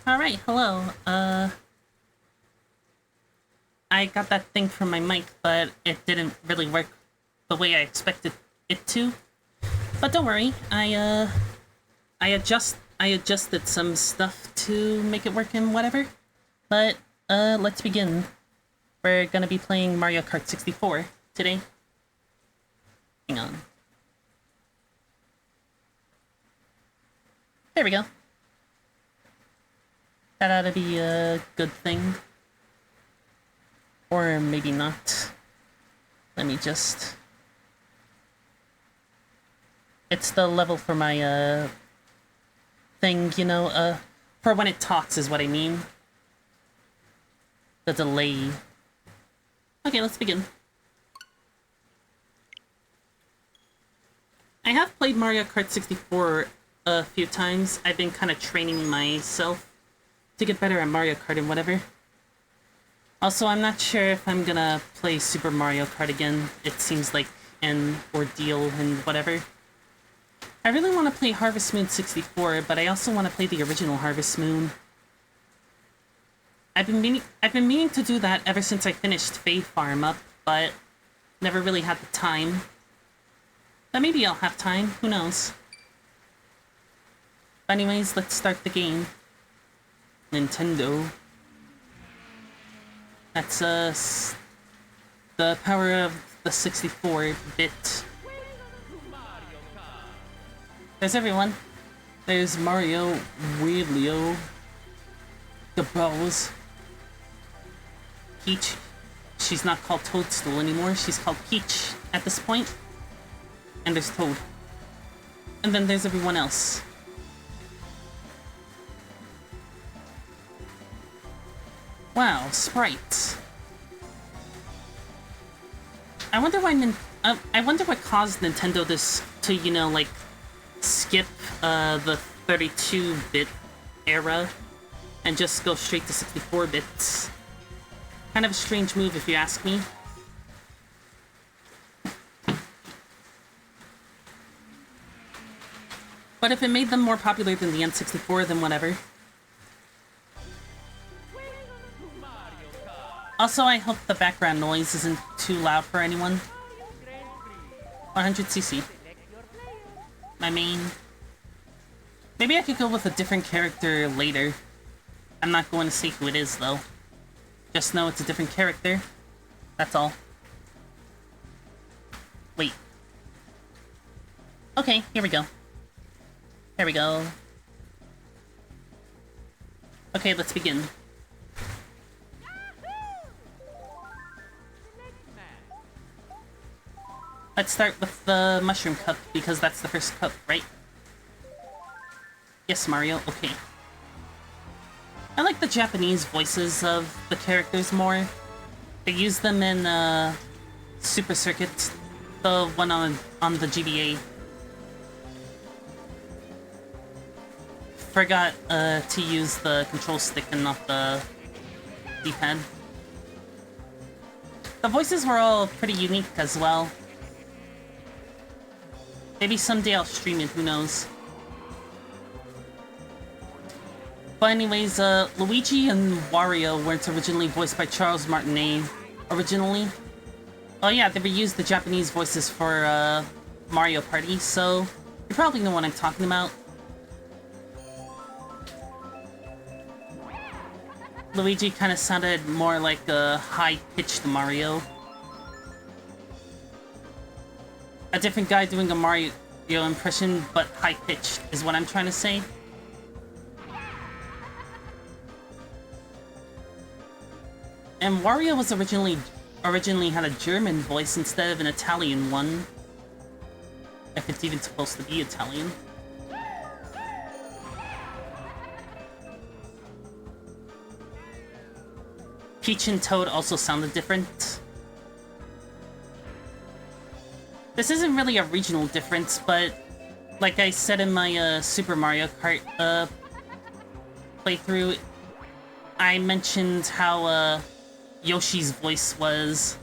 Alright, hello. I got that thing from my mic, but it didn't really work the way I expected it to. But don't worry, I adjusted some stuff to make it work and whatever. But, let's begin. We're gonna be playing Mario Kart 64 today. Hang on. There we go. That ought to be a good thing. Or maybe not. Let me just... It's the level for my, thing, you know, for when it talks is what I mean. The delay. Okay, let's begin. I have played Mario Kart 64 a few times. I've been kind of training myself to get better at Mario Kart and whatever. Also, I'm not sure if I'm gonna play Super Mario Kart again. It seems like an ordeal and whatever. I really want to play Harvest Moon 64, but I also want to play the original Harvest Moon. I've been meaning to do that ever since I finished Fae Farm up, but never really had the time. But maybe I'll have time, who knows. But anyways, let's start the game. Nintendo. That's, the power of the 64-bit. There's everyone. There's Mario, Wario, the Bros, Peach. She's not called Toadstool anymore, she's called Peach at this point. And there's Toad. And then there's everyone else. Wow, sprites. I wonder why I wonder what caused Nintendo to, you know, like, skip the 32-bit era and just go straight to 64 bits. Kind of a strange move if you ask me. But if it made them more popular than the N64, then whatever. Also, I hope the background noise isn't too loud for anyone. 100cc. My main... Maybe I could go with a different character later. I'm not going to say who it is, though. Just know it's a different character. That's all. Wait. Okay, here we go. Here we go. Okay, let's begin. Let's start with the Mushroom Cup, because that's the first cup, right? Yes, Mario, okay. I like the Japanese voices of the characters more. They use them in, Super Circuit, the one on the GBA. Forgot, to use the control stick and not the D-pad. The voices were all pretty unique as well. Maybe someday I'll stream it, who knows. But anyways, Luigi and Wario weren't originally voiced by Charles Martinet originally. Oh yeah, they reused the Japanese voices for, Mario Party, so you probably know what I'm talking about. Luigi kind of sounded more like a high-pitched Mario. A different guy doing a Mario impression, but high-pitched, is what I'm trying to say. And Wario was originally had a German voice instead of an Italian one. If it's even supposed to be Italian. Peach and Toad also sounded different. This isn't really a regional difference, but like I said in my Super Mario Kart playthrough, I mentioned how Yoshi's voice was...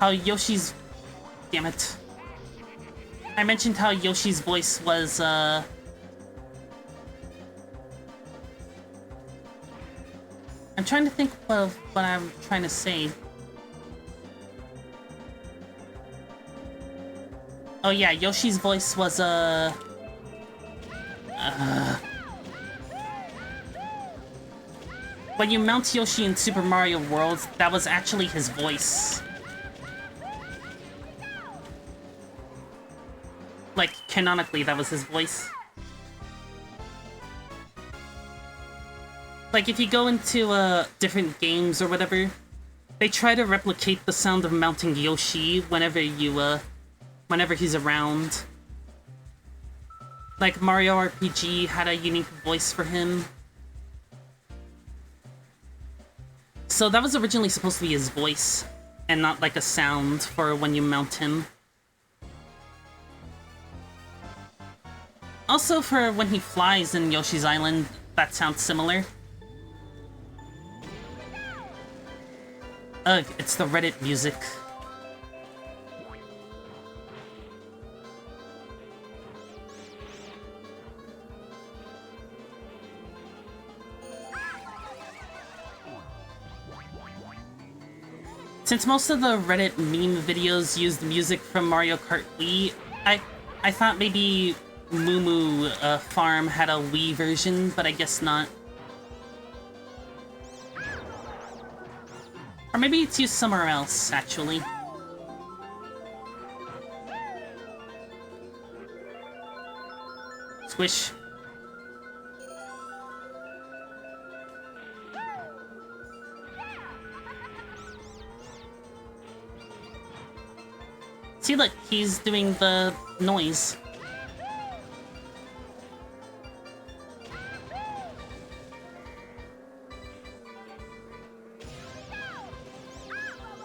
Damn it. I mentioned how Yoshi's voice was I'm trying to think of what I'm trying to say. Oh yeah, Yoshi's voice was when you mount Yoshi in Super Mario World, that was actually his voice. Like, canonically, that was his voice. Like, if you go into, different games or whatever, they try to replicate the sound of mounting Yoshi whenever you, whenever he's around. Like, Mario RPG had a unique voice for him. So that was originally supposed to be his voice, and not like a sound for when you mount him. Also, for when he flies in Yoshi's Island, that sounds similar. Ugh, it's the Reddit music. Since most of the Reddit meme videos used music from Mario Kart Wii, I thought maybe Moo Moo Farm had a Wii version, but I guess not. Or maybe it's used somewhere else, actually. Squish. See, look, he's doing the noise.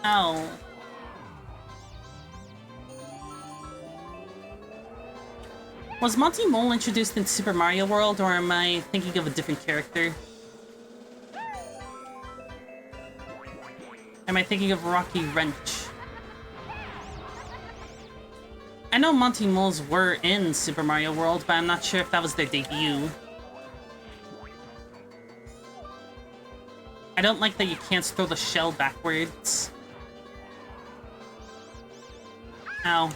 Ow. Was Monty Mole introduced in Super Mario World, or am I thinking of a different character? Am I thinking of Rocky Wrench? I know Monty Moles were in Super Mario World, but I'm not sure if that was their debut. I don't like that you can't throw the shell backwards. Ow.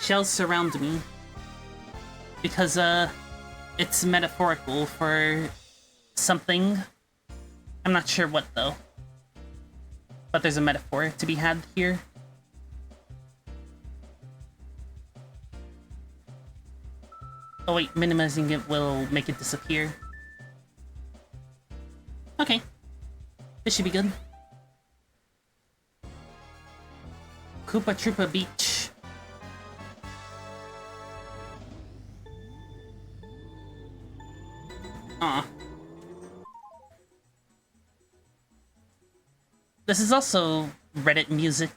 Shells surround me. Because, it's metaphorical for something. I'm not sure what, though. But there's a metaphor to be had here. Oh wait, minimizing it will make it disappear. Okay. This should be good. Koopa Troopa Beach. Aw. This is also Reddit music.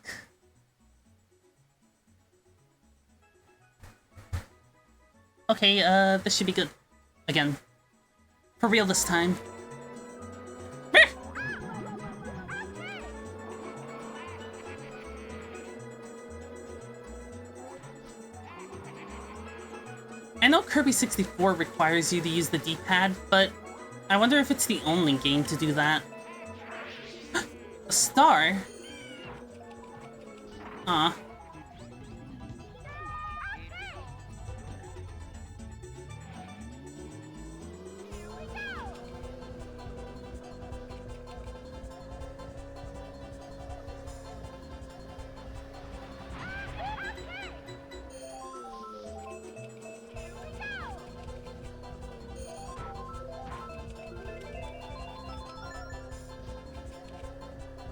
Okay, this should be good. Again. For real this time. I know Kirby 64 requires you to use the D-pad, but I wonder if it's the only game to do that. A star? Aw.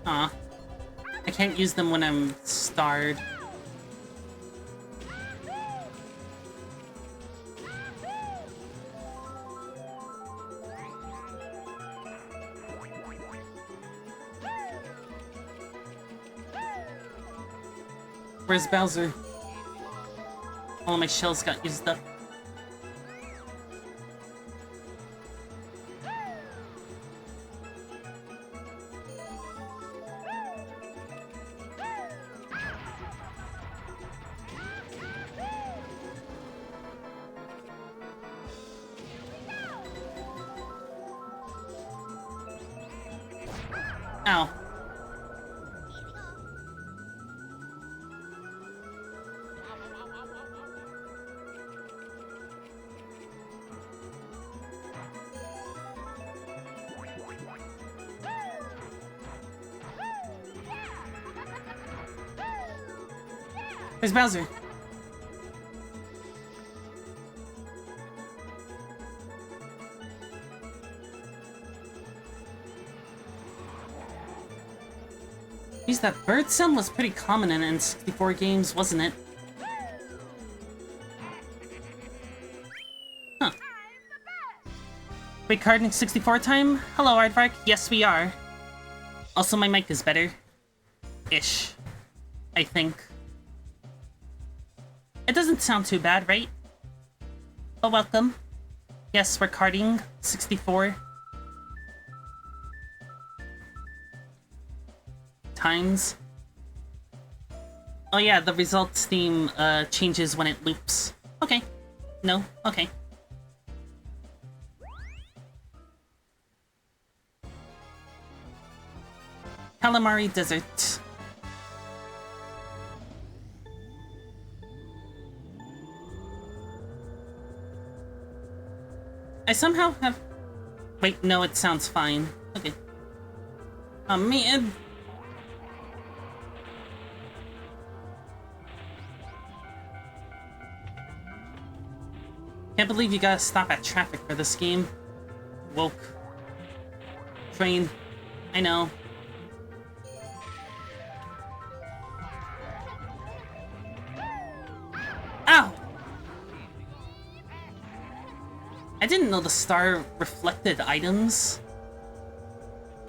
Aw. I can't use them when I'm starred. Where's Bowser? All of my shells got used up. Ow. Where's Bowser? Geez, that bird sound was pretty common in N64 games, wasn't it? Huh. Wait, Card in 64 time? Hello, Aardvark. Yes, we are. Also, my mic is better. Ish. I think. It doesn't sound too bad, right? But welcome. Yes, we're karting 64 times. Oh yeah, the results theme changes when it loops. Okay. No? Okay. Calamari Desert. I somehow have... Wait, no, it sounds fine. Okay. Oh, man. Can't believe you gotta stop at traffic for this game. Woke. Train. I know. Ow! I didn't know the star reflected items.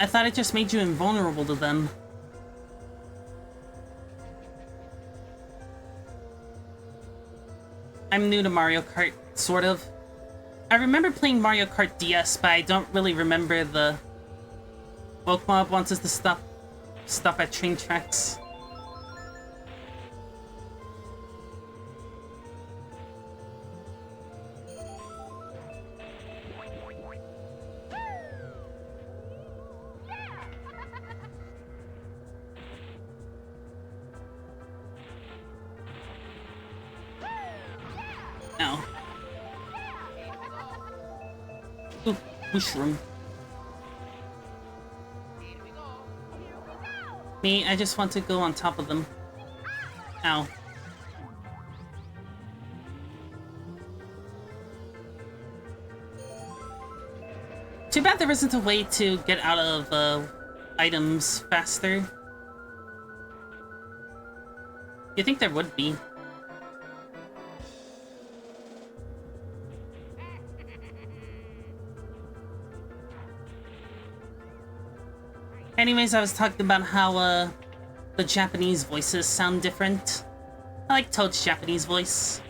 I thought it just made you invulnerable to them. I'm new to Mario Kart, sort of. I remember playing Mario Kart DS, but I don't really remember the... Woke Mob wants us to stop at train tracks. Ow. Ooh, mushroom. Me, I just want to go on top of them. Ow. Too bad there isn't a way to get out of items faster. You think there would be? Anyways, I was talking about how, the Japanese voices sound different. I like Toad's Japanese voice.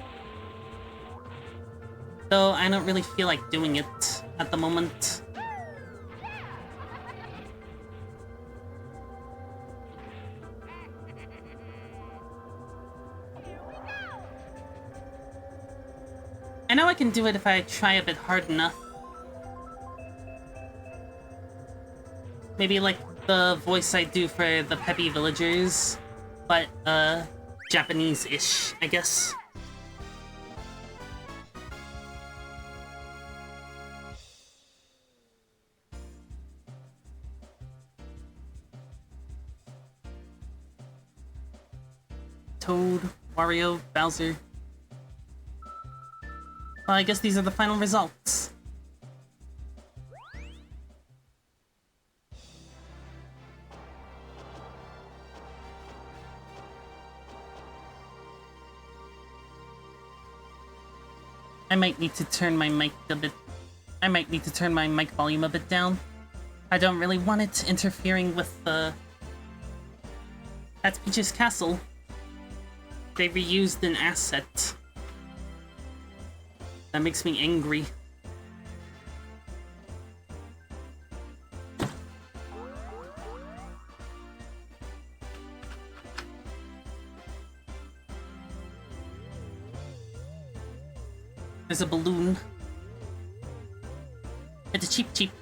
Though I don't really feel like doing it at the moment. I know I can do it if I try a bit hard enough. Maybe like the voice I do for the Peppy Villagers, but, Japanese-ish, I guess. Toad, Wario, Bowser. Well, I guess these are the final results. I might need to turn my mic a bit... I might need to turn my mic volume a bit down. I don't really want it interfering with the... That's Peach's castle. They reused an asset. That makes me angry. There's a balloon. It's a cheap.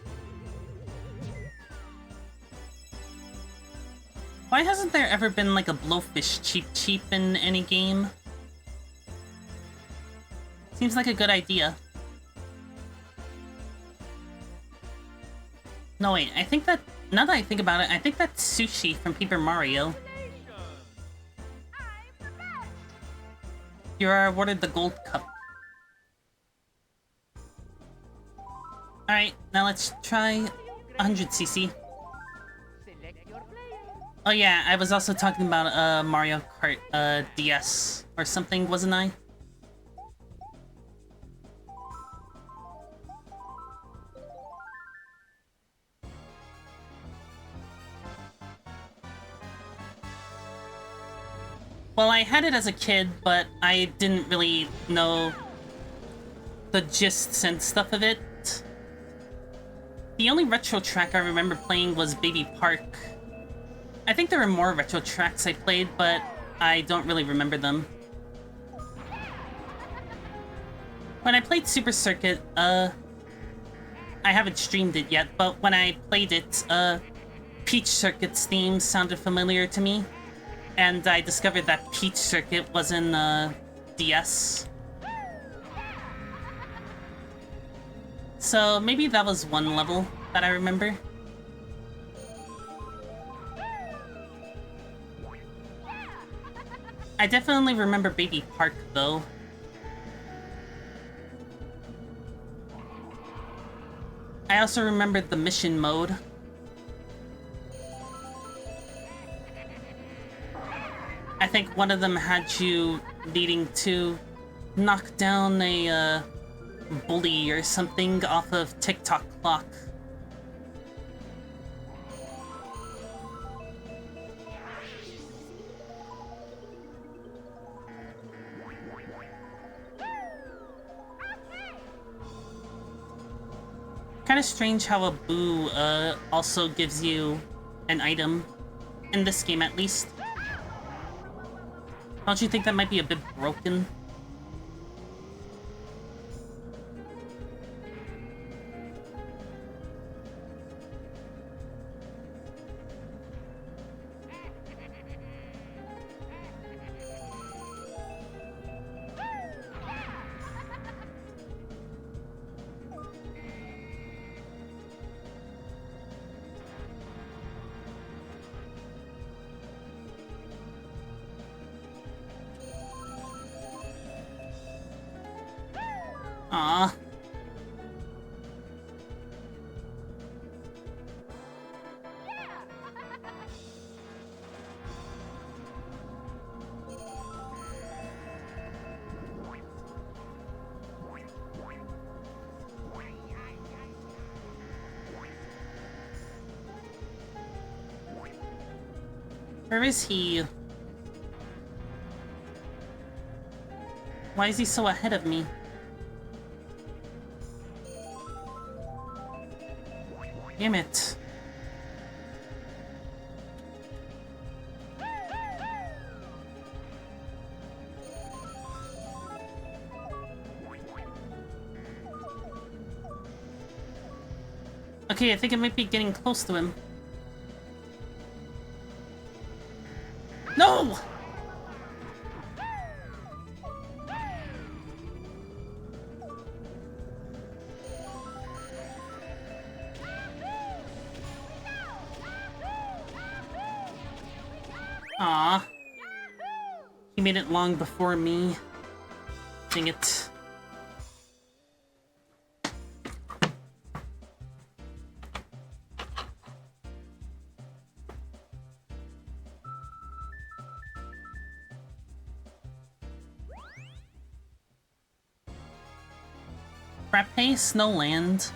Why hasn't there ever been like a blowfish cheap cheap in any game? Seems like a good idea. No wait, I think that, now that I think about it, I think that's Sushi from Paper Mario. You are awarded the gold cup. Alright, now let's try 100cc. Oh yeah, I was also talking about Mario Kart DS or something, wasn't I? Well, I had it as a kid, but I didn't really know the gists and stuff of it. The only retro track I remember playing was Baby Park. I think there were more retro tracks I played, but I don't really remember them. When I played Super Circuit, I haven't streamed it yet, but when I played it, Peach Circuit's theme sounded familiar to me. And I discovered that Peach Circuit was in DS. So maybe that was one level that I remember. I definitely remember Baby Park though. I also remembered the mission mode. I think one of them had you needing to knock down a bully or something off of TikTok clock. Kind of strange how a boo also gives you an item, in this game at least. Don't you think that might be a bit broken? Aw. Where is he? Why is he so ahead of me? Damn it. Okay, I think I might be getting close to him. No! Aw. He made it long before me. Dang it. Frappe Snowland.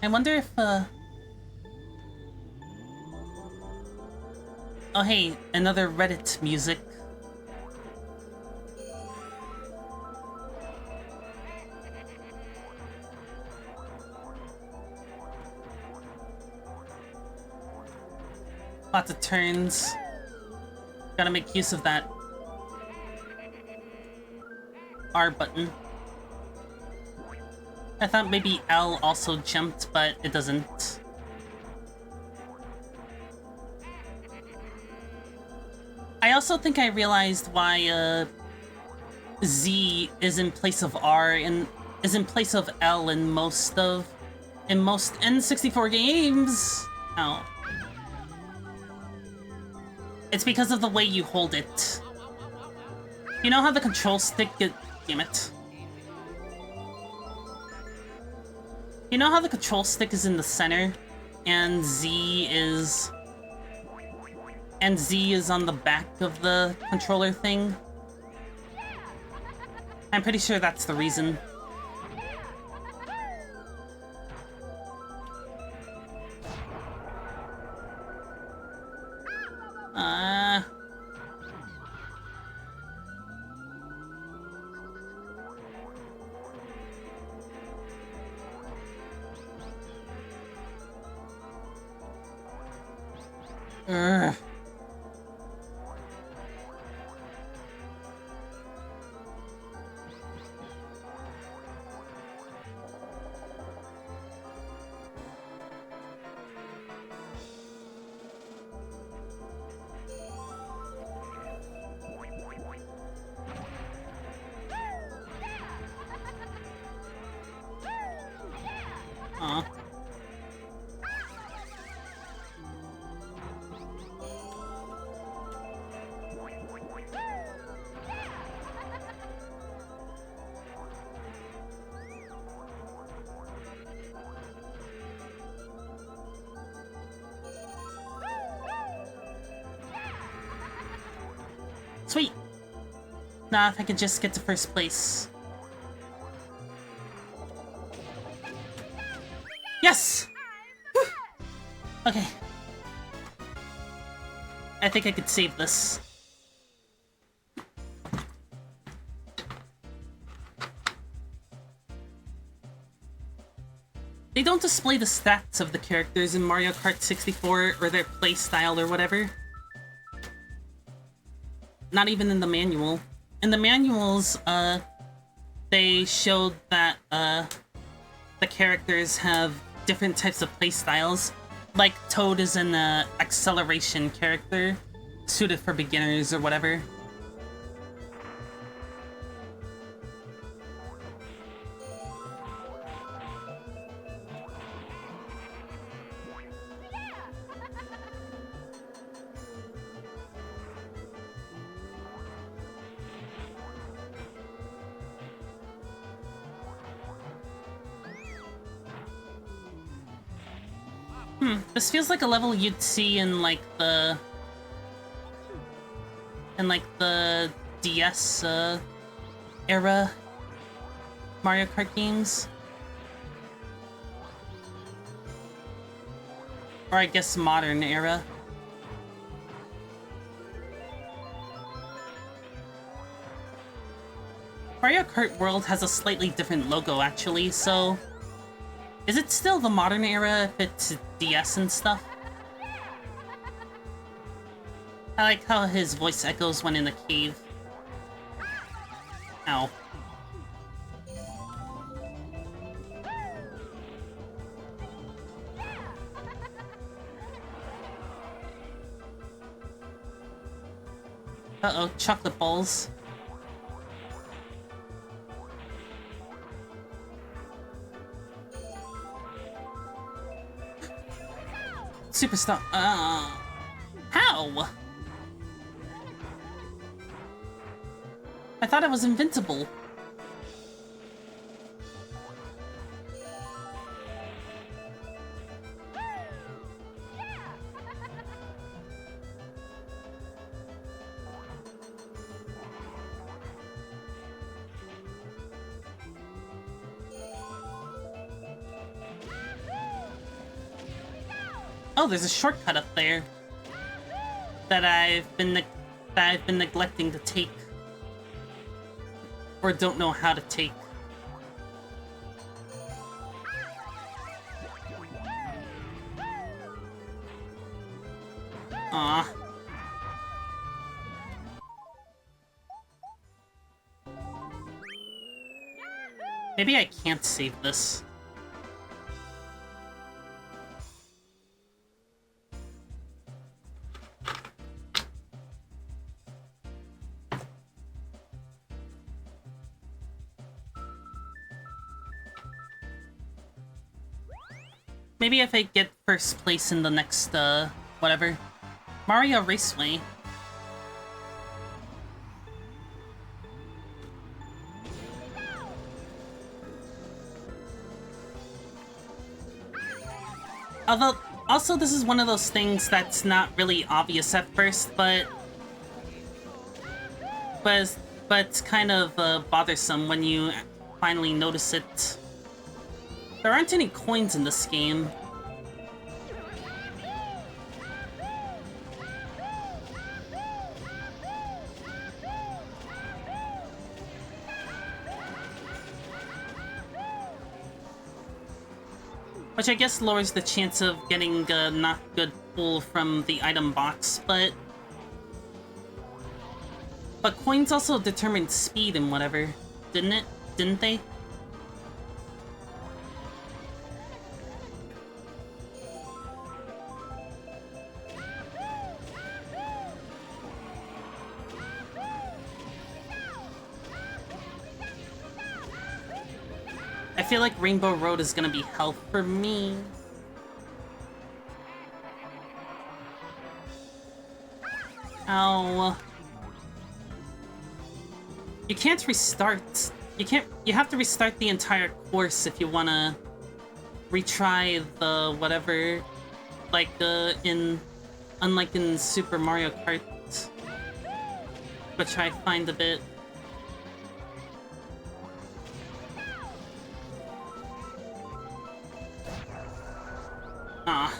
I wonder if, oh hey, another Reddit music. Lots of turns. Gotta make use of that R button. I thought maybe L also jumped, but it doesn't. I also think I realized why Z is in place of R and is in place of L in most N64 games. Oh. It's because of the way you hold it. You know how the control stick damn it. You know how the control stick is in the center and Z is on the back of the controller thing? I'm pretty sure that's the reason. Ugh. Aw. Sweet! Nah, if I could just get to first place. Yes! Whew. Okay. I think I could save this. They don't display the stats of the characters in Mario Kart 64 or their playstyle or whatever. Not even in the manual. In the manuals, they showed that, the characters have different types of playstyles. Like, Toad is an, acceleration character, suited for beginners or whatever. This feels like a level you'd see in, like, the DS, era Mario Kart games. Or I guess modern era. Mario Kart World has a slightly different logo, actually, so... Is it still the modern era if it's DS and stuff? I like how his voice echoes when in the cave. Ow. Uh-oh, chocolate balls. Superstar. How? I thought I was invincible. Oh, there's a shortcut up there that I've been neglecting to take, or don't know how to take. Aw. Maybe I can't save this. Maybe if I get first place in the next, whatever. Mario Raceway. Although, also this is one of those things that's not really obvious at first, but it's kind of bothersome when you finally notice it. There aren't any coins in this game. Which I guess lowers the chance of getting a not good pull from the item box, but coins also determine speed and whatever, didn't it? Didn't they? I feel like Rainbow Road is gonna be hell for me. Ow. You can't restart. You have to restart the entire course if you wanna retry the whatever, like unlike in Super Mario Kart, which I find a bit. Ah.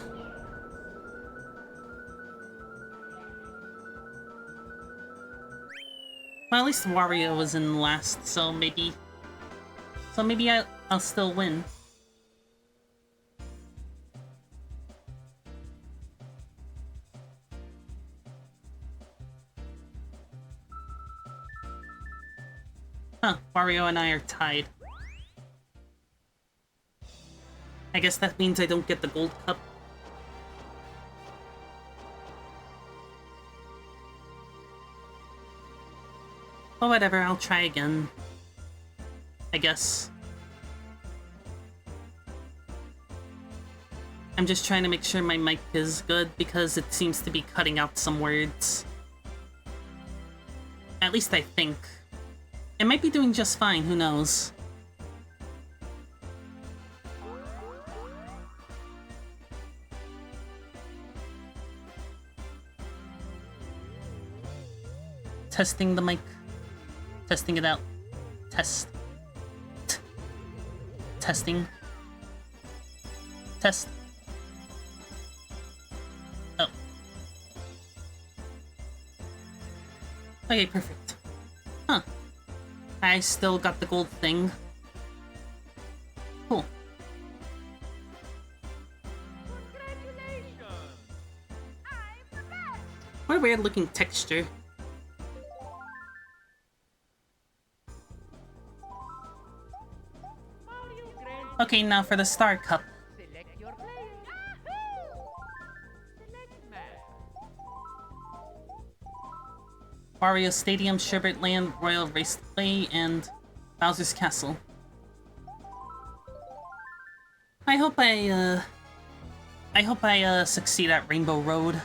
Well, at least Wario was in last, so maybe I'll still win. Huh, Wario and I are tied. I guess that means I don't get the gold cup. Well, whatever, I'll try again. I guess. I'm just trying to make sure my mic is good because it seems to be cutting out some words. At least I think. It might be doing just fine, who knows? Testing the mic. Testing it out. Test. Testing. Test. Oh. Okay, perfect. Huh. I still got the gold thing. Cool. What a weird looking texture. Okay, now for the Star Cup. Wario Stadium, Sherbet Land, Royal Raceway, and Bowser's Castle. I hope I succeed at Rainbow Road.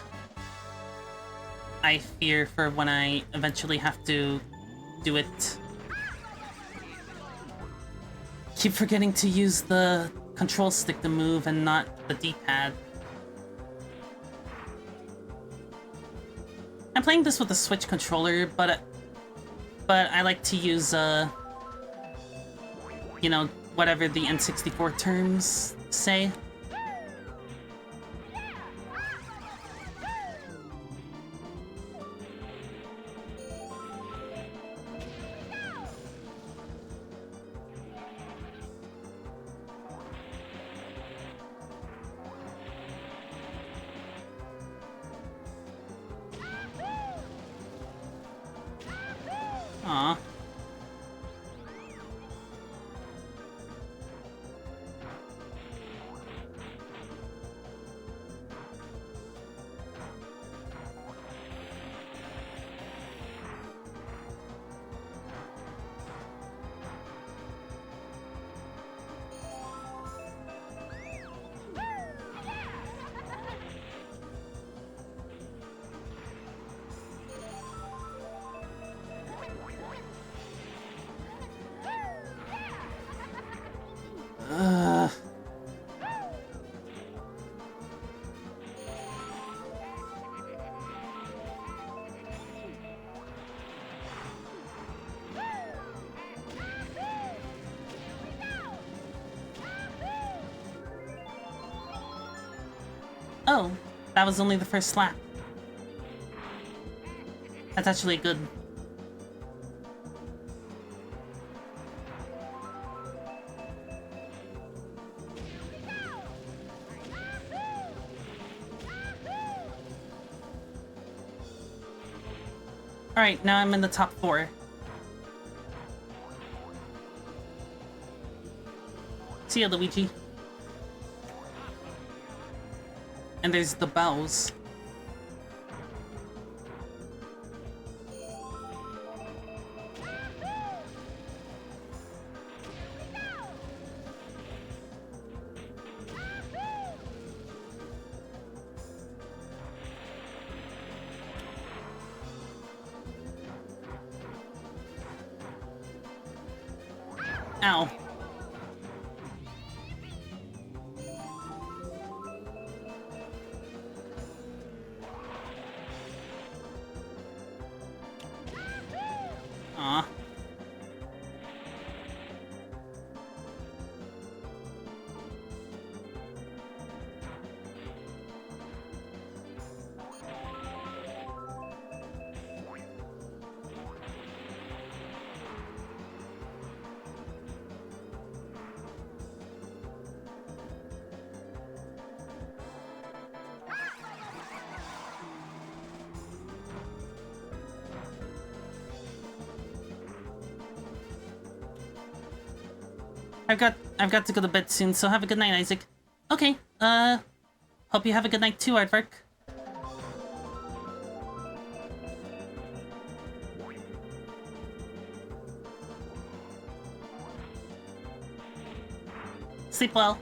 I fear for when I eventually have to do it. Keep forgetting to use the control stick to move and not the D-pad. I'm playing this with the Switch controller, but I like to use, you know, whatever the N64 terms say. Aw. Oh, that was only the first slap. That's actually good. Alright, now I'm in the top 4. See ya, Luigi. And there's the bows. Ow. Aw. I've got to go to bed soon, so have a good night, Isaac. Okay, hope you have a good night too, Aardvark. Sleep well.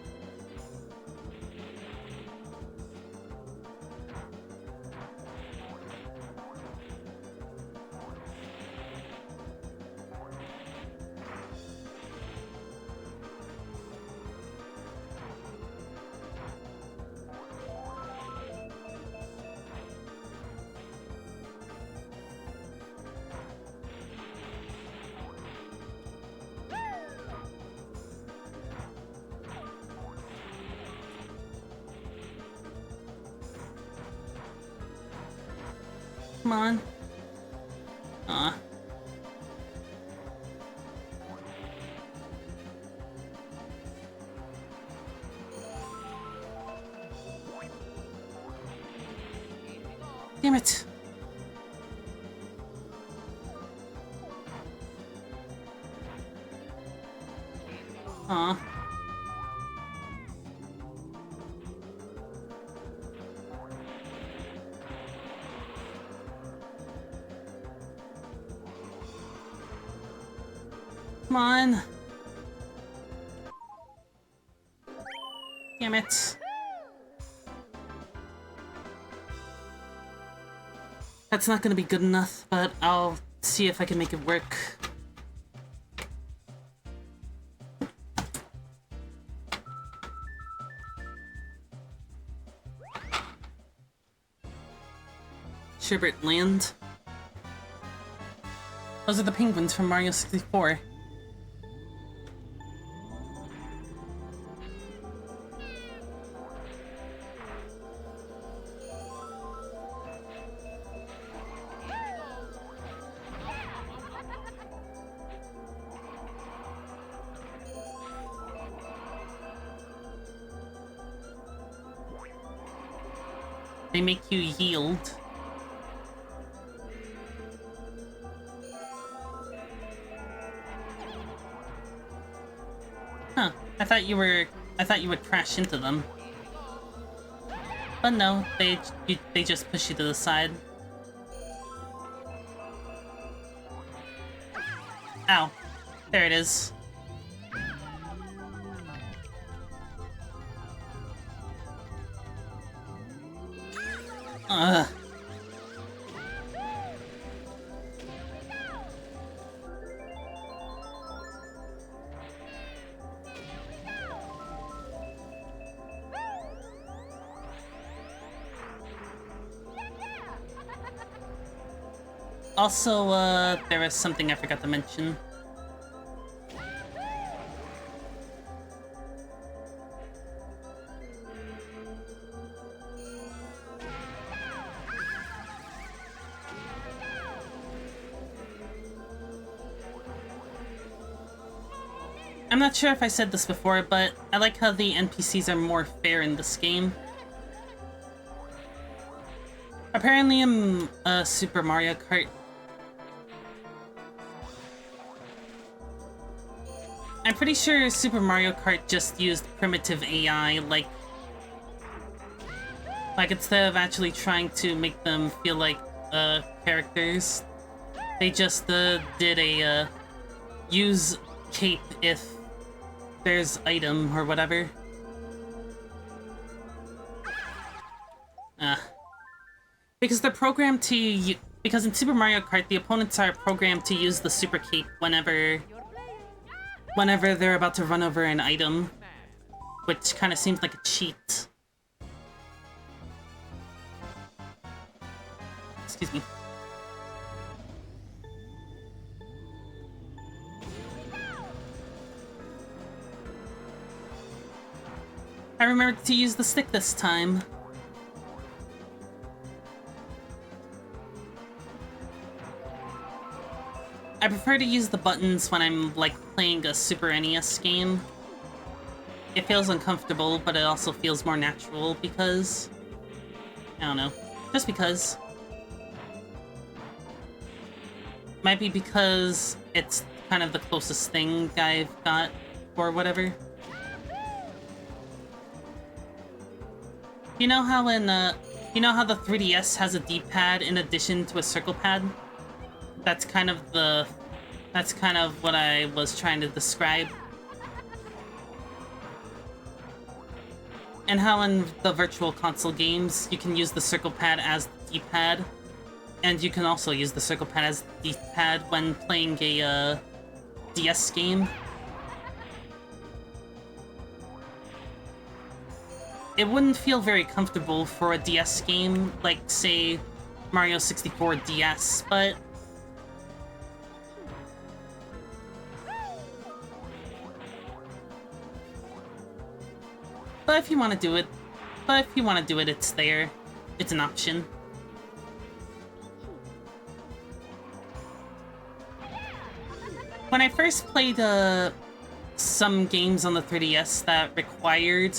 Come on. Aw. Damn it. Aw. Come on. Damn it. That's not gonna be good enough, but I'll see if I can make it work. Sherbert Land. Those are the penguins from Mario 64. They make you yield. Huh. I thought you would crash into them. But no, they just push you to the side. Ow. There it is. Ugh. Also, there was something I forgot to mention. I'm not sure if I said this before, but I like how the NPCs are more fair in this game. Apparently in Super Mario Kart, I'm pretty sure Super Mario Kart just used primitive AI, like instead of actually trying to make them feel like characters, they just did a use cape if there's item or whatever. Because they're programmed to because in Super Mario Kart the opponents are programmed to use the super cape whenever they're about to run over an item, which kind of seems like a cheat. Excuse me. I remembered to use the stick this time. I prefer to use the buttons when I'm, like, playing a Super NES game. It feels uncomfortable, but it also feels more natural because... I don't know. Just because. Might be because it's kind of the closest thing I've got, or whatever. You know how in, you know how the 3DS has a D-pad in addition to a circle pad? That's kind of what I was trying to describe. And how in the Virtual Console games, you can use the circle pad as the D-pad, and you can also use the circle pad as the D-pad when playing a DS game. It wouldn't feel very comfortable for a DS game, like, say, Mario 64 DS, but... But if you want to do it, it's there. It's an option. When I first played some games on the 3DS that required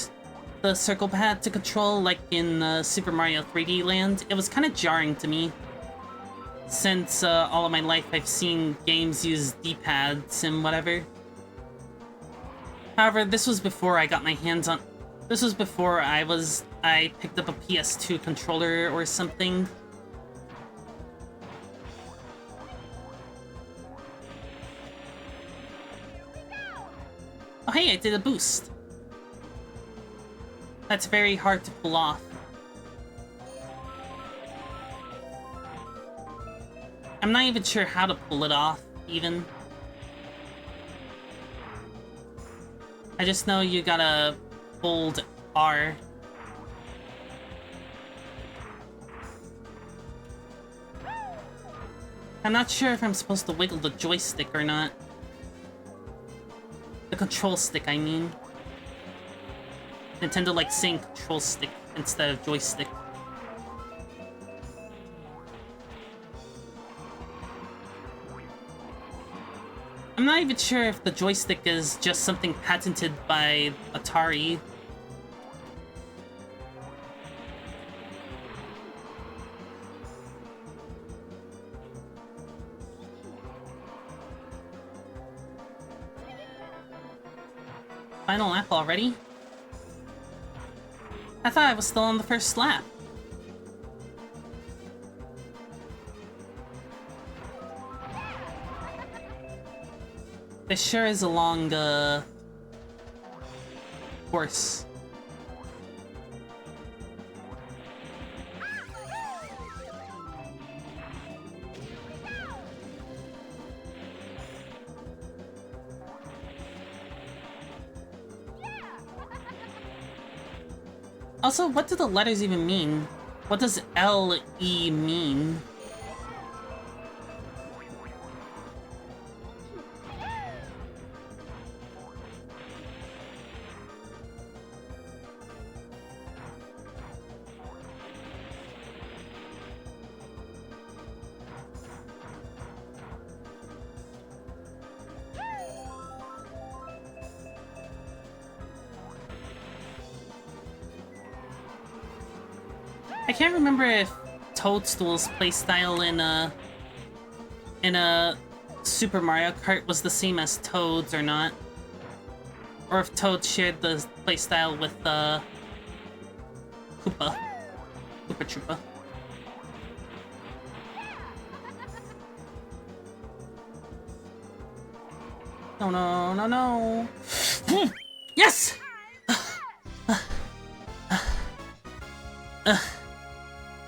the circle pad to control, like in Super Mario 3D Land, it was kind of jarring to me. Since all of my life I've seen games use D-pads and whatever. However, this was before I got my hands on... This was before I picked up a PS2 controller or something. Oh hey, I did a boost. That's very hard to pull off. I'm not even sure how to pull it off, even. I just know you gotta hold R. I'm not sure if I'm supposed to wiggle the joystick or not. The control stick, I mean. Nintendo likes saying control stick instead of joystick. I'm not even sure if the joystick is just something patented by Atari. Final lap already? I thought I was still on the first lap. This sure is a long, course. Also, what do the letters even mean? What does L-E mean? can't remember if Toadstool's playstyle in a Super Mario Kart was the same as Toad's or not. Or if Toad shared the playstyle with Koopa. Koopa Troopa. No, no, no, no. Yes!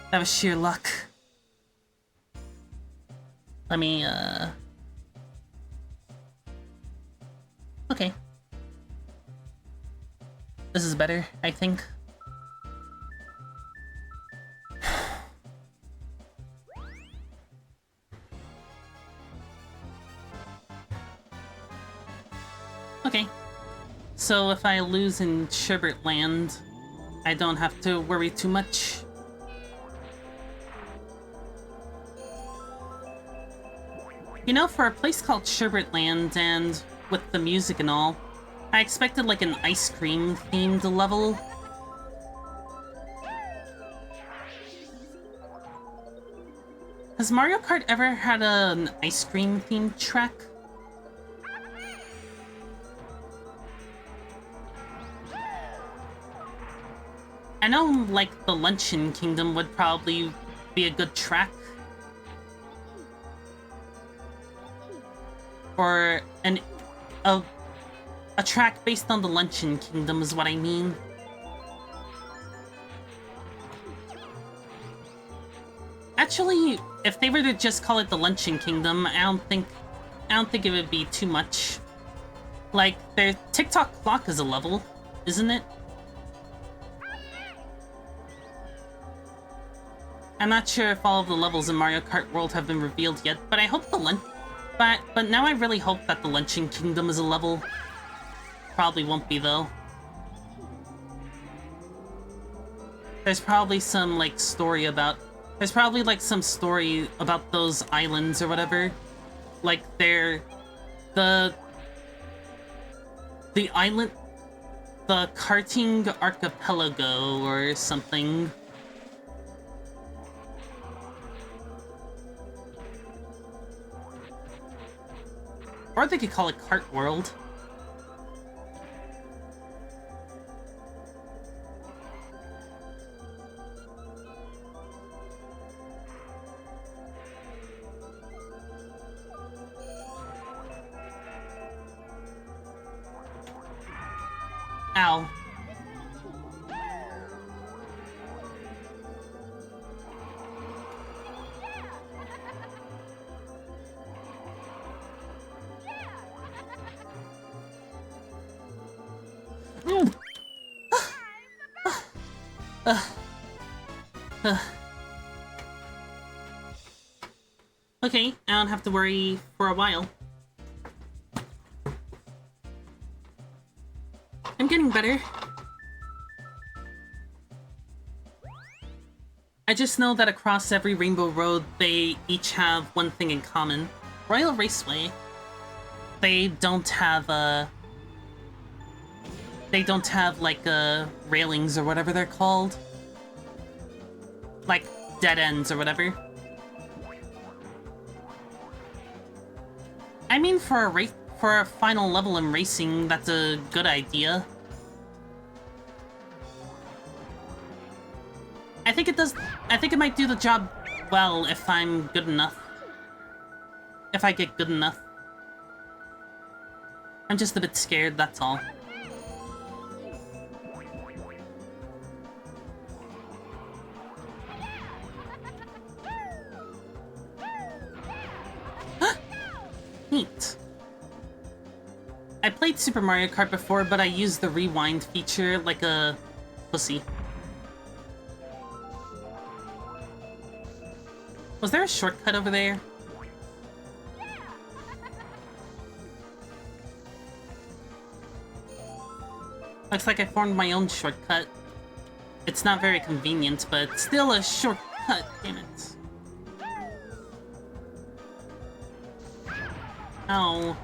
That was sheer luck. Let me, okay. This is better, I think. Okay. So if I lose in Sherbert Land, I don't have to worry too much. You know, for a place called Sherbert Land, and with the music and all, I expected like an ice cream themed level. Has Mario Kart ever had an ice cream themed track? I know, like, the Luncheon Kingdom would probably be a good track. Or a track based on the Luncheon Kingdom is what I mean. Actually, if they were to just call it the Luncheon Kingdom, I don't think it would be too much. Like, their TikTok clock is a level, isn't it? I'm not sure if all of the levels in Mario Kart World have been revealed yet, but I hope but now I really hope that the Luncheon Kingdom is a level. Probably won't be, though. There's probably some, like, there's probably, like, some story about those islands or whatever. Like, the island... The Karting Archipelago or something. Or they could call it Kart World. Ow. Okay, I don't have to worry for a while. I'm getting better. I just know that across every Rainbow Road, they each have one thing in common. Royal Raceway. They don't have, like, railings or whatever they're called. Like, dead ends or whatever. I mean, for a final level in racing, that's a good idea. I think it might do the job well if I'm good enough. If I get good enough. I'm just a bit scared, that's all. Neat. I played Super Mario Kart before, but I used the rewind feature like a pussy. Was there a shortcut over there? Looks like I formed my own shortcut. It's not very convenient, but still a shortcut, damn it. Ow.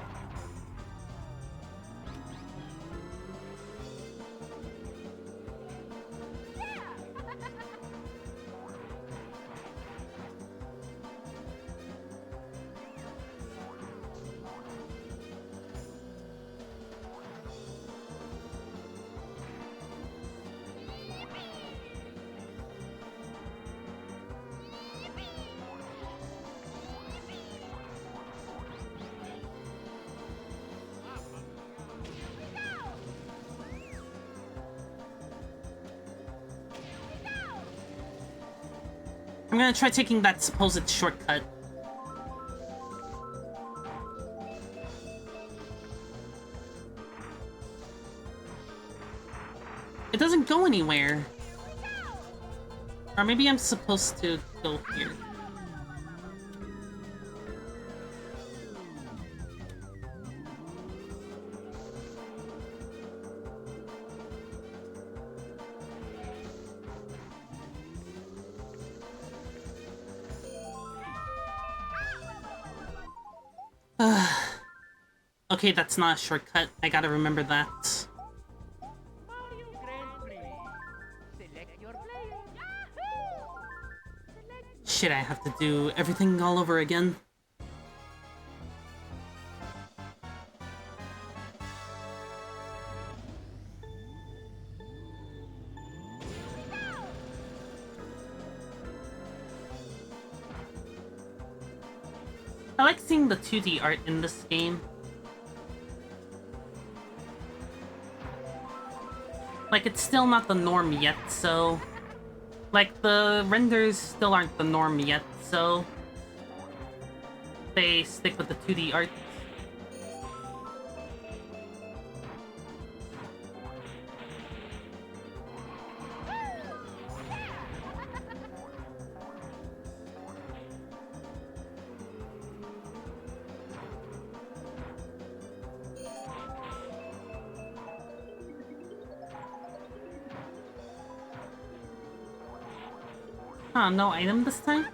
I'm gonna try taking that supposed shortcut. It doesn't go anywhere. Or maybe I'm supposed to go here. Okay, that's not a shortcut. I gotta remember that. Shit, I have to do everything all over again. I like seeing the 2D art in this game. Like, it's still not the norm yet, so... Like, the renders still aren't the norm yet, so... They stick with the 2D art. Huh, no item this time?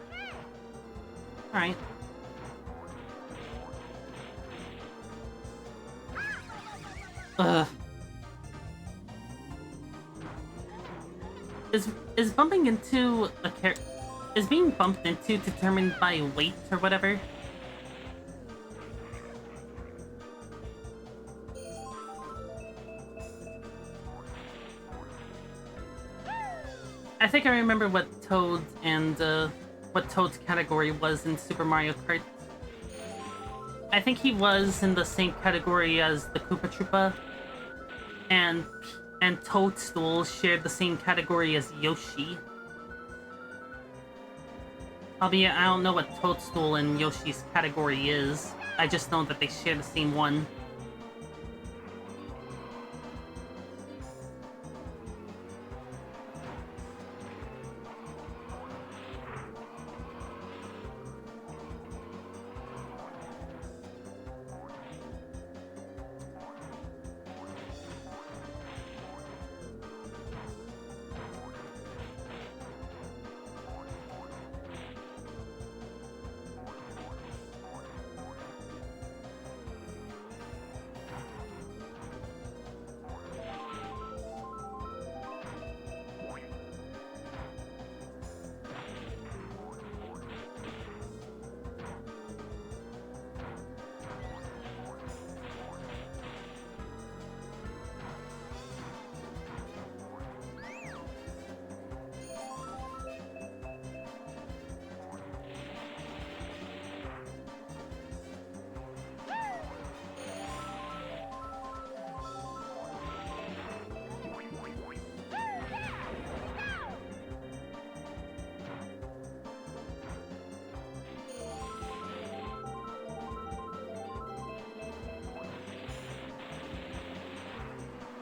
Alright. Ugh. Is bumping into a is being bumped into determined by weight or whatever? I think I remember what Toad and what Toad's category was in Super Mario Kart. I think he was in the same category as the Koopa Troopa, and Toadstool shared the same category as Yoshi. Albeit, I don't know what Toadstool and Yoshi's category is. I just know that they share the same one.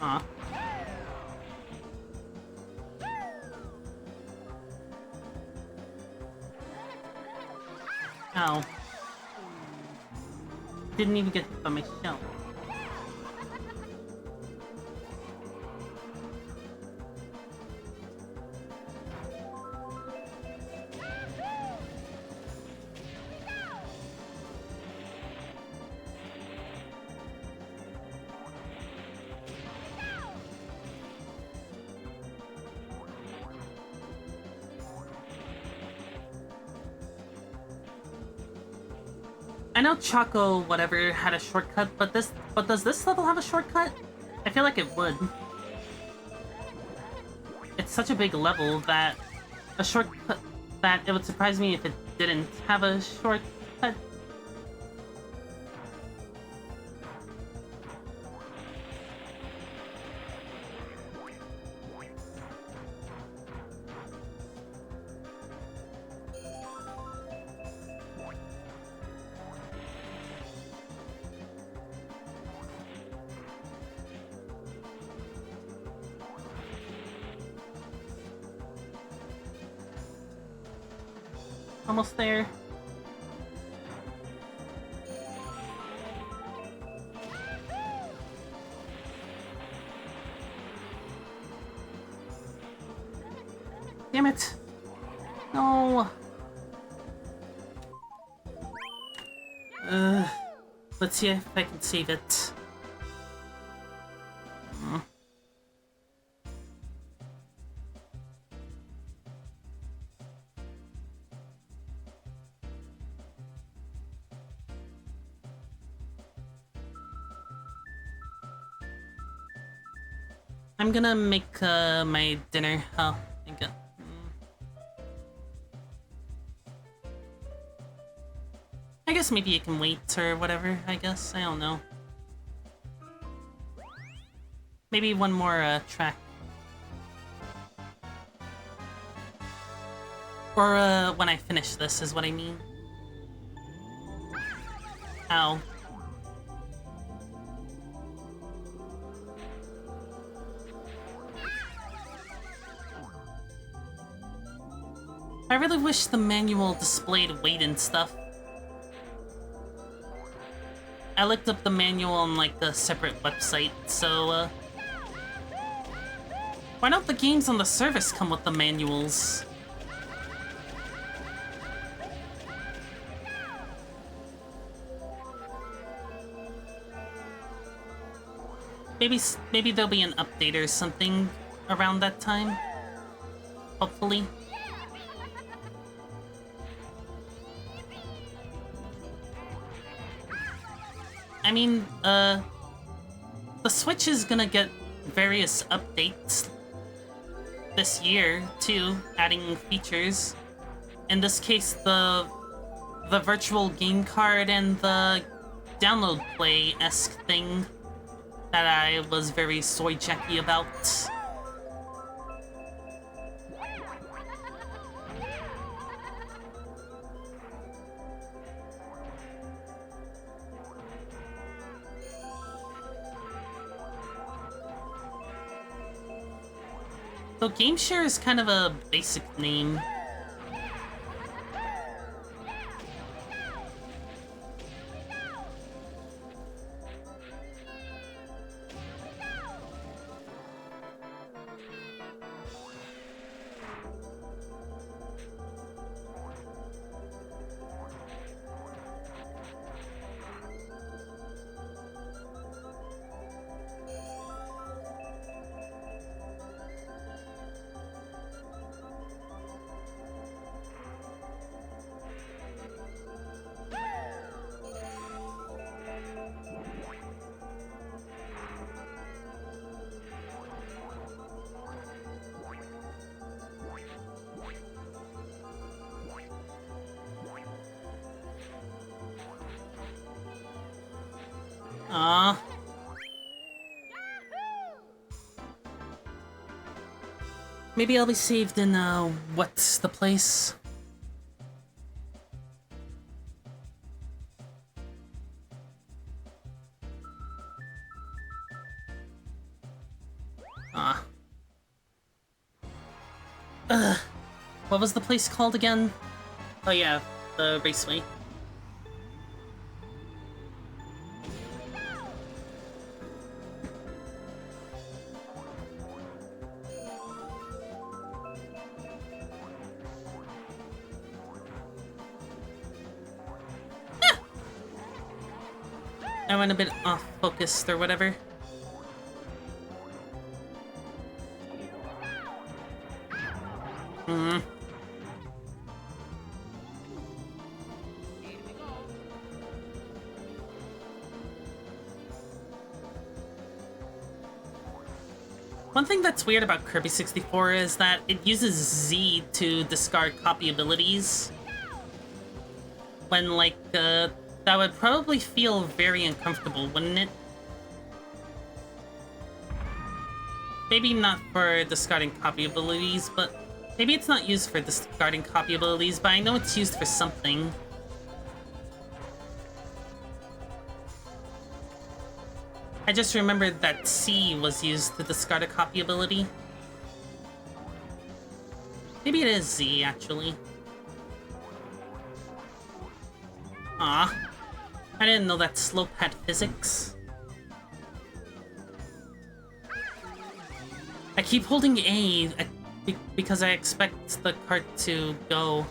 Aw. Ow. Didn't even get hit by my shell. I know Choco whatever had a shortcut, but does this level have a shortcut? I feel like it would. It's such a big level that a shortcut that it would surprise me if it didn't have a shortcut. Almost there. Damn it! No! Let's see if I can save it. I'm gonna make my dinner. Oh, thank you. I guess maybe you can wait or whatever, I guess. I don't know. Maybe one more track. Or when I finish this is what I mean. Ow. I really wish the manual displayed weight and stuff. I looked up the manual on like a separate website, so why don't the games on the service come with the manuals? Maybe there'll be an update or something around that time. Hopefully. I mean, the Switch is gonna get various updates this year, too, adding features. In this case, the virtual game card and the download play-esque thing that I was very soy-jacky about. So GameShare is kind of a basic name. Maybe I'll be saved in, what's the place? What was the place called again? Oh yeah, the raceway. I went a bit off-focused or whatever. One thing that's weird about Kirby 64 is that it uses Z to discard copy abilities. When, like, that would probably feel very uncomfortable, wouldn't it? Maybe not for discarding copy abilities, but maybe it's not used for discarding copy abilities, but I know it's used for something. I just remembered that C was used to discard a copy ability. Maybe it is Z, actually. Aw. I didn't know that slope had physics. I keep holding A because I expect the cart to go.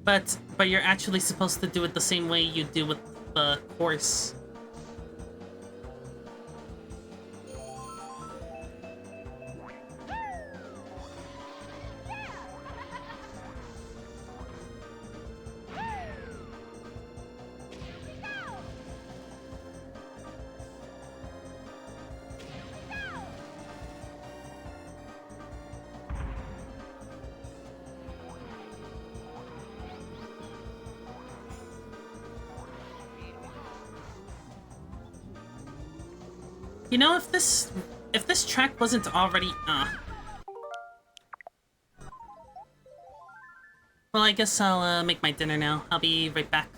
But you're actually supposed to do it the same way you do with the course. You know, if this track wasn't already well, I guess I'll make my dinner now. I'll be right back.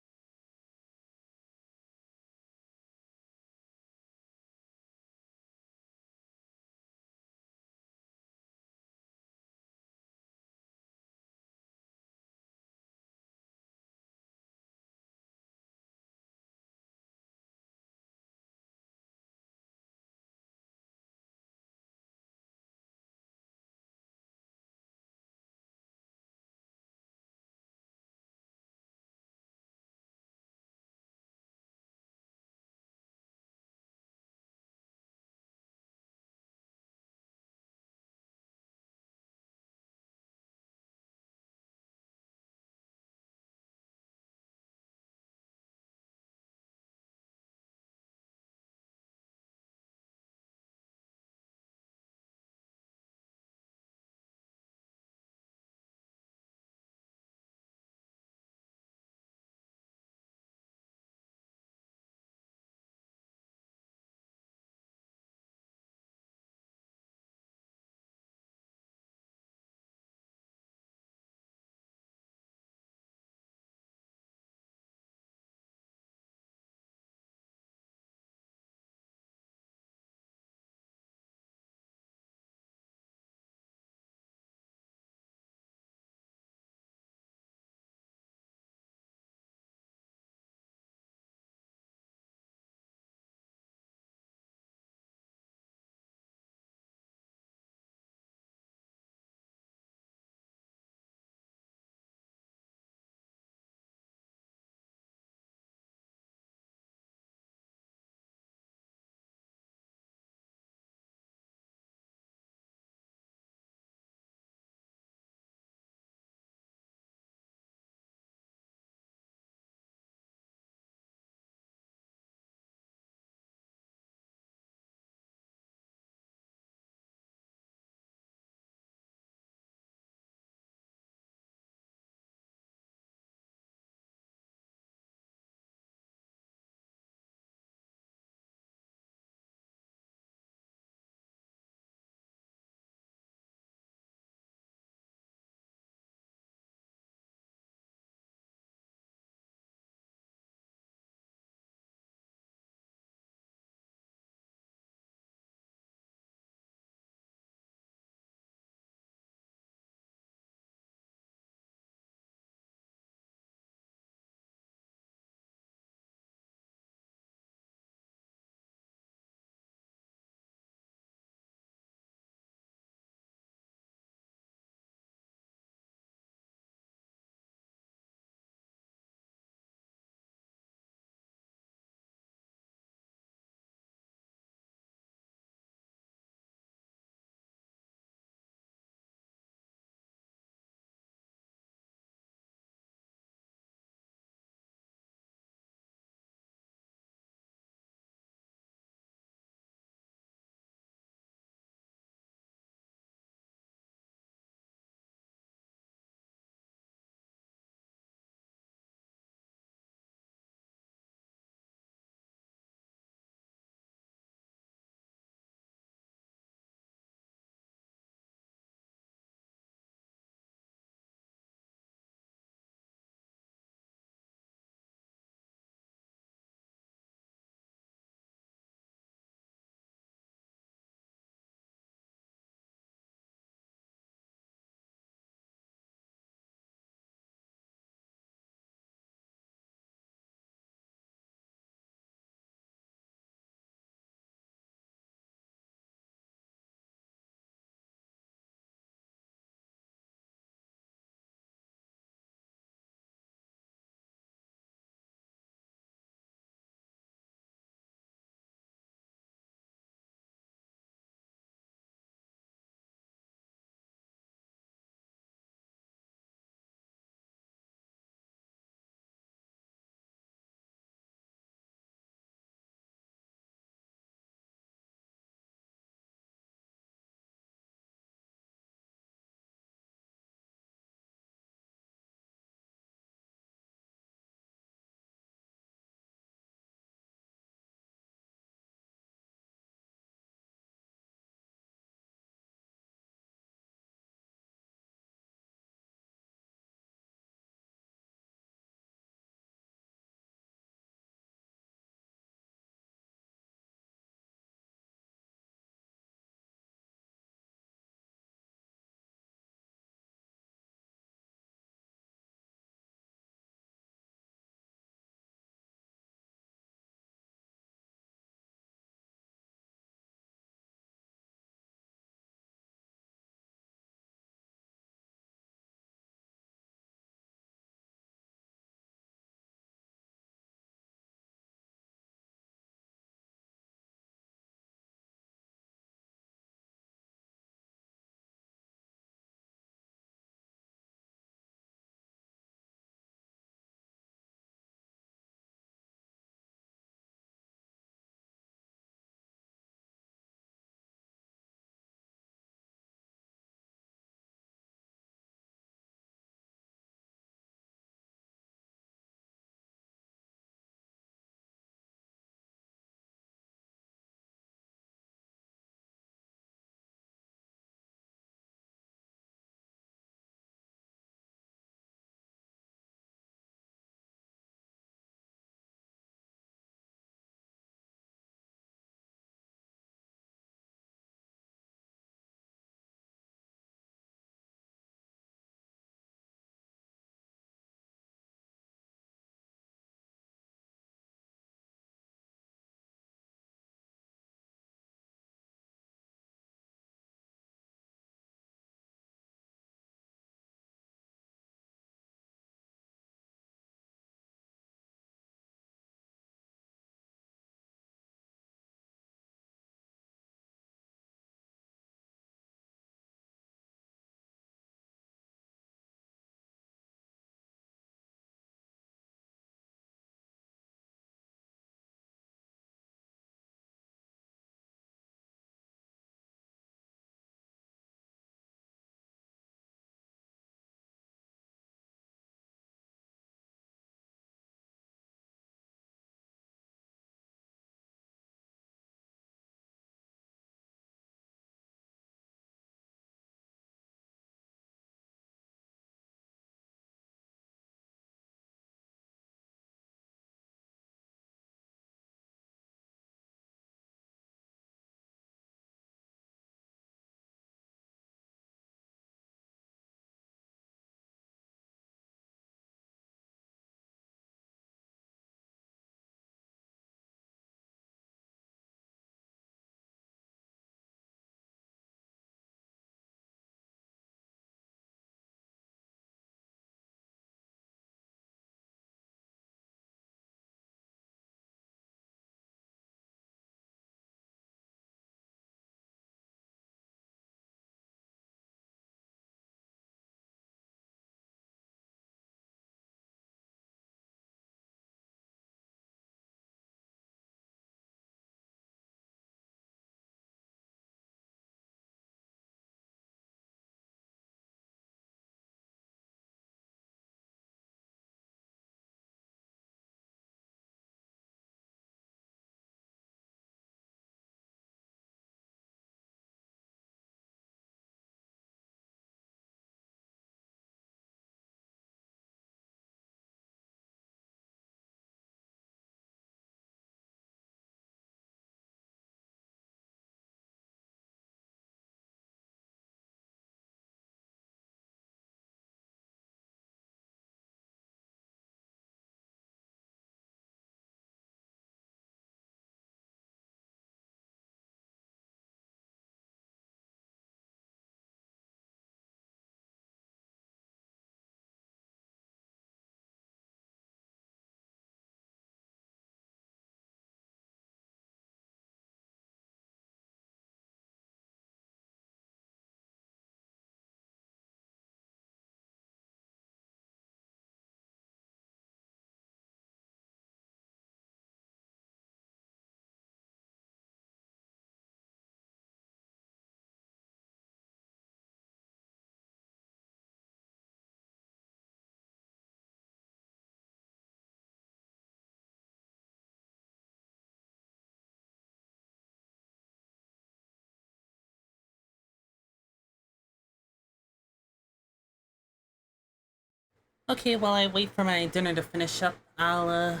Okay, while I wait for my dinner to finish up, I'll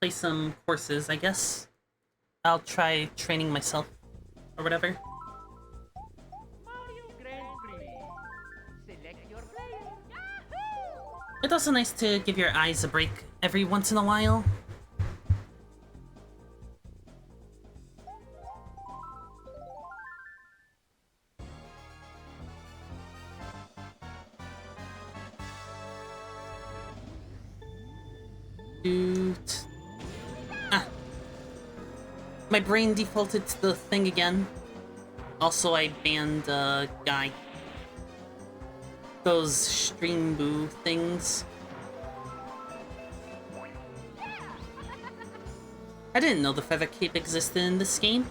play some courses, I guess. I'll try training myself or whatever. It's also nice to give your eyes a break every once in a while. Dude. Ah. My brain defaulted to the thing again. Also, I banned Guy. Those stream boo things. I didn't know the feather cape existed in this game.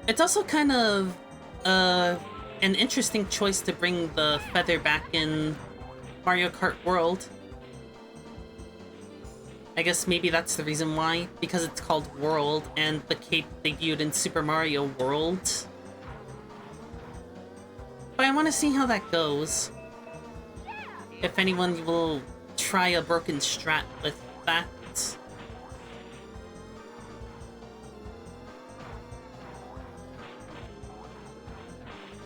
It's also kind of an interesting choice to bring the feather back in Mario Kart World. I guess maybe that's the reason why, because it's called World and the cape debuted in Super Mario World. But I want to see how that goes. If anyone will try a broken strat with that.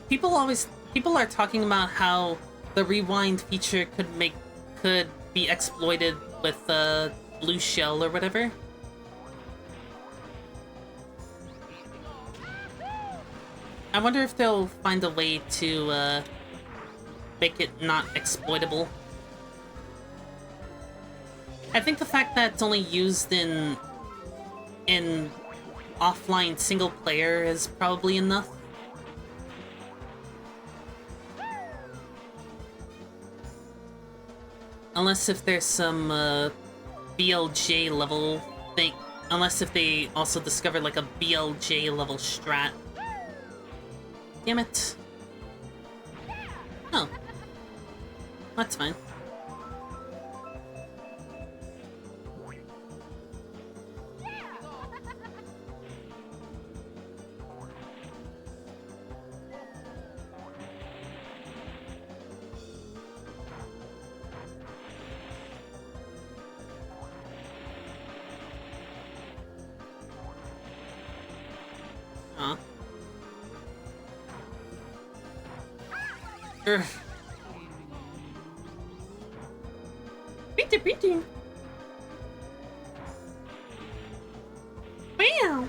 People are talking about how the rewind feature could be exploited with blue shell or whatever. I wonder if they'll find a way to make it not exploitable. I think the fact that it's only used in offline single player is probably enough. Unless if there's some BLJ level thing. Unless if they also discover like a BLJ level strat. Damn it. Oh. That's fine. Urgh. Pretty. Wow.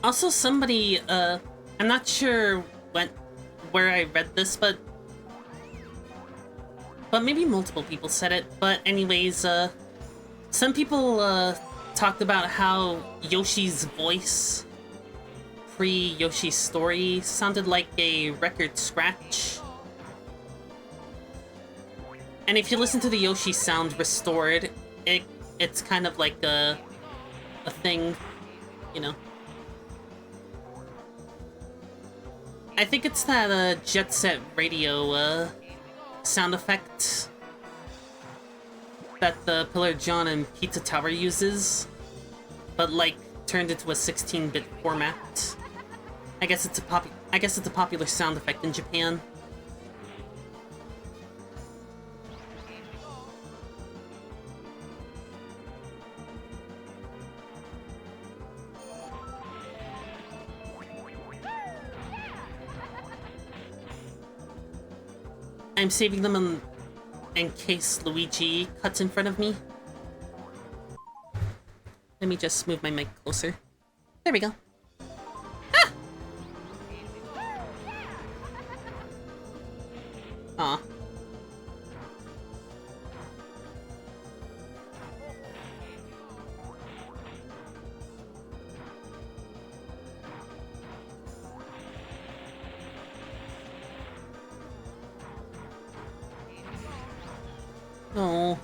Also, somebody, I'm not sure where I read this, but maybe multiple people said it. But anyways, some people talked about how Yoshi's voice pre-Yoshi's story sounded like a record scratch. And if you listen to the Yoshi sound restored, it's kind of like a thing, you know. I think it's that Jet Set Radio sound effect that the Pillar John and Pizza Tower uses, but like turned into a 16-bit format. I guess it's a popular sound effect in Japan. I'm saving them in case Luigi cuts in front of me. Let me just move my mic closer. There we go. Ah! Aw. Oh.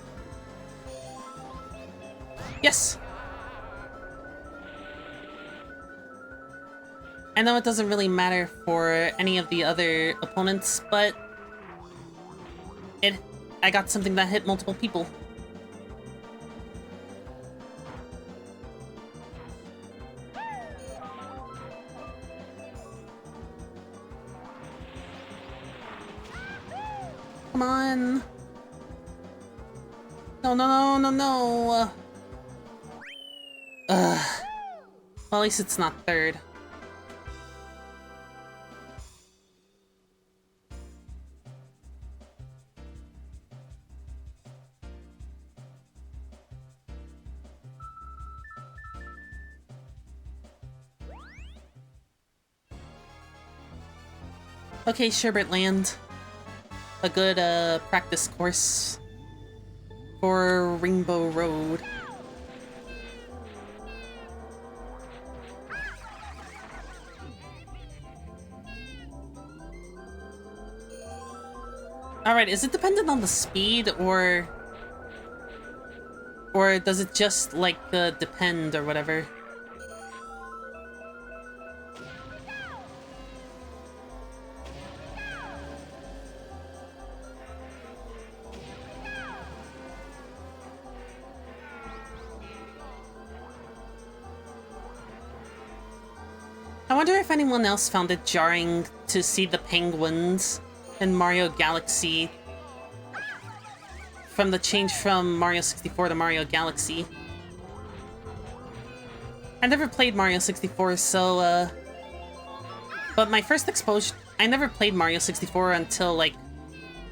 Yes! I know it doesn't really matter for any of the other opponents, but I got something that hit multiple people. come on. No, no, no, no, no. Ugh. Well, at least it's not third. Okay, Sherbet Land. A good practice course for Rainbow Road. Alright, is it dependent on the speed or does it just like depend or whatever? I wonder if anyone else found it jarring to see the penguins in Mario Galaxy from the change from Mario 64 to Mario Galaxy. I never played Mario 64, so, but my first exposure... I never played Mario 64 until, like,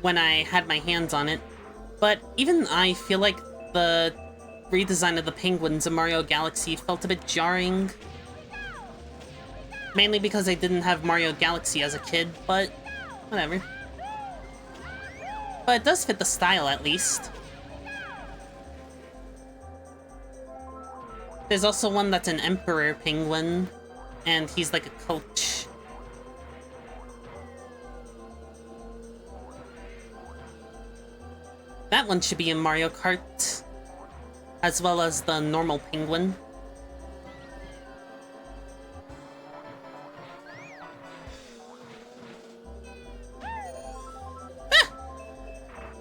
when I had my hands on it. But even I feel like the redesign of the penguins in Mario Galaxy felt a bit jarring. Mainly because I didn't have Mario Galaxy as a kid, but whatever. But it does fit the style, at least. There's also one that's an Emperor Penguin, and he's like a coach. That one should be in Mario Kart, as well as the normal penguin.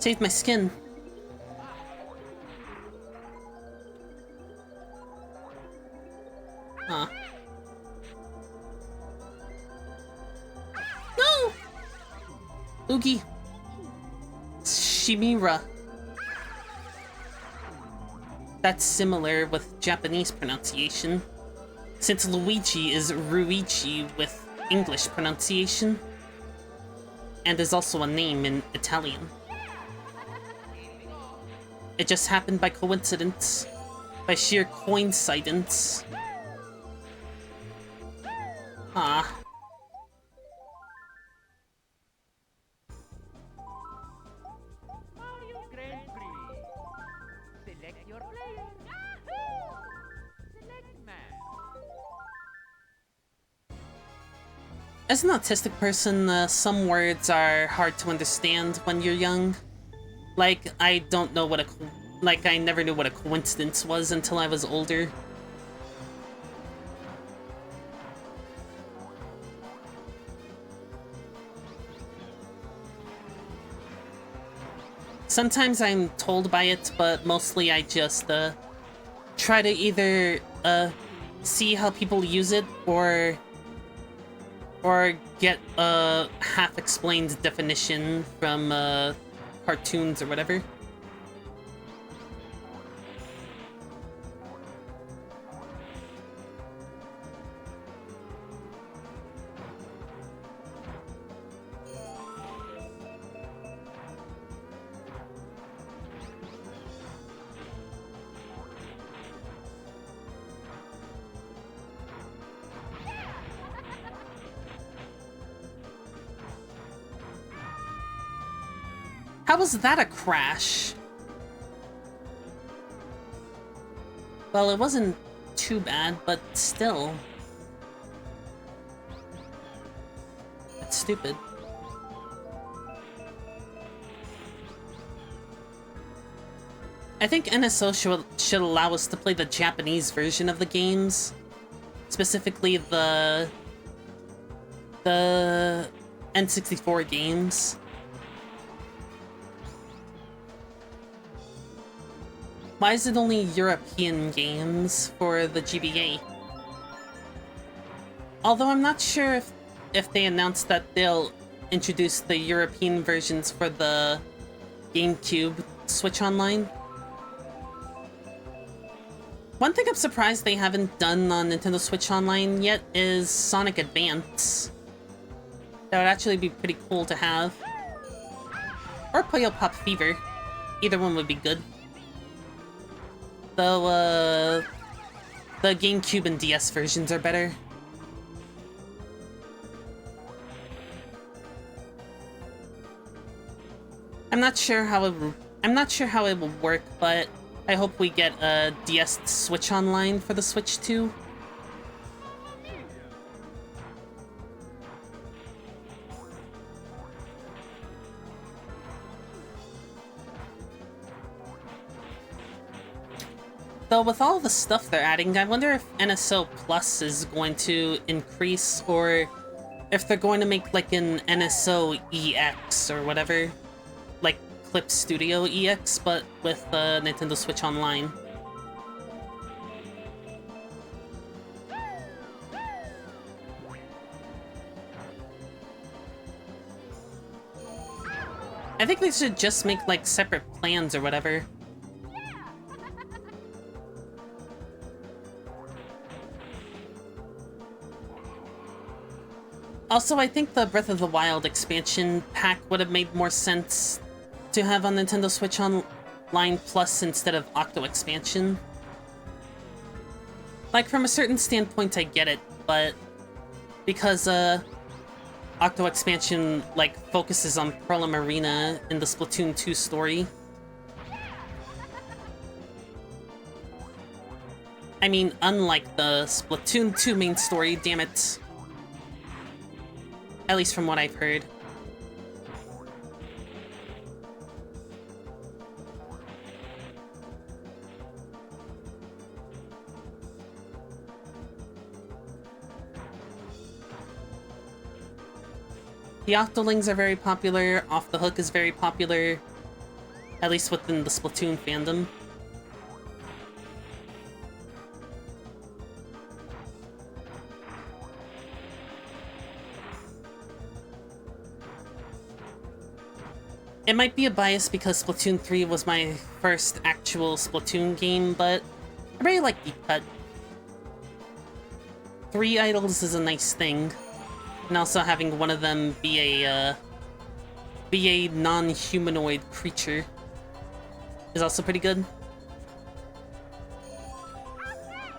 Saved my skin. Huh. No! Oogie. Shimira. That's similar with Japanese pronunciation, since Luigi is Ruigi with English pronunciation, and is also a name in Italian. It just happened by coincidence. By sheer coincidence. Ah. Mario Grand Prix. Select your player. Yahoo! Select man. As an autistic person, some words are hard to understand when you're young. Like, I don't know what I never knew what a coincidence was until I was older. Sometimes I'm told by it, but mostly I just, try to either, see how people use it, or get a half-explained definition from, cartoons or whatever. How was that a crash? Well, it wasn't too bad, but still. That's stupid. I think NSO should allow us to play the Japanese version of the games. Specifically the N64 games. Why is it only European games for the GBA? Although I'm not sure if they announced that they'll introduce the European versions for the GameCube Switch Online. One thing I'm surprised they haven't done on Nintendo Switch Online yet is Sonic Advance. That would actually be pretty cool to have. Or Puyo Pop Fever. Either one would be good. Though, the GameCube and DS versions are better. I'm not sure how it will work, but I hope we get a DS Switch Online for the Switch too. Though with all the stuff they're adding, I wonder if NSO Plus is going to increase, or if they're going to make like an NSO EX or whatever. Like Clip Studio EX, but with Nintendo Switch Online. I think they should just make like separate plans or whatever. Also, I think the Breath of the Wild expansion pack would have made more sense to have on Nintendo Switch Online Plus instead of Octo Expansion. Like, from a certain standpoint, I get it, but because, Octo Expansion, like, focuses on Pearl and Marina in the Splatoon 2 story. I mean, unlike the Splatoon 2 main story, damn it. At least from what I've heard. The Octolings are very popular, Off the Hook is very popular, at least within the Splatoon fandom. It might be a bias because Splatoon 3 was my first actual Splatoon game, but I really like Deep Cut. 3 idols is a nice thing. And also having one of them be a non-humanoid creature is also pretty good.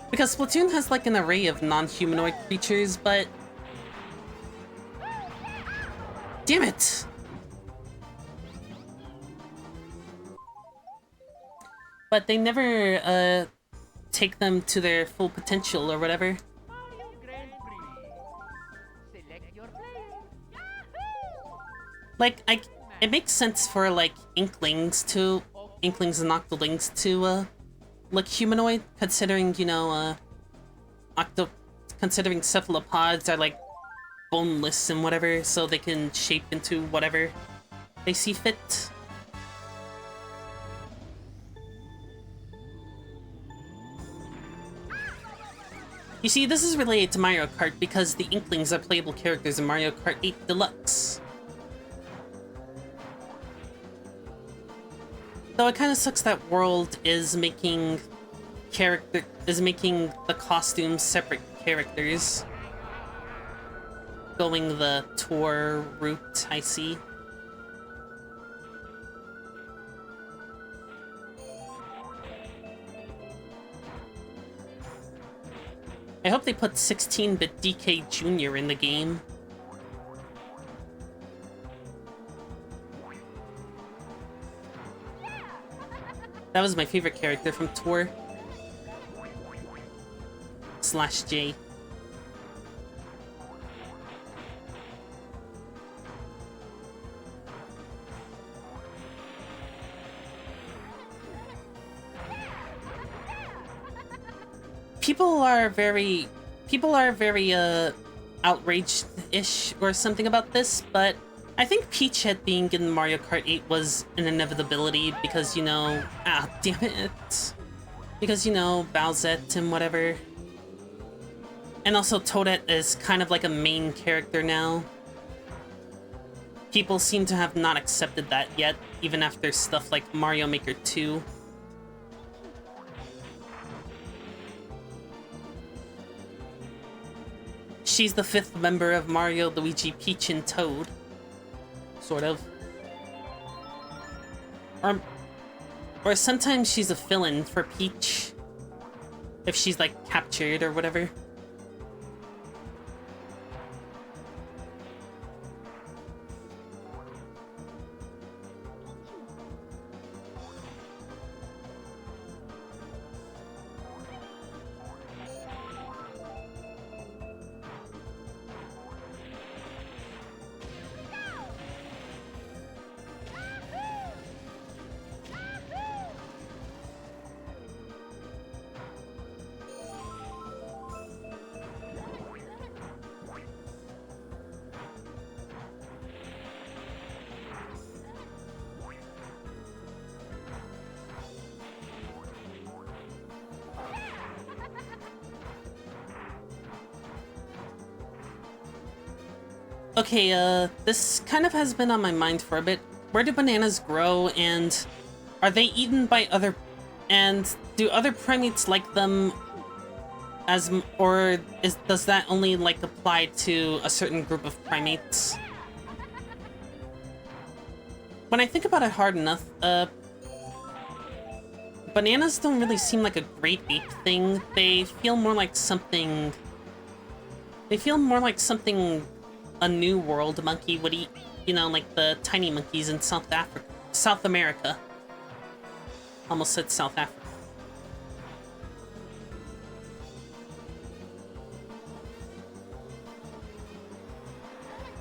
Because Splatoon has like an array of non-humanoid creatures, but... Damn it! But they never, take them to their full potential or whatever. Like, it makes sense for, like, Inklings and Octolings to, look humanoid, considering, you know, considering cephalopods are, like, boneless and whatever, so they can shape into whatever they see fit. You see, this is related to Mario Kart because the Inklings are playable characters in Mario Kart 8 Deluxe. Though it kind of sucks that World is making the costumes separate characters. Going the tour route, I see. I hope they put 16-bit DK Jr. in the game. That was my favorite character from Tour. /J. People are very outraged-ish or something about this, but I think Peach Head being in Mario Kart 8 was an inevitability because, you know, damn it. Because, you know, Bowsette and whatever. And also Toadette is kind of like a main character now. people seem to have not accepted that yet, even after stuff like Mario Maker 2. She's the 5th member of Mario, Luigi, Peach, and Toad. Sort of. Or sometimes she's a fill-in for Peach. If she's, like, captured or whatever. Okay, this kind of has been on my mind for a bit. Where do bananas grow, and are they eaten by other... And do other primates like them or does that only, like, apply to a certain group of primates? When I think about it hard enough, bananas don't really seem like a great ape thing. They feel more like something... They feel more like something a New World monkey would eat. You know, like the tiny monkeys in South America. Almost said South Africa.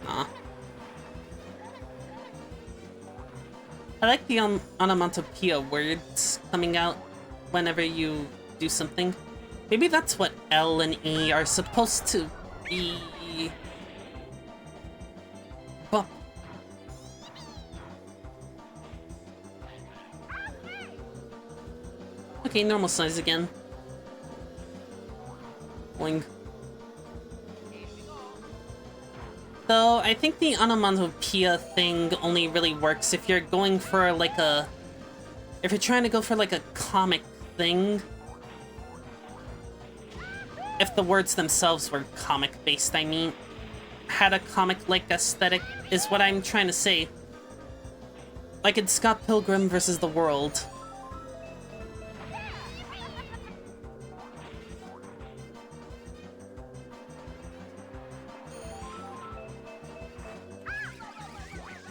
Aw. I like the onomatopoeia words coming out whenever you do something. Maybe that's what L and E are supposed to be. But okay, normal size again. Boing. Though, I think the onomatopoeia thing only really works if you're going for, like, a... If you're trying to go for, like, a comic thing. If the words themselves were comic-based, I mean. Had a comic-like aesthetic, is what I'm trying to say. Like in Scott Pilgrim vs. the World.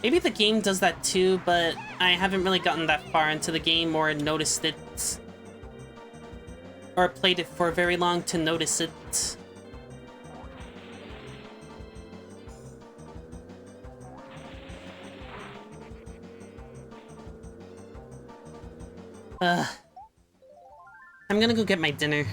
Maybe the game does that too, but I haven't really gotten that far into the game or noticed it. Or played it for very long to notice it. I'm gonna go get my dinner.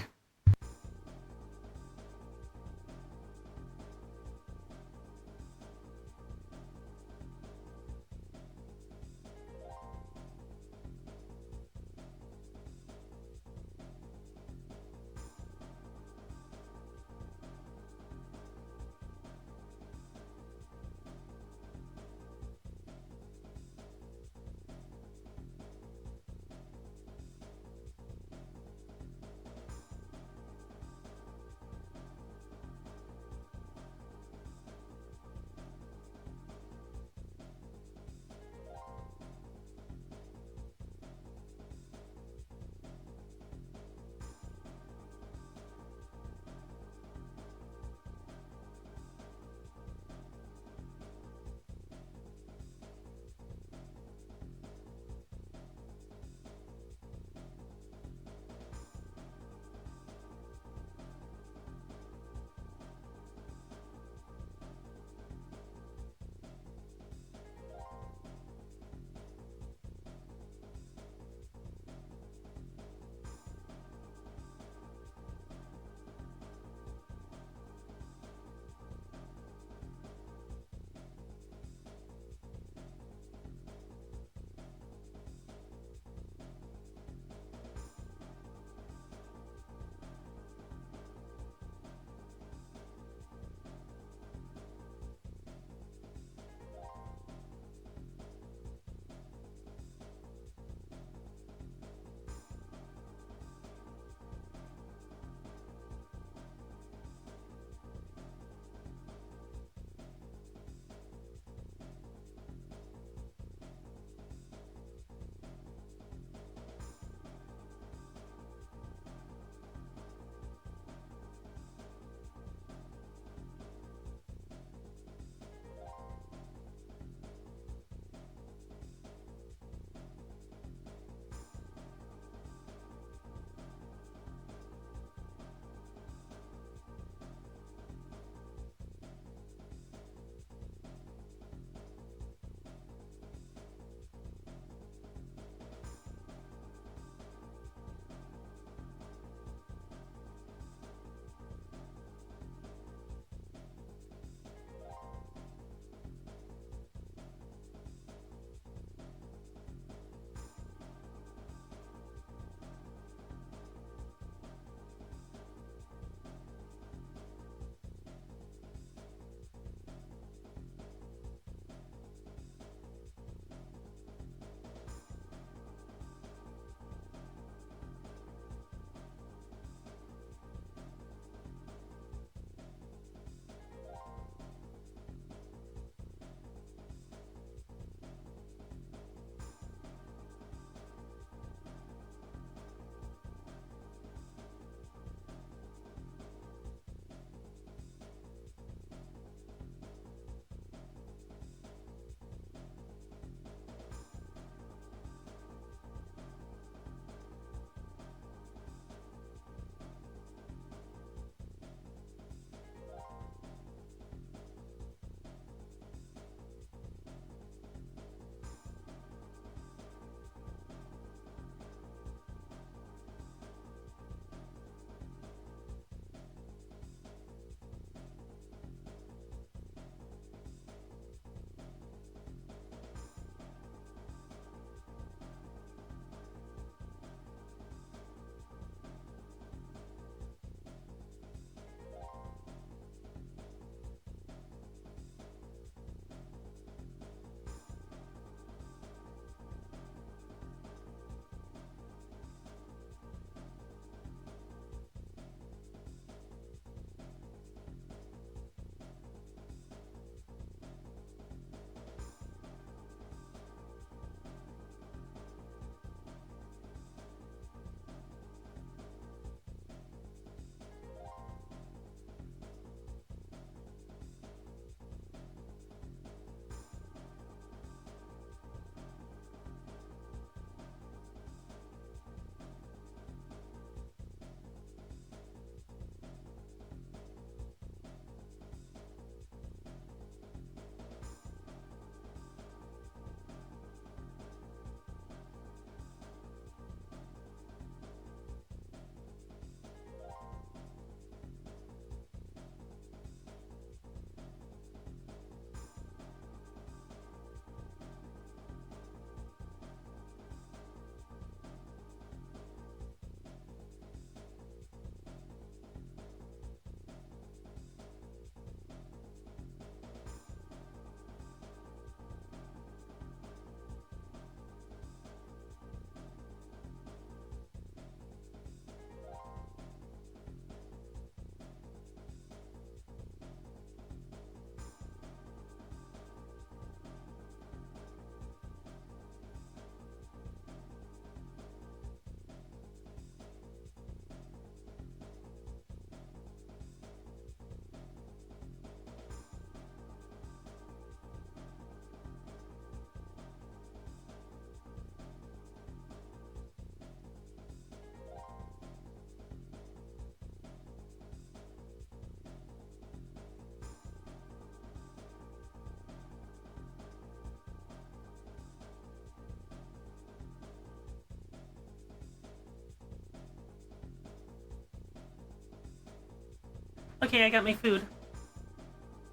Okay, I got my food.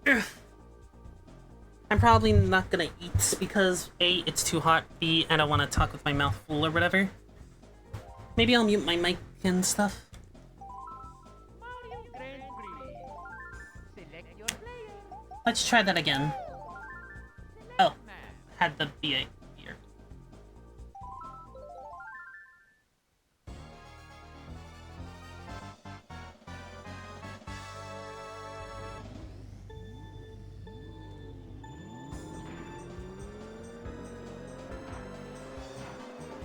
Ugh. I'm probably not gonna eat because A, it's too hot, B, I don't want to talk with my mouth full or whatever. Maybe I'll mute my mic and stuff. Mario Grand Prix. Select your player. Let's try that again. Select Oh, map. had the BA here.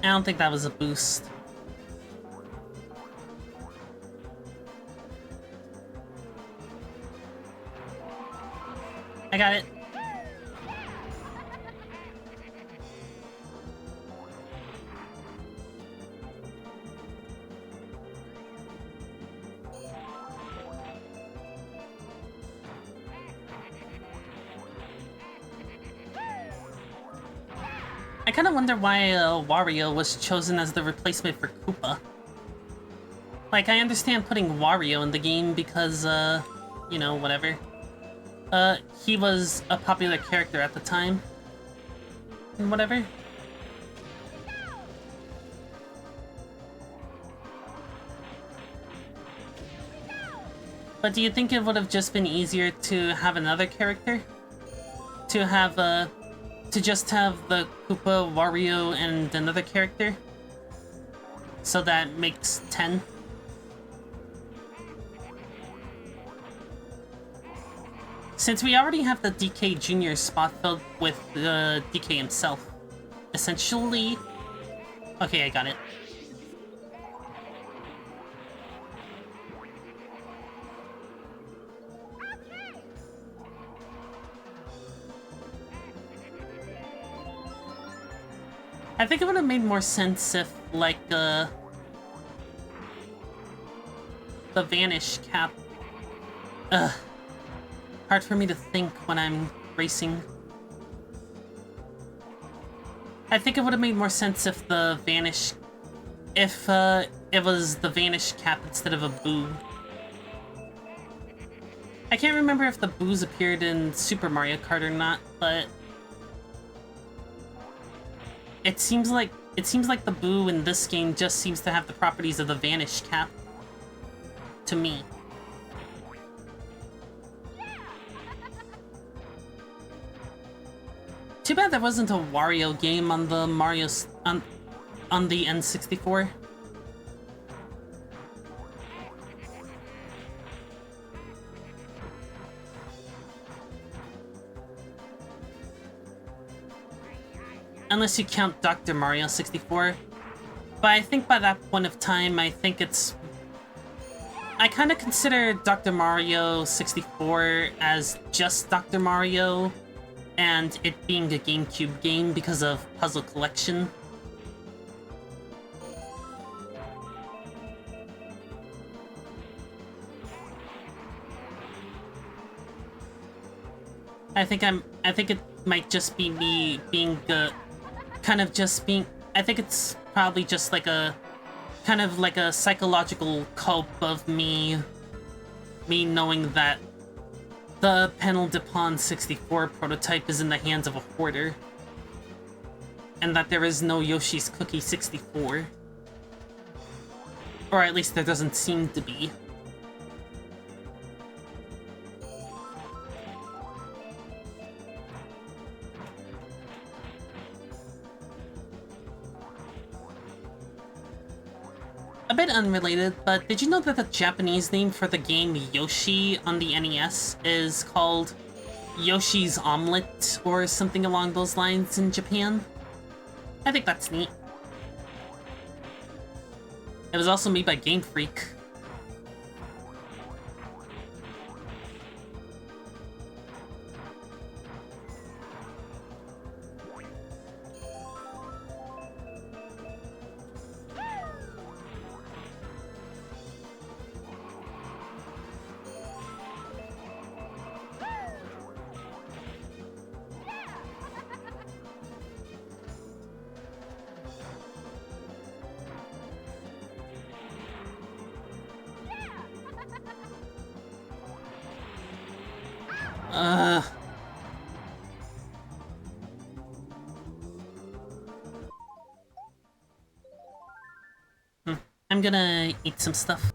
I don't think that was a boost. I got it. I kind of wonder why Wario was chosen as the replacement for Koopa. Like, I understand putting Wario in the game because, you know, whatever. He was a popular character at the time. And whatever. But do you think it would have just been easier to have another character? To have, to just have the Koopa, Wario, and another character? So that makes 10? Since we already have the DK Jr. spot filled with DK himself. Essentially... Okay, I got it. I think it would have made more sense if, like, the Vanish cap... Ugh. Hard for me to think when I'm racing. I think it would have made more sense if the Vanish... If, it was the Vanish cap instead of a Boo. I can't remember if the Boos appeared in Super Mario Kart or not, but... It seems like the Boo in this game just seems to have the properties of the Vanish cap. To me. Too bad there wasn't a Wario game on the on the N64. Unless you count Dr. Mario 64. But I think by that point of time, I think it's... I kind of consider Dr. Mario 64 as just Dr. Mario, and it being a GameCube game because of Puzzle Collection. I think it might just be me being I think it's probably just like a kind of like a psychological cope of me knowing that the Panel de Pon 64 prototype is in the hands of a hoarder. And that there is no Yoshi's Cookie 64. Or at least there doesn't seem to be. A bit unrelated, but did you know that the Japanese name for the game Yoshi on the NES is called Yoshi's Omelette or something along those lines in Japan? I think that's neat. It was also made by Game Freak. Uh. I'm gonna eat some stuff.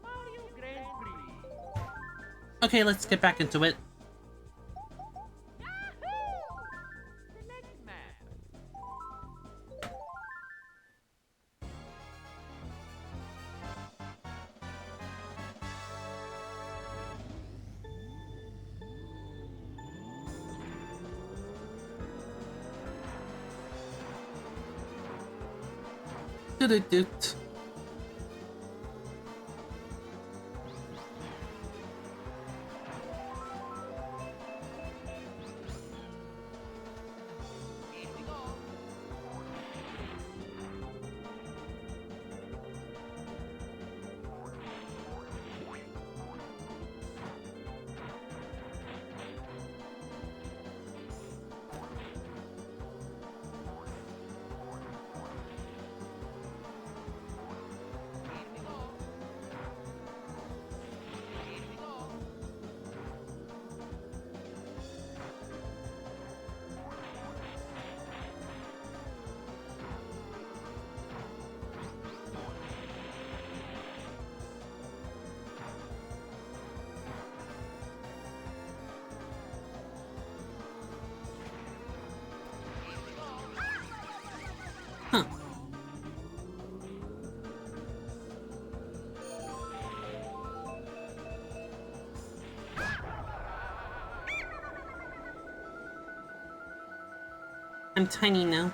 Mario Grand Prix. Okay, let's get back into it. Yahoo! Select map. Doot. Here we go. Here we go. Here we go. Here we go. Huh. I'm tiny now.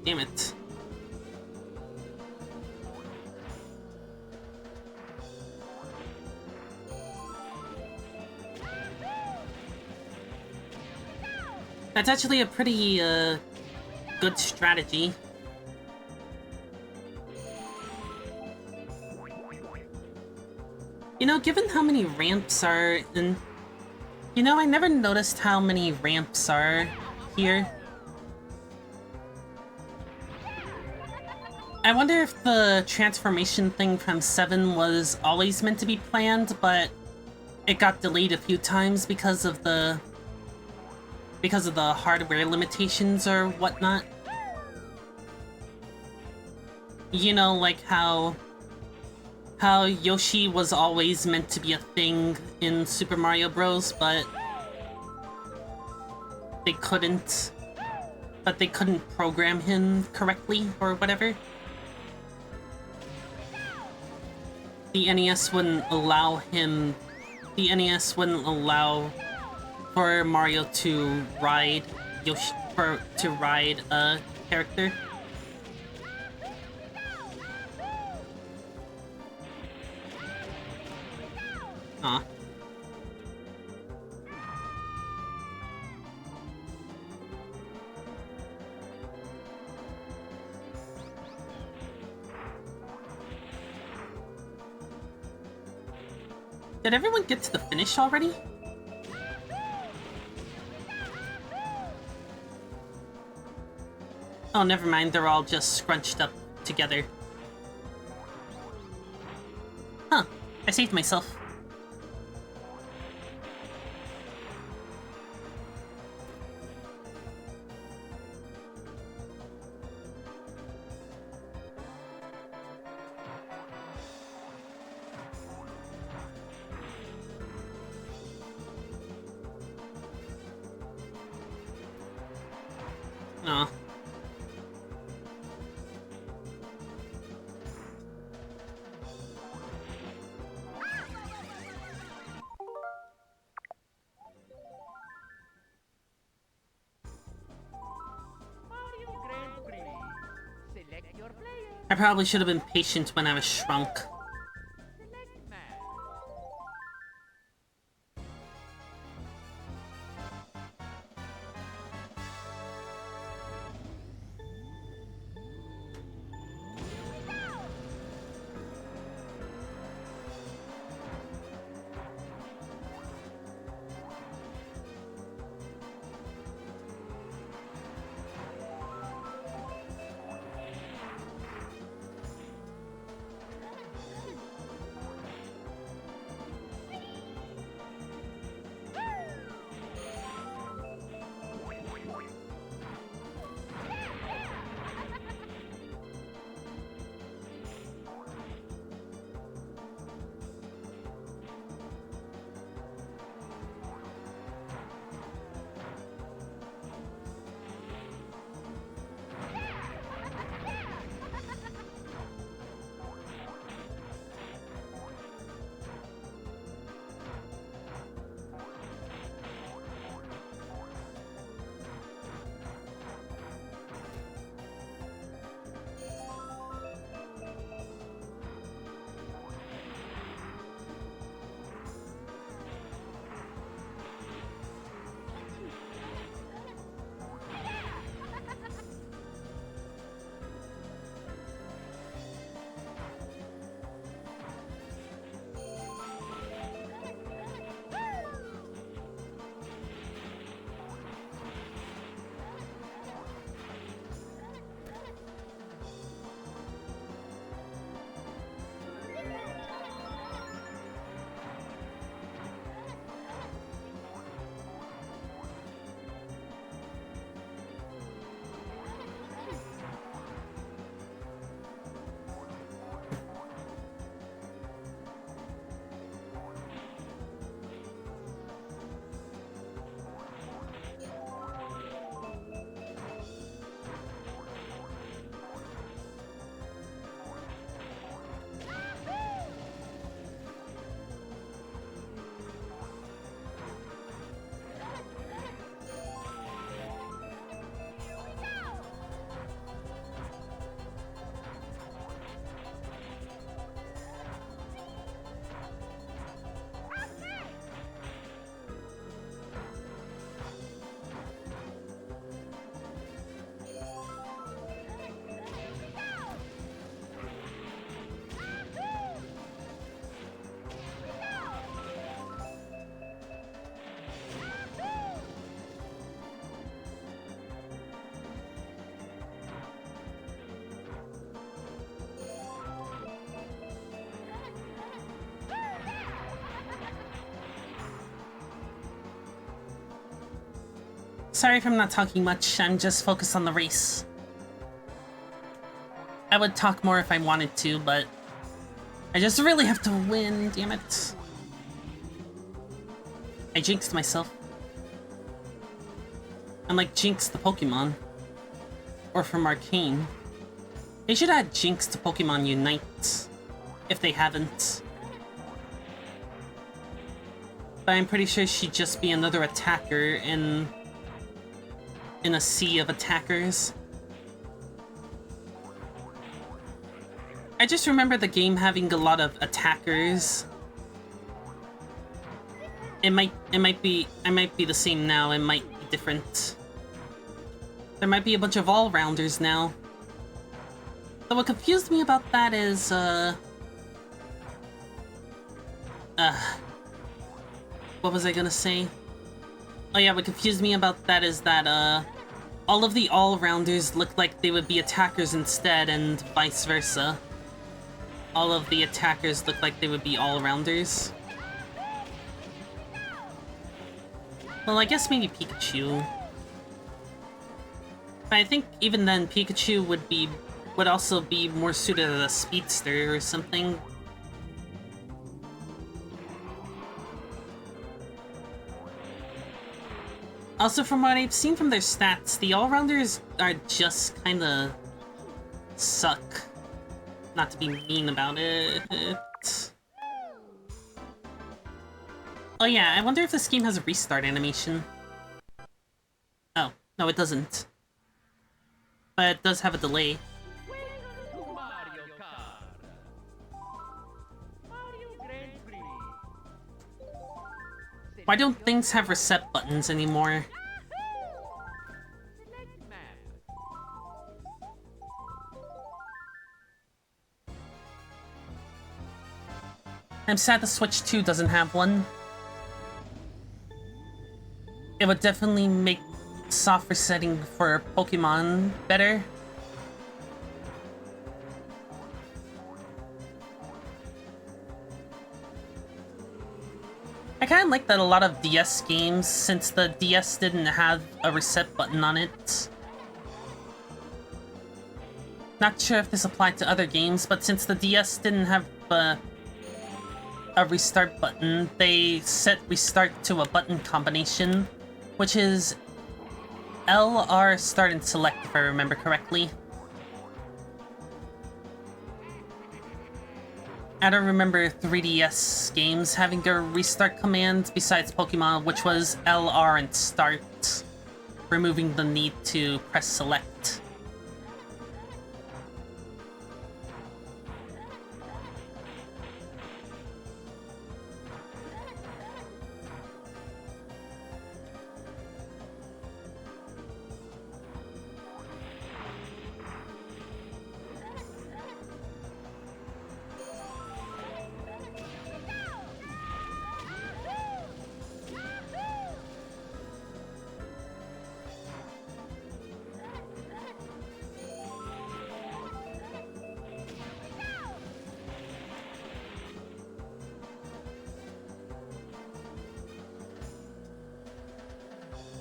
Damn it. That's actually a pretty, good strategy. You know, given how many ramps are in... You know, I never noticed how many ramps are here. I wonder if the transformation thing from 7 was always meant to be planned, but it got delayed a few times because of the hardware limitations or whatnot. You know, like how Yoshi was always meant to be a thing in Super Mario Bros., but they couldn't program him correctly or whatever. The NES wouldn't allow for Mario to ride a character. Aw. Did everyone get to the finish already? Oh, never mind, they're all just scrunched up together. Huh, I saved myself. Aw. Mario Grand Prix. Select your player. I probably should have been patient when I was shrunk. Select man. Sorry if I'm not talking much, I'm just focused on the race. I would talk more if I wanted to, but I just really have to win, damn it. I jinxed myself. I'm like Jinx the Pokemon. Or from Arcane. They should add Jinx to Pokemon Unite, if they haven't. But I'm pretty sure she'd just be another attacker in a sea of attackers. I just remember the game having a lot of attackers. I might be the same now, it might be different. There might be a bunch of all-rounders now. But what confused me about that is, what was I gonna say? Oh yeah, what confused me about that is that, all of the all-rounders looked like they would be attackers instead, and vice versa. All of the attackers looked like they would be all-rounders. Well, I guess maybe Pikachu. But I think even then, Pikachu would also be more suited as a speedster or something. Also, from what I've seen from their stats, the all-rounders are just kinda suck. Not to be mean about it. Oh yeah, I wonder if this game has a restart animation. Oh, no it doesn't. But it does have a delay. Welcome to Mario Kart. Mario Grand Prix. Why don't things have reset buttons anymore? Select map. I'm sad the Switch 2 doesn't have one. It would definitely make soft resetting for Pokemon better. I kinda like that a lot of DS games, since the DS didn't have a reset button on it. Not sure if this applied to other games, but since the DS didn't have a restart button, they set restart to a button combination, which is L, R, start, and select, if I remember correctly. I don't remember 3DS games having a restart command besides Pokemon, which was L, R, and start, removing the need to press select.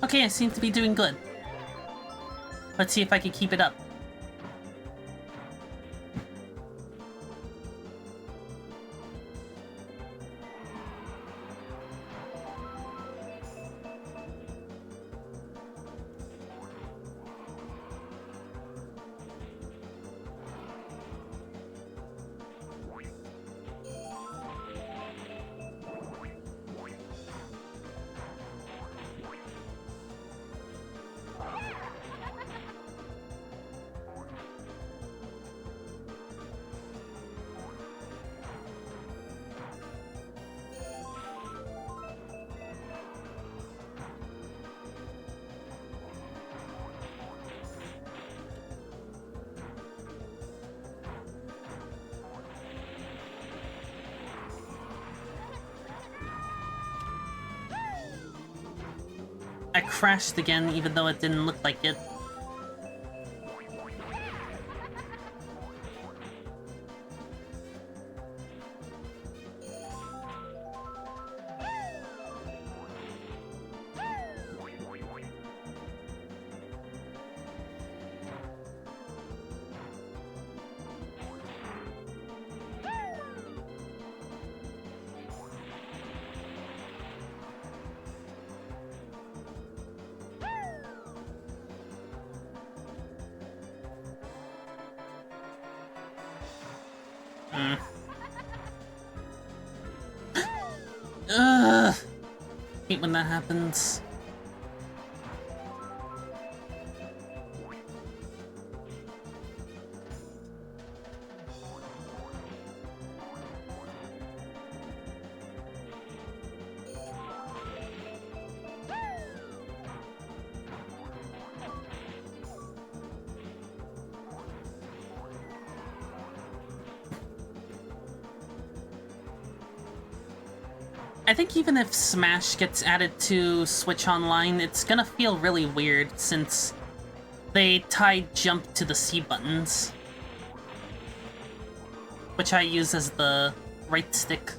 Okay, I seem to be doing good. Let's see if I can keep it up. I crashed again, even though it didn't look like it. Mm. Ugh! Hate when that happens. I think even if Smash gets added to Switch Online, it's gonna feel really weird since they tied jump to the C buttons, which I use as the right stick.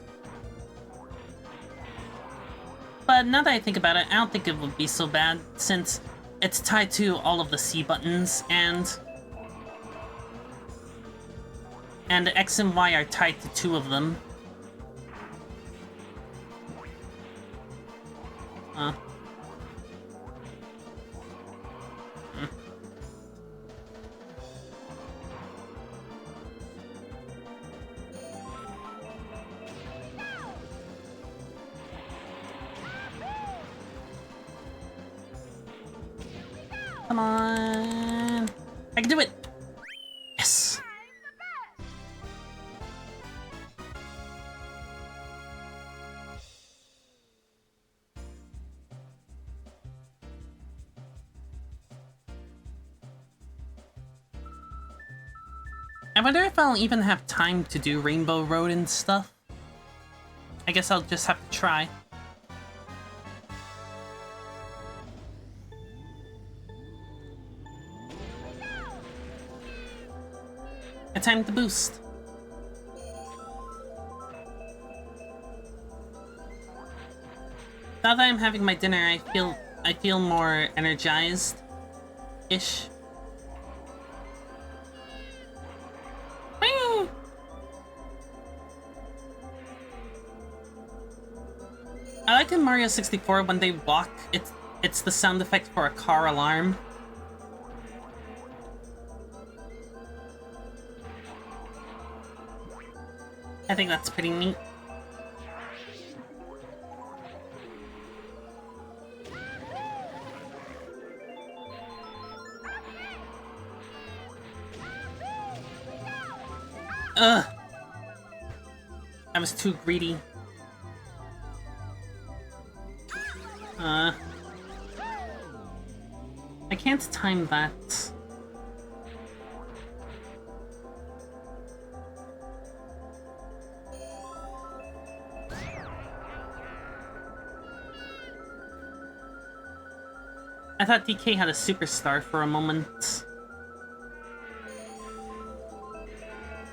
But now that I think about it, I don't think it would be so bad since it's tied to all of the C buttons and X and Y are tied to 2 of them. Huh. Hmm. Come on. I can do it. Yes. I wonder if I'll even have time to do Rainbow Road and stuff. I guess I'll just have to try. A time to boost. Now that I'm having my dinner, I feel more energized-ish. I like in Mario 64 when they walk, it's the sound effect for a car alarm. I think that's pretty neat. Ugh! I was too greedy. I can't time that. I thought DK had a superstar for a moment.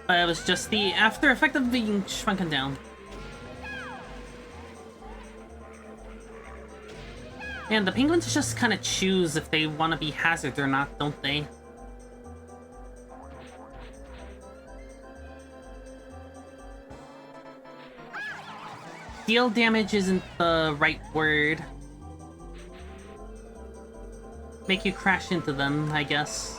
But it was just the after effect of being shrunken down. And the penguins just kind of choose if they want to be hazard or not, don't they? Deal damage isn't the right word. Make you crash into them, I guess.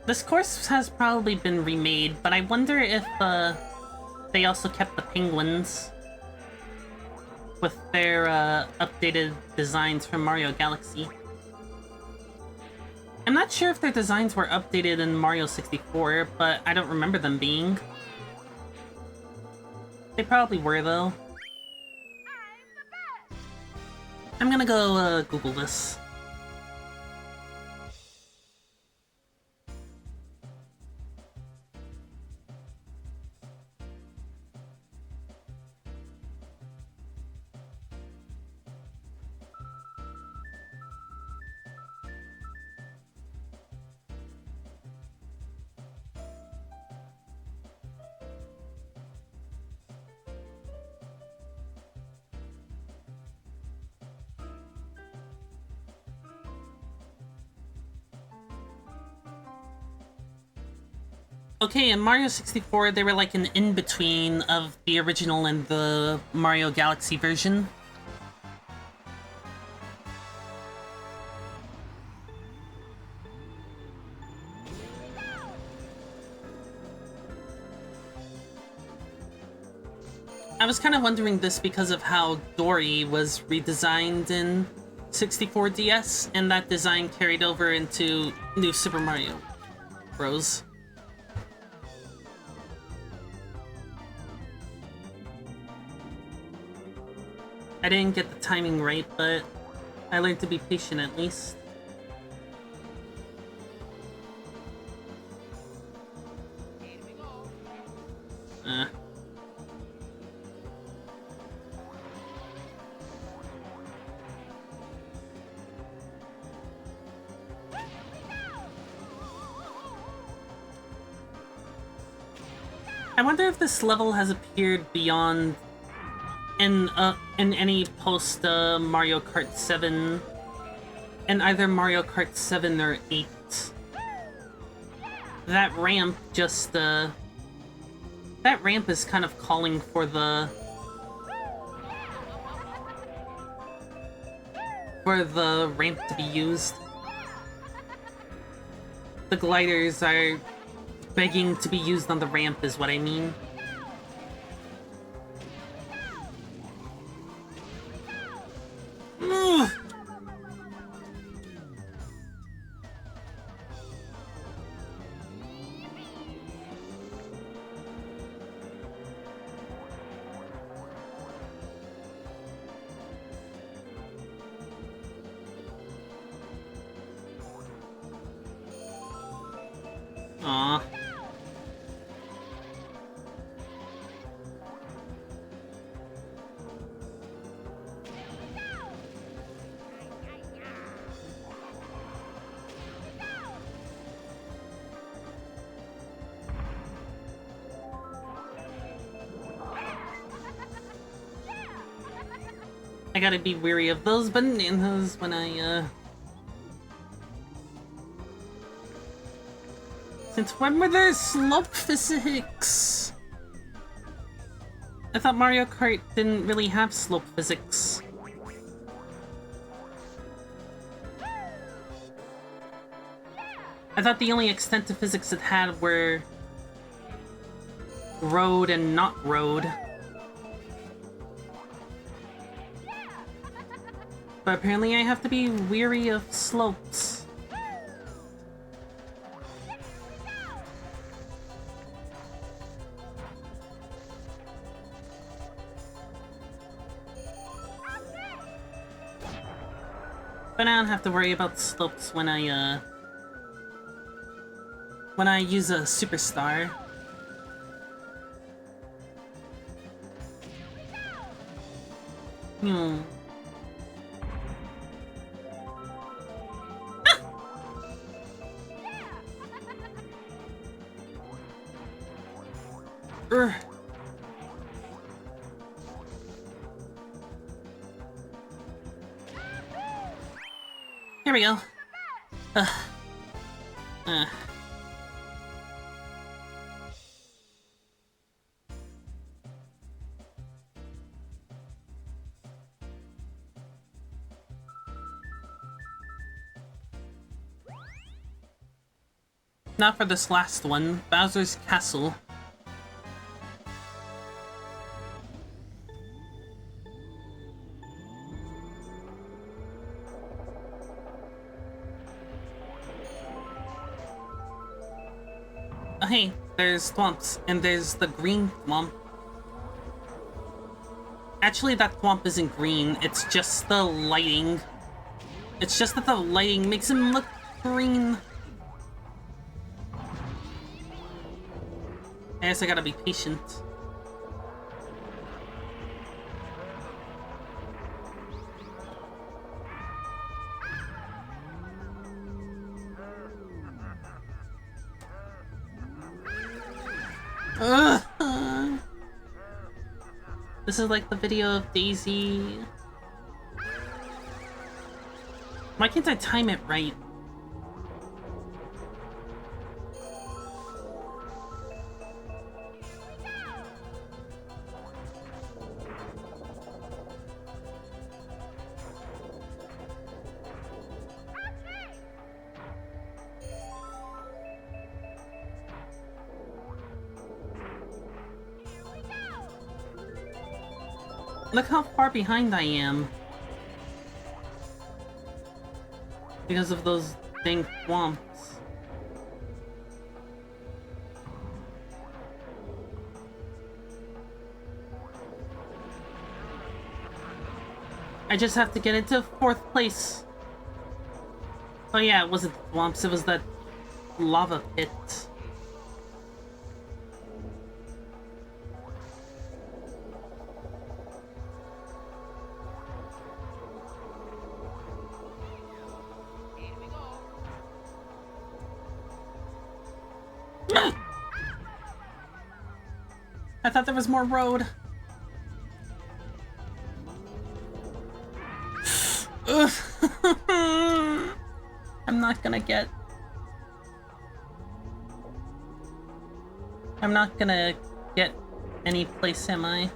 This course has probably been remade, but I wonder if they also kept the penguins with their updated designs from Mario Galaxy. I'm not sure if their designs were updated in Mario 64, but I don't remember them being. They probably were, though. I'm gonna go Google this. Okay, in Mario 64, they were like an in-between of the original and the Mario Galaxy version. I was kind of wondering this because of how Dory was redesigned in 64DS, and that design carried over into New Super Mario Bros. I didn't get the timing right, but I learned to be patient at least. Here we go. I wonder if this level has appeared beyond in any post Mario Kart 7, in either Mario Kart 7 or 8. That ramp just that ramp is kind of calling for the ramp to be used. The gliders are begging to be used on the ramp is what I mean. Ugh. Aw. I gotta be wary of those bananas when Since when were there slope physics? I thought Mario Kart didn't really have slope physics. I thought the only extent to physics it had were road and not road. But apparently I have to be weary of slopes. But I don't have to worry about slopes when I use a superstar. Hmm. Urgh. Here we go. Not for this last one, Bowser's Castle. Oh, hey, there's Thwomps, and there's the green Thwomp. Actually, that Thwomp isn't green, it's just the lighting. It's just that the lighting makes him look green. I guess I gotta be patient. This is like the video of Daisy. Why can't I time it right? Look how far behind I am. Because of those dang thwomps. I just have to get into 4th place. Oh yeah, it wasn't thwomps, it was that lava pit. Here we go. I thought there was more road. Ugh. I'm not gonna get... I'm not gonna get any place, am I?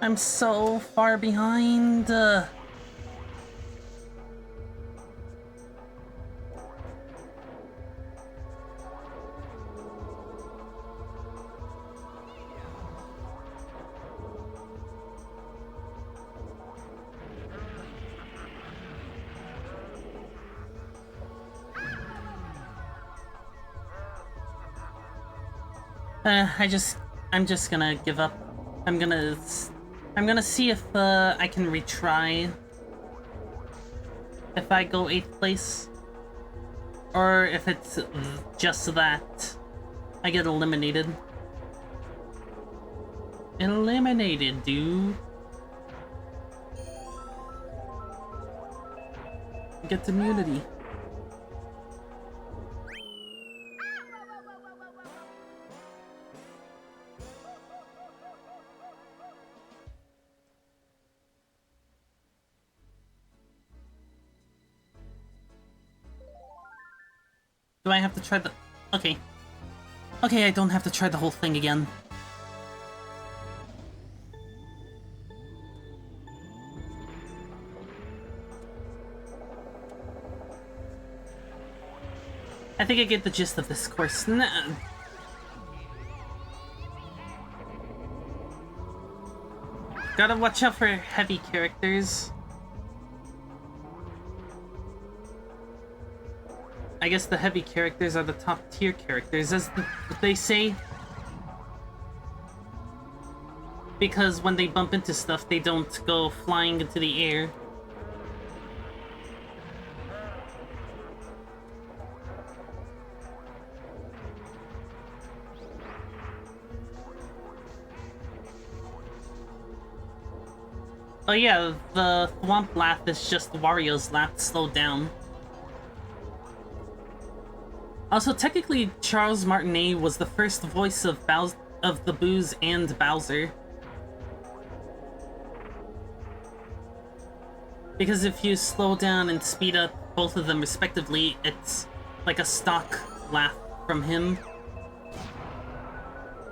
I'm so far behind. I'm just gonna give up. I'm gonna see if I can retry. If I go 8th place, or if it's just that I get eliminated. Eliminated, dude. Gets immunity. Do I have to try the... Okay. Okay, I don't have to try the whole thing again. I think I get the gist of this course. Gotta watch out for heavy characters. I guess the heavy characters are the top tier characters, as they say. Because when they bump into stuff, they don't go flying into the air. Oh yeah, the Thwomp laugh is just Wario's laugh slowed down. Also, technically, Charles Martinet was the first voice of the Boos and Bowser. Because if you slow down and speed up both of them respectively, it's like a stock laugh from him.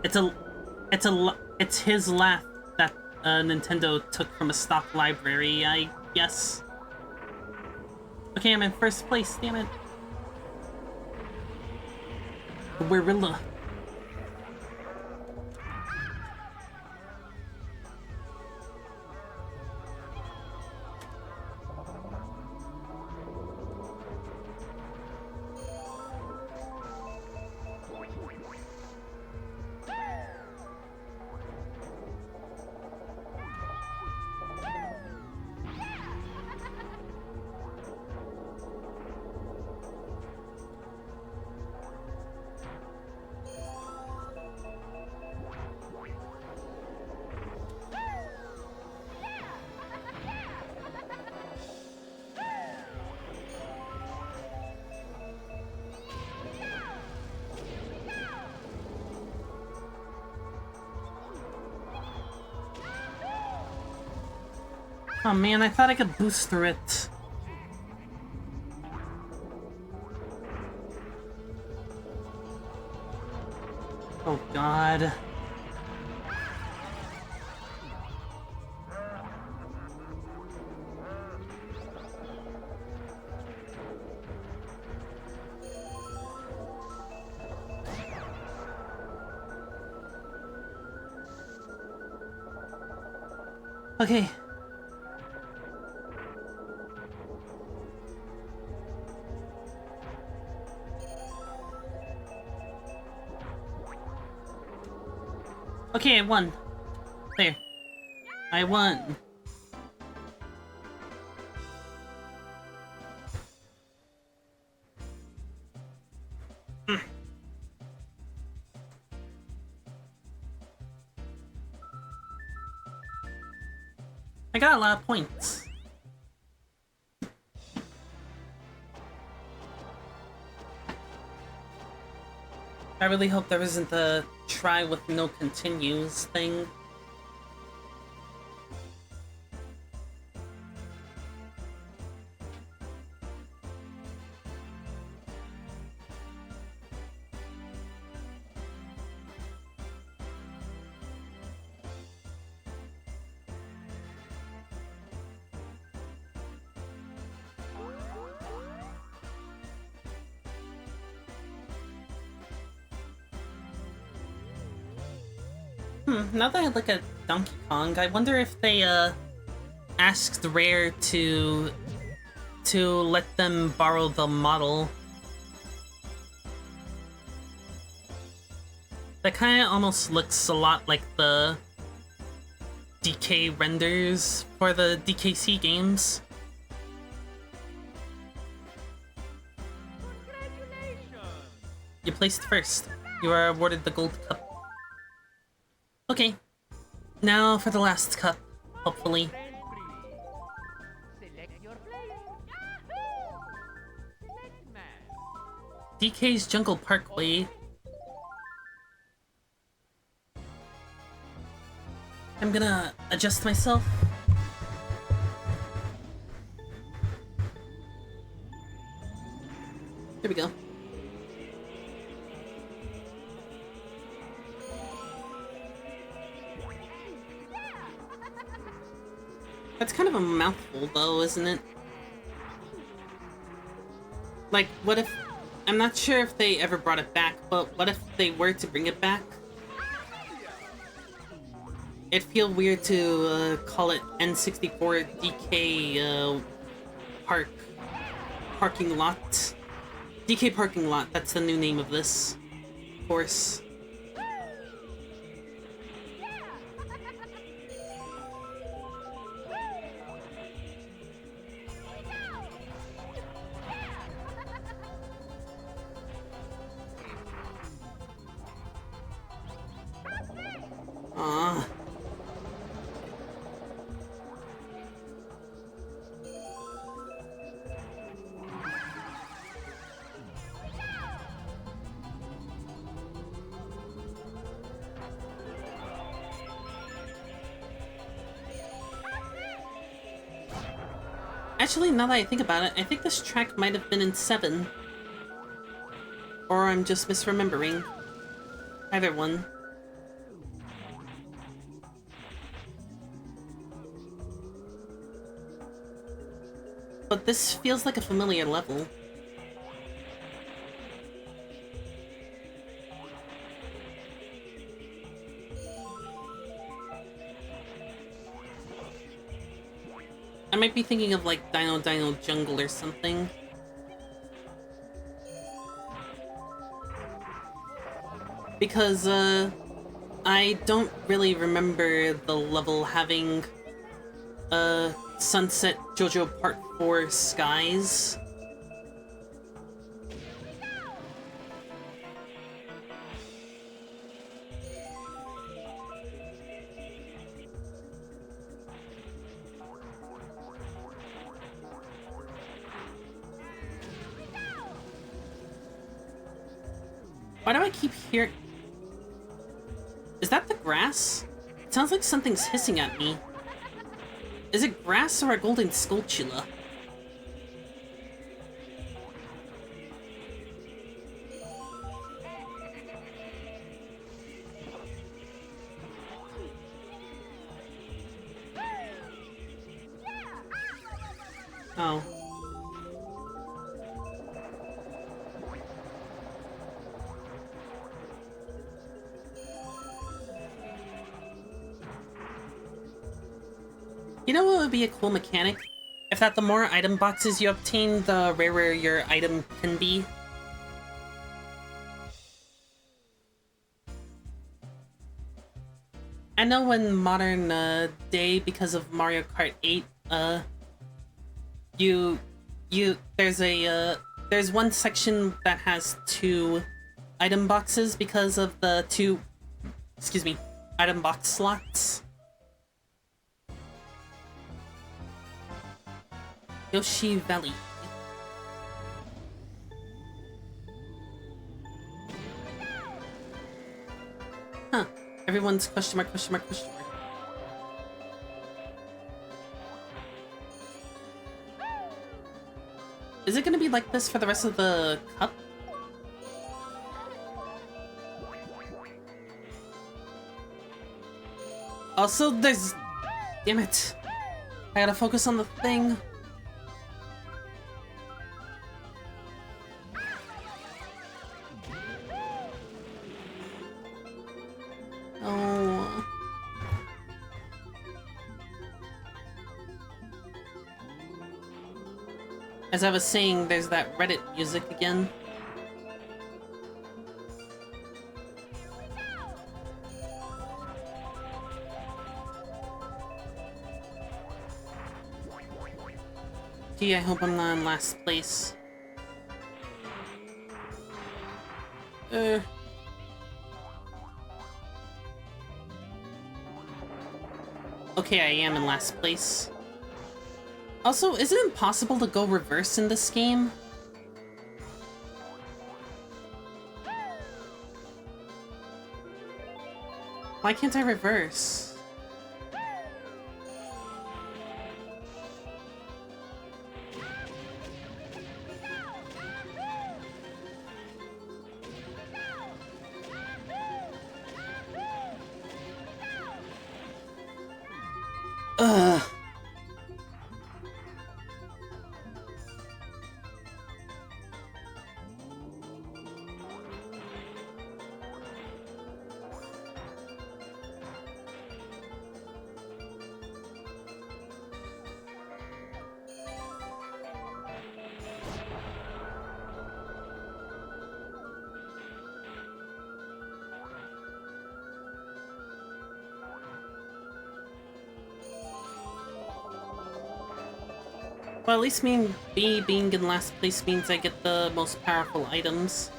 It's his laugh that Nintendo took from a stock library, I guess. Okay, I'm in 1st place, damn it. Guerrilla. Oh man, I thought I could boost through it. Oh god. Okay. Okay, I won. There. I won. I got a lot of points. I really hope there isn't a try with no continues thing. Now that I look at Donkey Kong, I wonder if they, asked Rare to let them borrow the model. That kinda almost looks a lot like the DK renders for the DKC games. You placed first. You are awarded the gold cup. Okay. Now for the last cup, hopefully. Select your player. Yahoo! Select man. DK's Jungle Parkway. I'm gonna adjust myself. There we go. That's kind of a mouthful, though, isn't it? Like, what if... I'm not sure if they ever brought it back, but what if they were to bring it back? It'd feel weird to call it N64 DK parking lot. DK parking lot, that's the new name of this course. Ah. Actually, now that I think about it, I think this track might have been in 7. Or I'm just misremembering. Either one. But this feels like a familiar level. I might be thinking of like Dino Dino Jungle or something. Because, I don't really remember the level having, Sunset JoJo Part 4 skies. Why do I keep hearing... Is that the grass? It sounds like something's hissing at me. Is it grass or a golden Skulltula? Oh. You know what would be a cool mechanic? If that the more item boxes you obtain, the rarer your item can be. I know in modern day, because of Mario Kart 8, there's one section that has 2 item boxes because of the 2, excuse me, item box slots. Yoshi Valley. Huh. Everyone's question mark, question mark, question mark. Is it gonna be like this for the rest of the cup? Also, there's... Damn it. I gotta focus on the thing. Oh. As I was saying, there's that Reddit music again. Gee, I hope I'm not in last place. Okay, I am in last place. Also, is it impossible to go reverse in this game? Why can't I reverse? Ugh. Well, at least me being in last place means I get the most powerful items.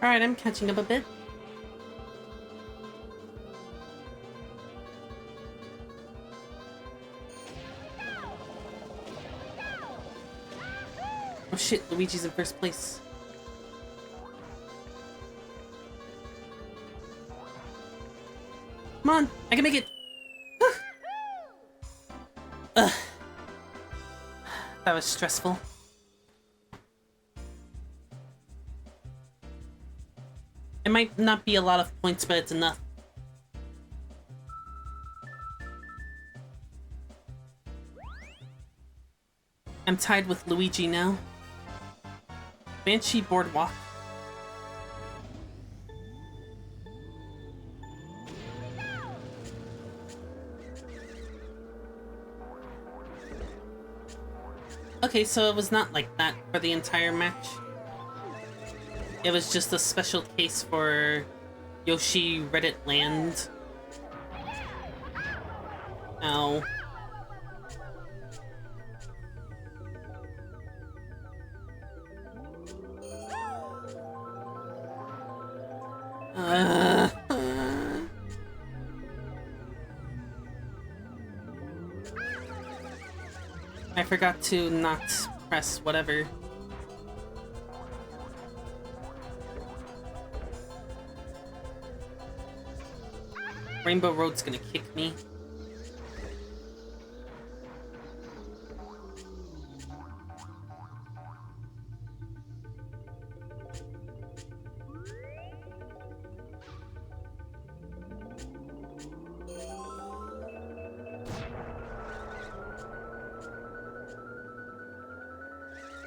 Alright, I'm catching up a bit. Oh shit, Luigi's in first place. Come on, I can make it! Ugh. That was stressful. It might not be a lot of points, but it's enough. I'm tied with Luigi now. Banshee Boardwalk. Okay, so it was not like that for the entire match. It was just a special case for Yoshi Reddit Land. Ow. I forgot to not press whatever. Rainbow Road's gonna kick me.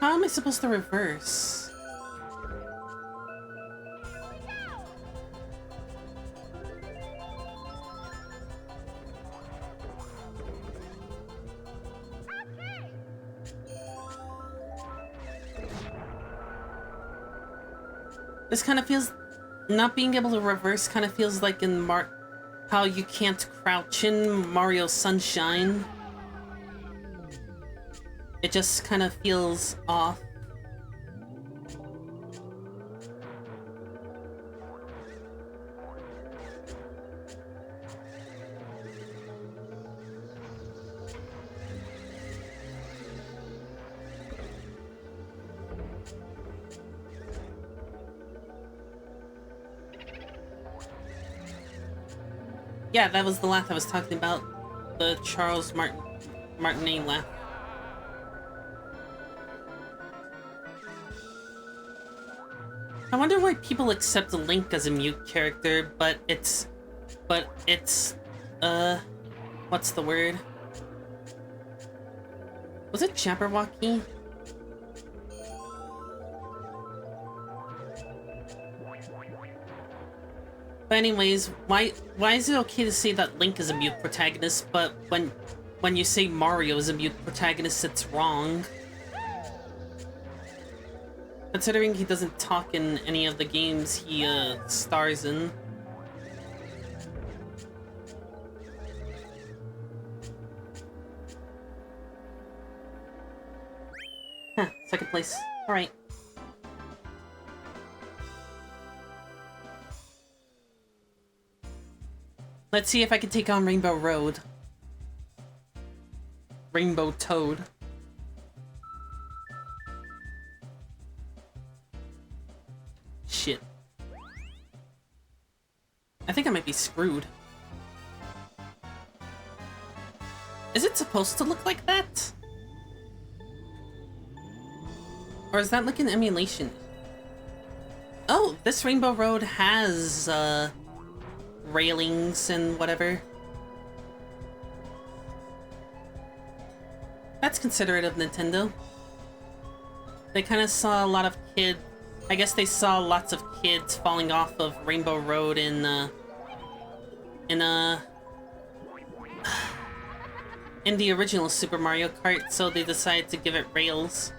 How am I supposed to reverse? This kind of feels... Not being able to reverse kind of feels like in how you can't crouch in Mario Sunshine. It just kind of feels off. Yeah, that was the laugh I was talking about. The Charles Martinet laugh. I wonder why people accept Link as a mute character, but it's, what's the word? Was it Jabberwocky? But anyways, why is it okay to say that Link is a mute protagonist, but when you say Mario is a mute protagonist, it's wrong? Considering he doesn't talk in any of the games he stars in. Huh, second place. Alright. Let's see if I can take on Rainbow Road. Rainbow Toad. Shit. I think I might be screwed. Is it supposed to look like that? Or is that like an emulation? Oh, this Rainbow Road has, railings and whatever. That's considerate of Nintendo. They kind of saw a lot of kids. I guess they saw lots of kids falling off of Rainbow Road in the original Super Mario Kart, so they decided to give it rails.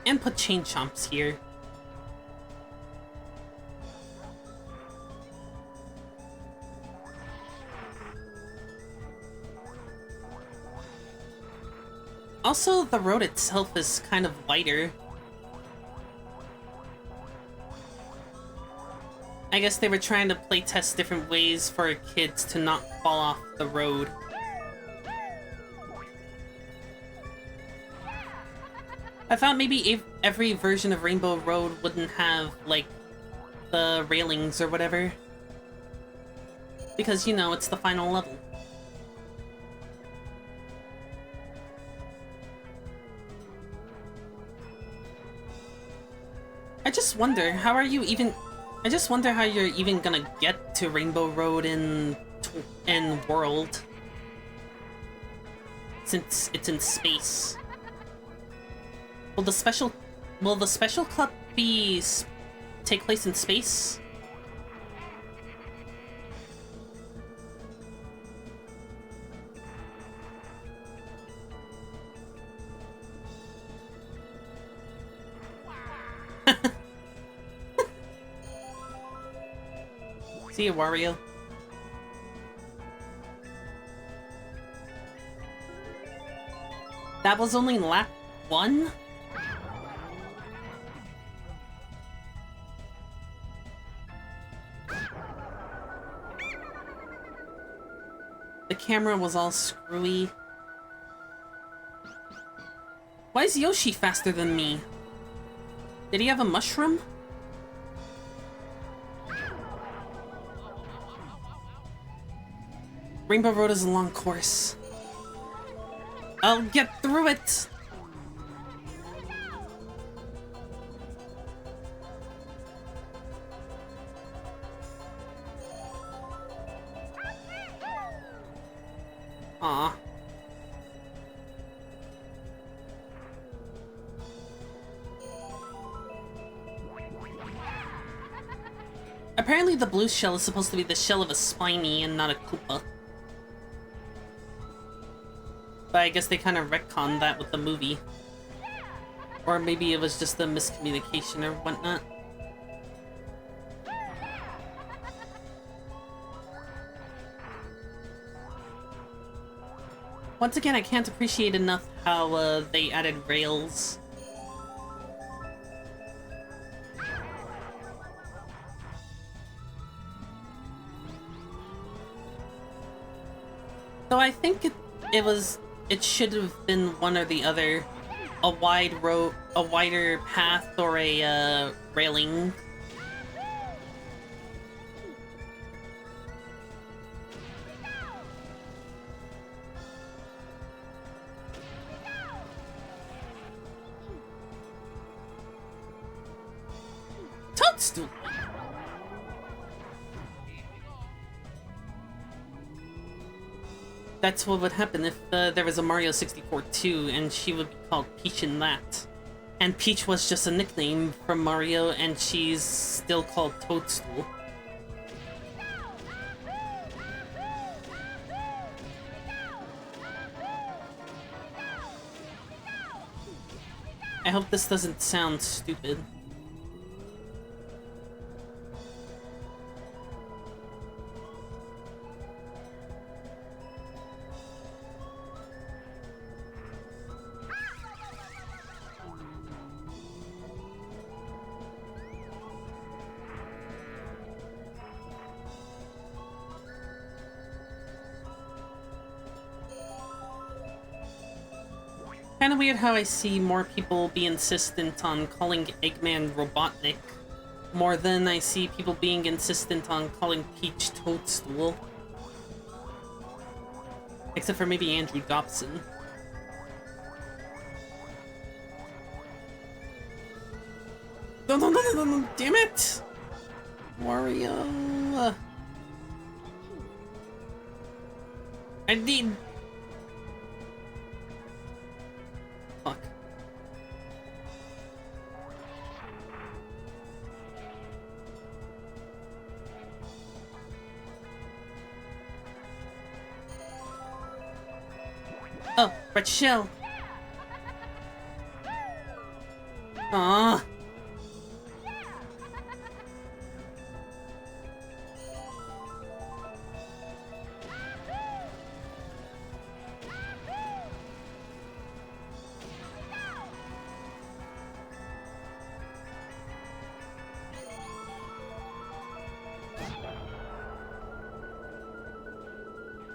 And put chain chomps here. Also, the road itself is kind of wider. I guess they were trying to playtest different ways for kids to not fall off the road. I thought maybe every version of Rainbow Road wouldn't have, like, the railings or whatever. Because, you know, it's the final level. I just wonder how you're even gonna get to Rainbow Road in World, since it's in space. Will the special club take place in space? See you, Wario. That was only lap 1? The camera was all screwy. Why is Yoshi faster than me? Did he have a mushroom? Rainbow Road is a long course. I'll get through it! Aw. Apparently the blue shell is supposed to be the shell of a Spiny and not a Koopa. But I guess they kind of retconned that with the movie. Or maybe it was just a miscommunication or whatnot. Once again, I can't appreciate enough how they added rails. So I think it should have been one or the other. A wide road, a wider path, or a railing. Toadstool! That's what would happen if there was a Mario 64 2, and she would be called Peach in that. And Peach was just a nickname from Mario, and she's still called Toadstool. I hope this doesn't sound stupid. Kinda weird how I see more people be insistent on calling Eggman Robotnik more than I see people being insistent on calling Peach Toadstool. Except for maybe Andrew Dobson. No, no, no, no, no, damn it! Wario... I need... Fuck. Oh, red shell. Aww.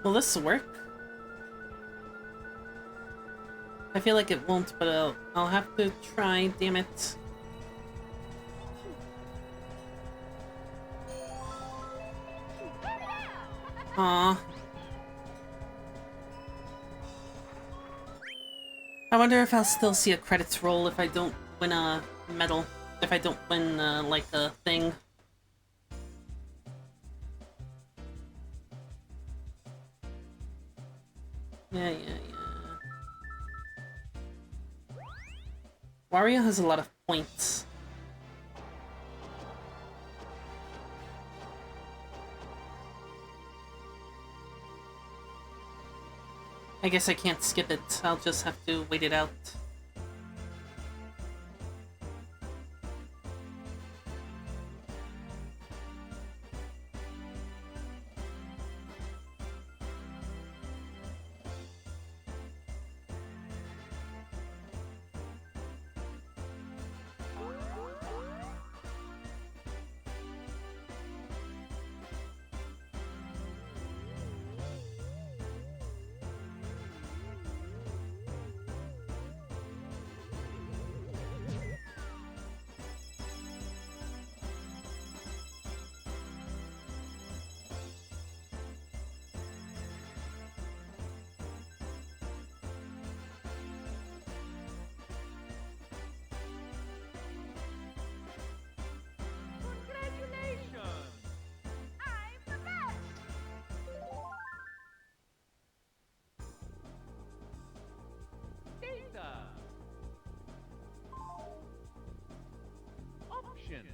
Will this work? I feel like it won't, but I'll have to try, damn it. Aww. I wonder if I'll still see a credits roll if I don't win a medal. If I don't win, like, a thing. Yeah. Wario has a lot of points. I guess I can't skip it. I'll just have to wait it out. action.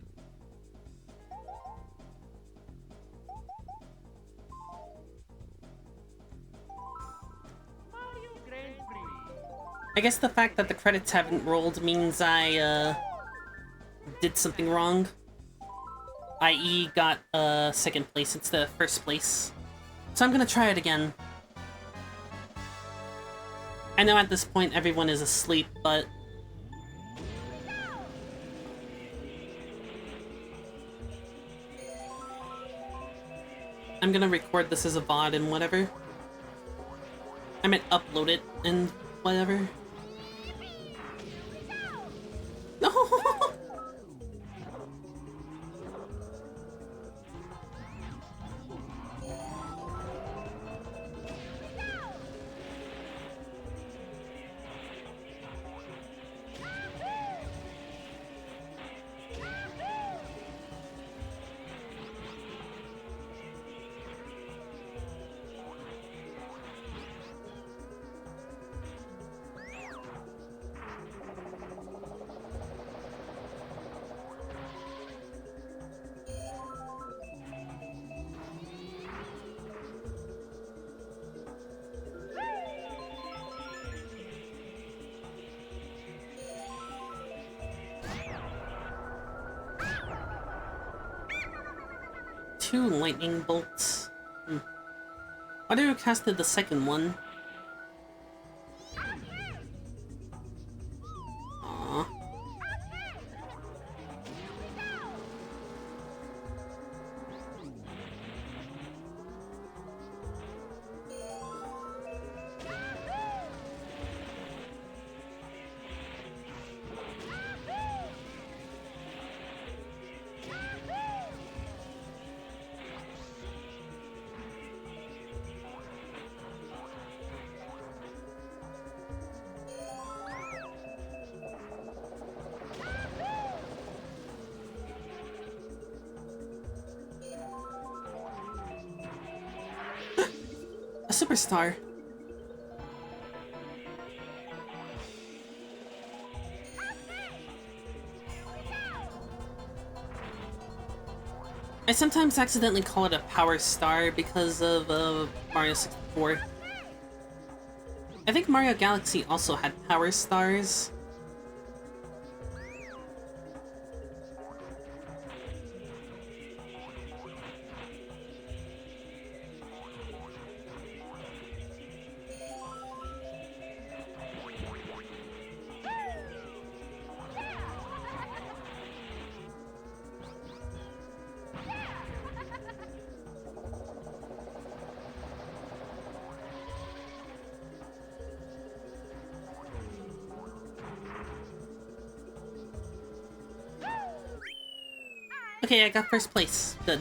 Mario Grand Prix. I guess the fact that the credits haven't rolled means I, did something wrong. I.e. got, second place instead of first place. So I'm gonna try it again. I know at this point everyone is asleep, but... I'm gonna record this as a VOD and whatever. I might upload it and whatever. No! Two lightning bolts. Why did you casted the second one? Aww. A superstar. I sometimes accidentally call it a power star because of Mario 64. I think Mario Galaxy also had power stars. Okay, I got first place. Good.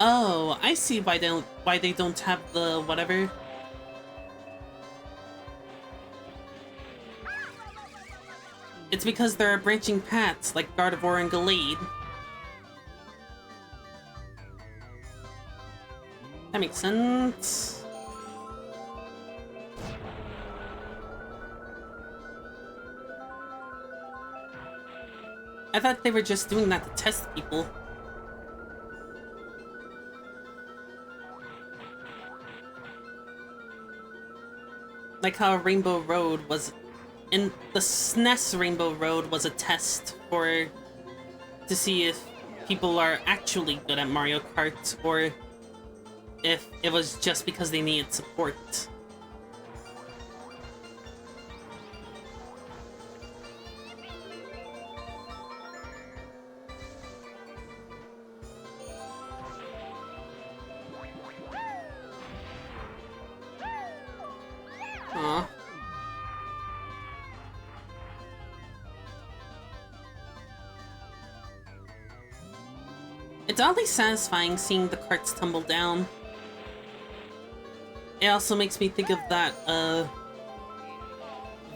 Oh, I see why they don't have the whatever. It's because there are branching paths like Gardevoir and Gallade. That makes sense. I thought they were just doing that to test people. Like how Rainbow Road was... In the SNES Rainbow Road was a test for... to see if people are actually good at Mario Kart, or if it was just because they needed support. Aw. It's oddly satisfying seeing the carts tumble down. It also makes me think of that,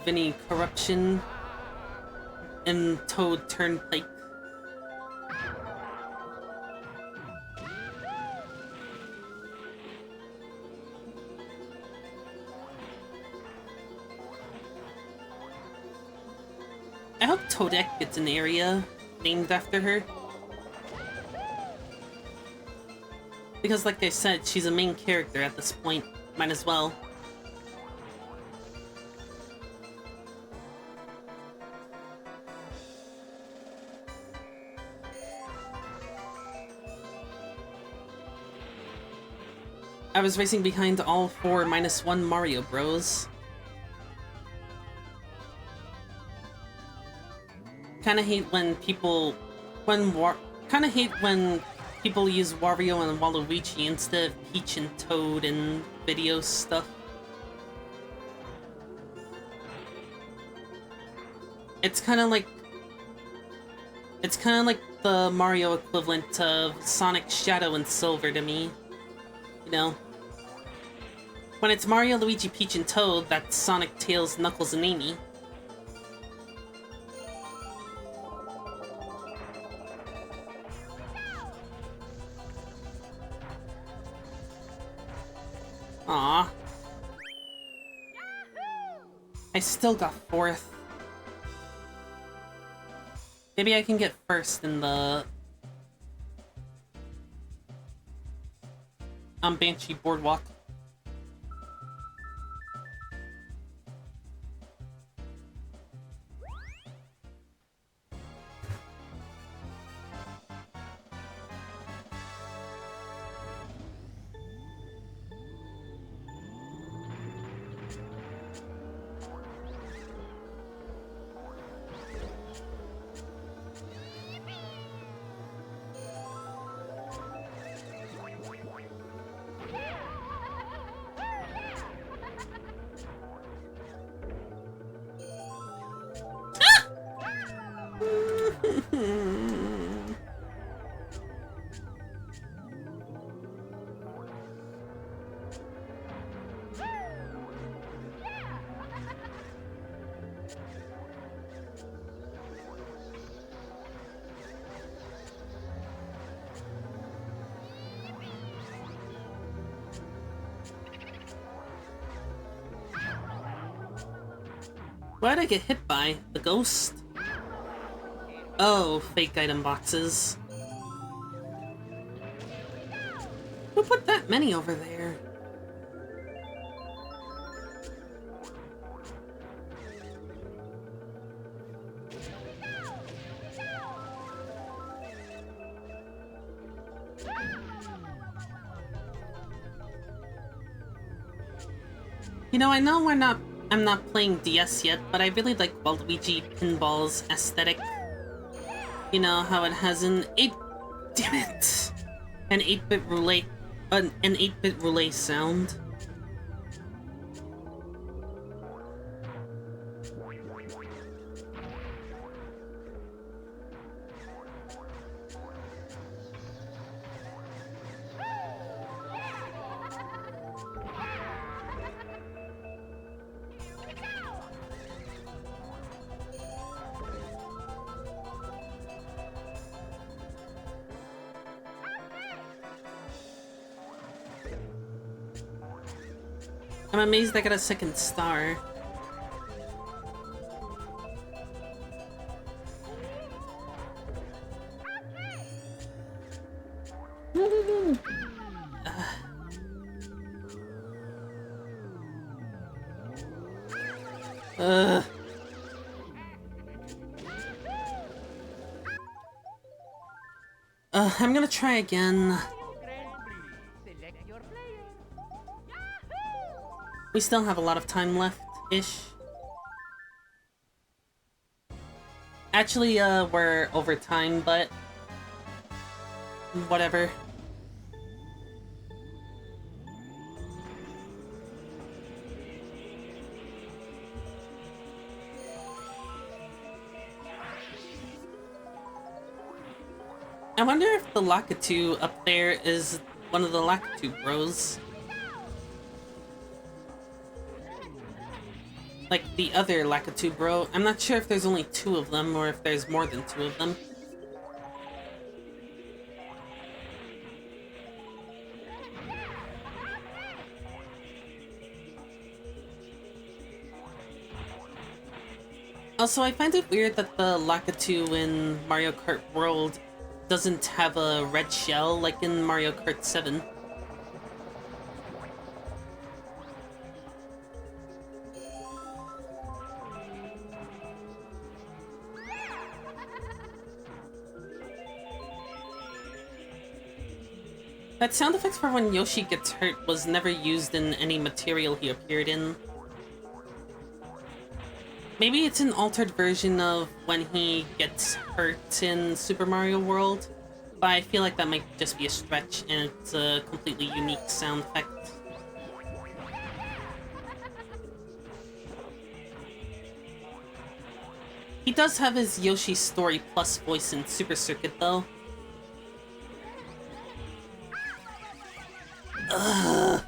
Vinny Corruption and Toad Turnpike. I hope Toadette gets an area named after her. Because like I said, she's a main character at this point. Might as well. I was racing behind all four -1 Mario Bros. Kinda hate when people use Wario and Waluigi instead of Peach and Toad in video stuff. It's kinda like the Mario equivalent of Sonic, Shadow, and Silver to me. You know? When it's Mario, Luigi, Peach, and Toad, that's Sonic, Tails, Knuckles, and Amy. Aww. I still got 4th. Maybe I can get 1st in the... on Banshee Boardwalk. What did I get hit by? The ghost? Oh, fake item boxes. Who put that many over there? You know, I know I'm not playing DS yet, but I really like Waluigi Pinball's aesthetic. You know, how it has an 8-bit roulette, an 8-bit roulette sound. I'm amazed I got a 2nd star. I'm gonna try again. We still have a lot of time left-ish. Actually, we're over time, but... whatever. I wonder if the Lakitu up there is one of the Lakitu bros. Like the other Lakitu bro. I'm not sure if there's only two of them or if there's more than two of them. Also, I find it weird that the Lakitu in Mario Kart World doesn't have a red shell like in Mario Kart 7. That sound effect for when Yoshi gets hurt was never used in any material he appeared in. Maybe it's an altered version of when he gets hurt in Super Mario World, but I feel like that might just be a stretch and it's a completely unique sound effect. He does have his Yoshi Story Plus voice in Super Circuit though. Ugh.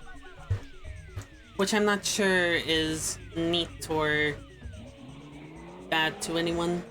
Which I'm not sure is neat or bad to anyone.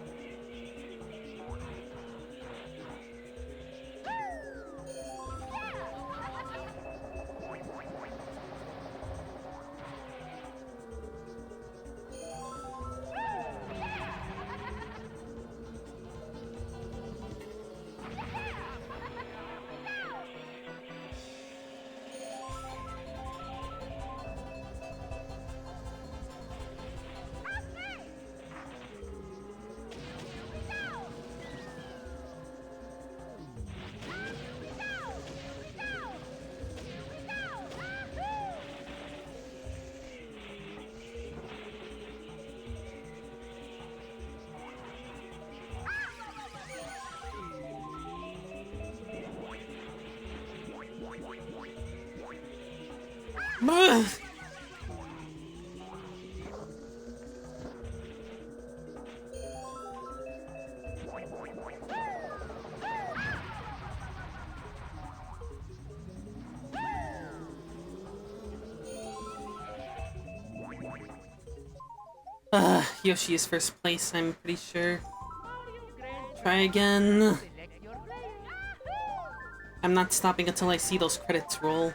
Ugh. Yoshi is first place, I'm pretty sure. Try again. Select your player. I'm not stopping until I see those credits roll.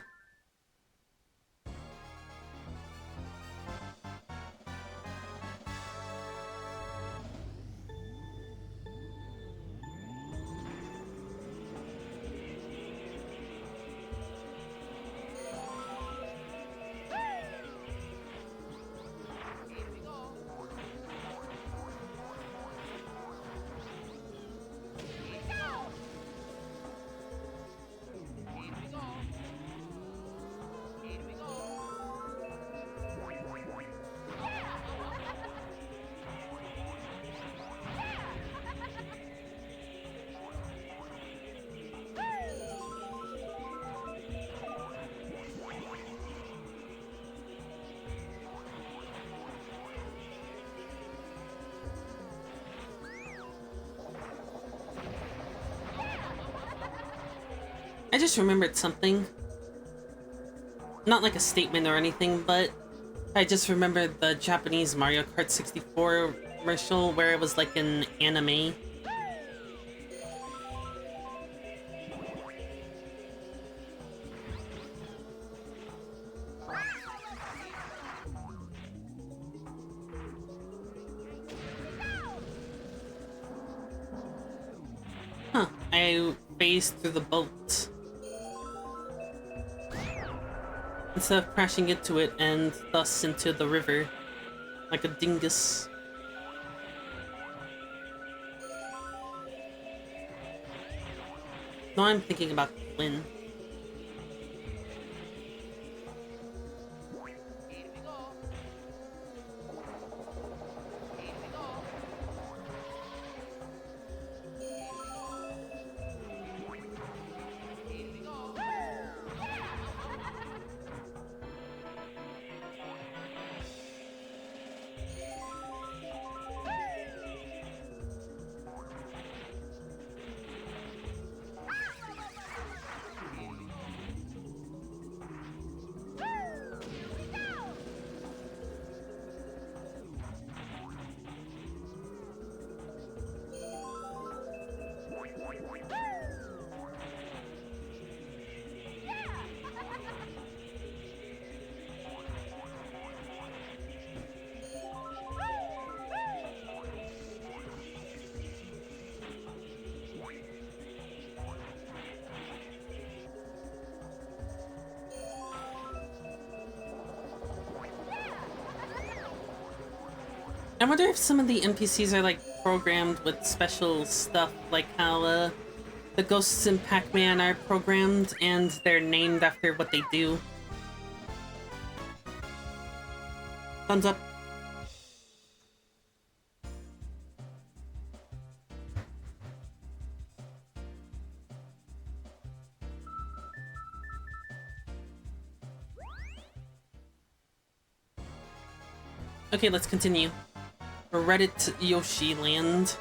Here we go. Here we go. Here we go. Here we go. I just remembered something. Not like a statement or anything, but I just remembered the Japanese Mario Kart 64 commercial where it was like an anime. Huh, I phased through the boat instead of crashing into it and thus into the river like a dingus. No, I'm thinking about Flynn. Here we go. Here we go. Here we go. I wonder if some of the NPCs are like programmed with special stuff, like how the ghosts in Pac-Man are programmed and they're named after what they do. Thumbs up. Okay, let's continue. Reddit Yoshi Land.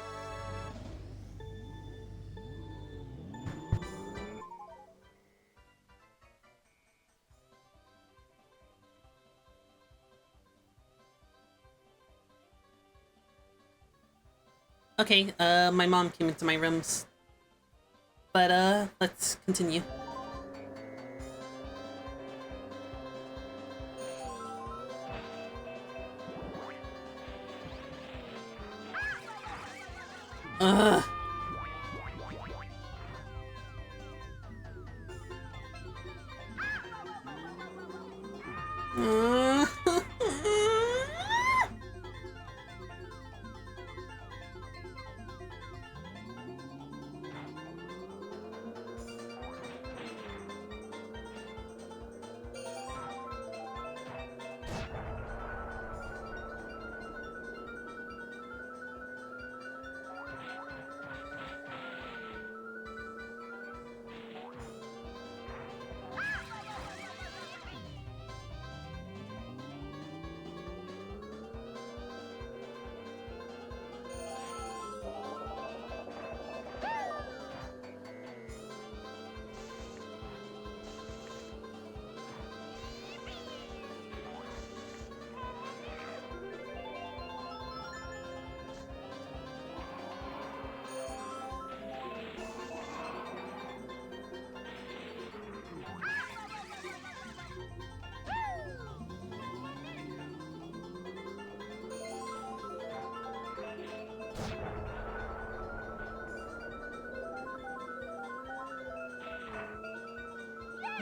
Okay, my mom came into my rooms. But, let's continue. Ugh.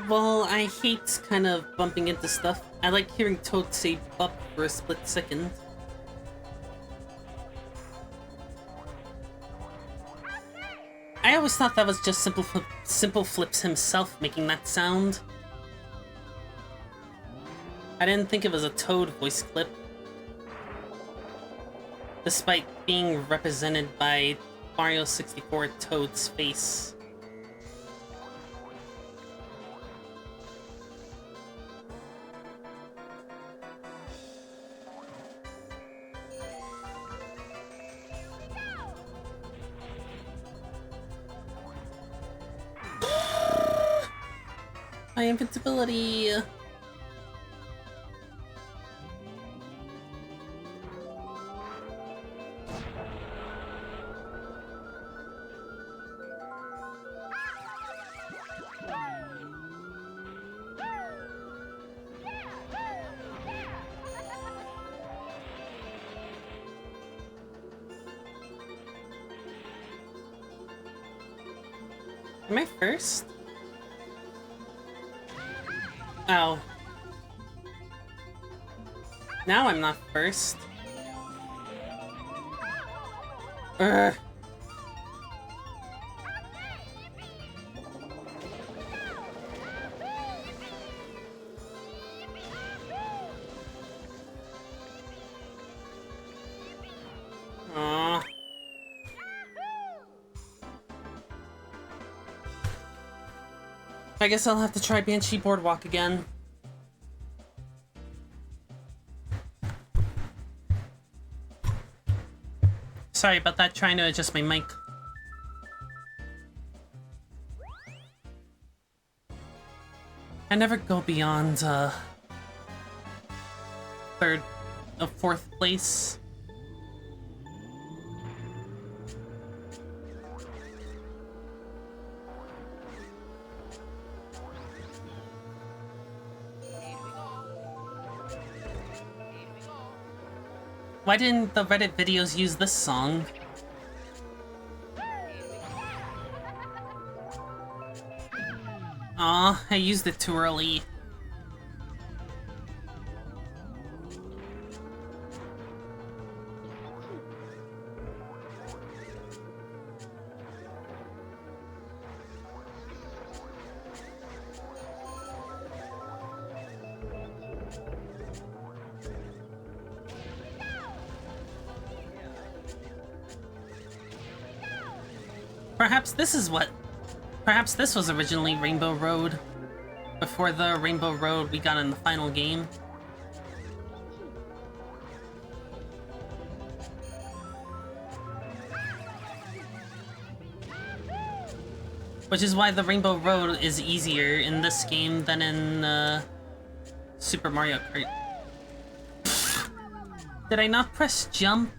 Well, I hate kind of bumping into stuff. I like hearing Toad say "bup" for a split second. I always thought that was just Simple Flips himself making that sound. I didn't think it was a Toad voice clip. Despite being represented by Mario 64 Toad's face. My invincibility. Am I first? Oh. Now I'm not first. Urgh. Aww. I guess I'll have to try Banshee Boardwalk again. Sorry about that, trying to adjust my mic. I never go beyond, fourth place. Why didn't the Reddit videos use this song? Aw, I used it too early. Perhaps this was originally Rainbow Road, before the Rainbow Road we got in the final game. Which is why the Rainbow Road is easier in this game than in, Super Mario Kart. Did I not press jump?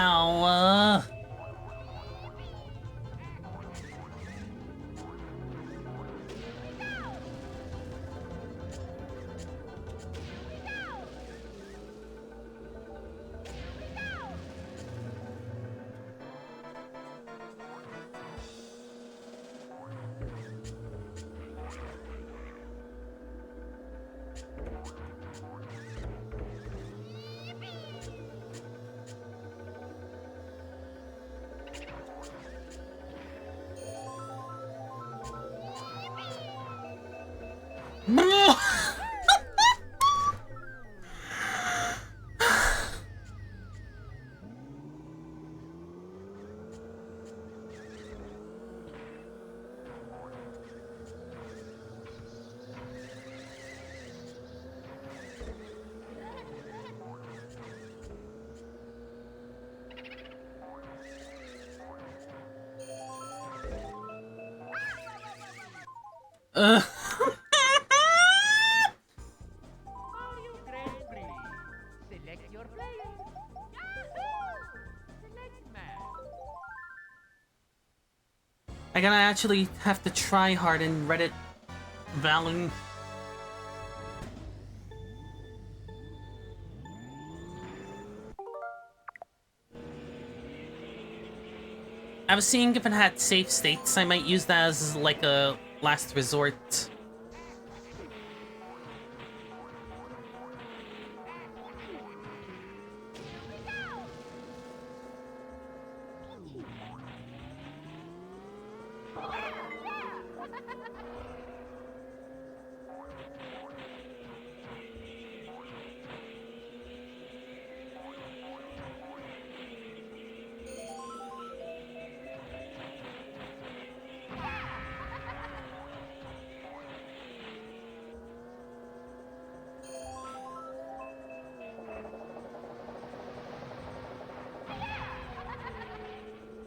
Ow, Ugh. Mario Grand Prix. Select your player. Yahoo! Select map. I gotta actually have to try hard in Reddit Valen. I was seeing if it had save states, I might use that as like a last resort.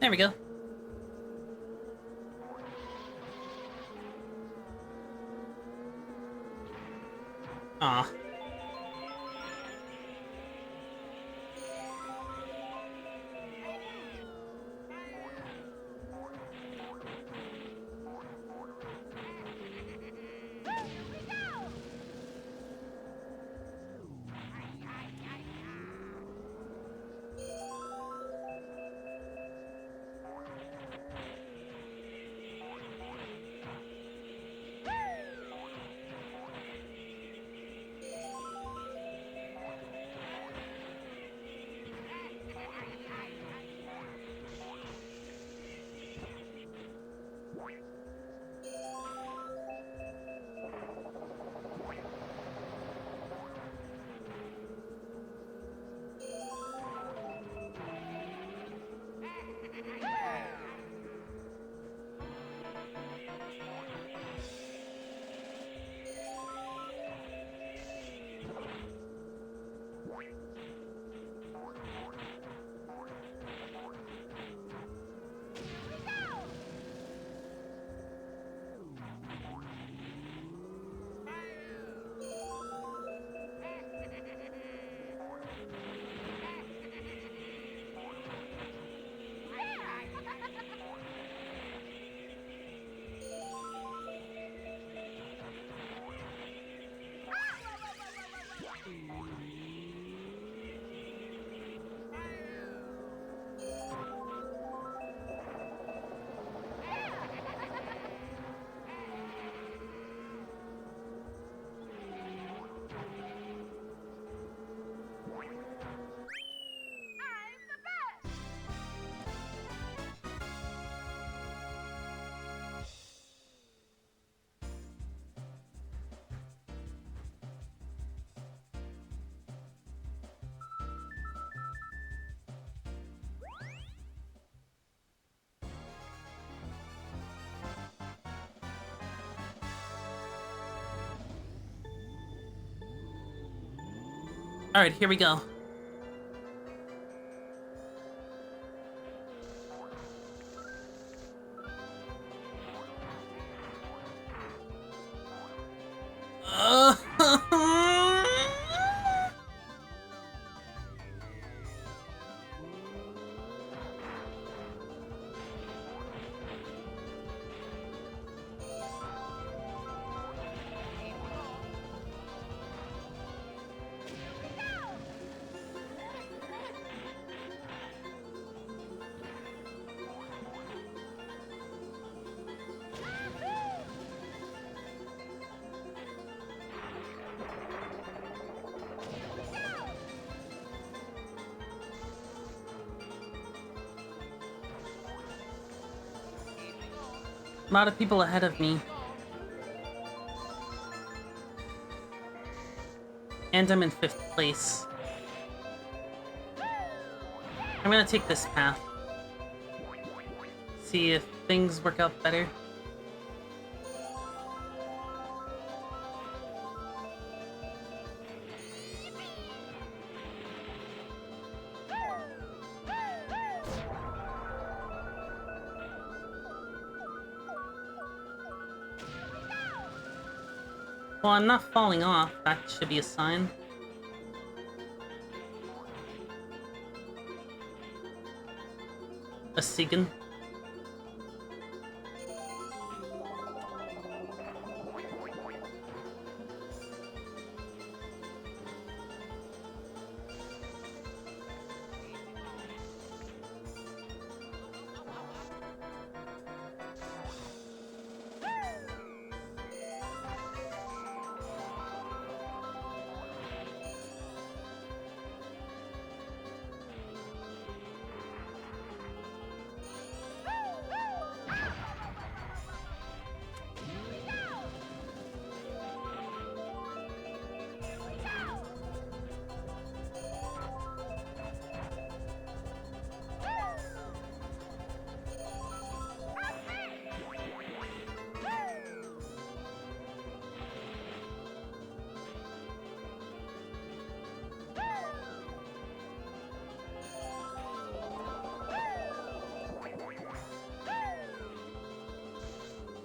There we go. Aw. Alright, here we go. A lot of people ahead of me. And I'm in 5th place. I'm gonna take this path. See if things work out better. Well, I'm not falling off. That should be a sign. A Segan.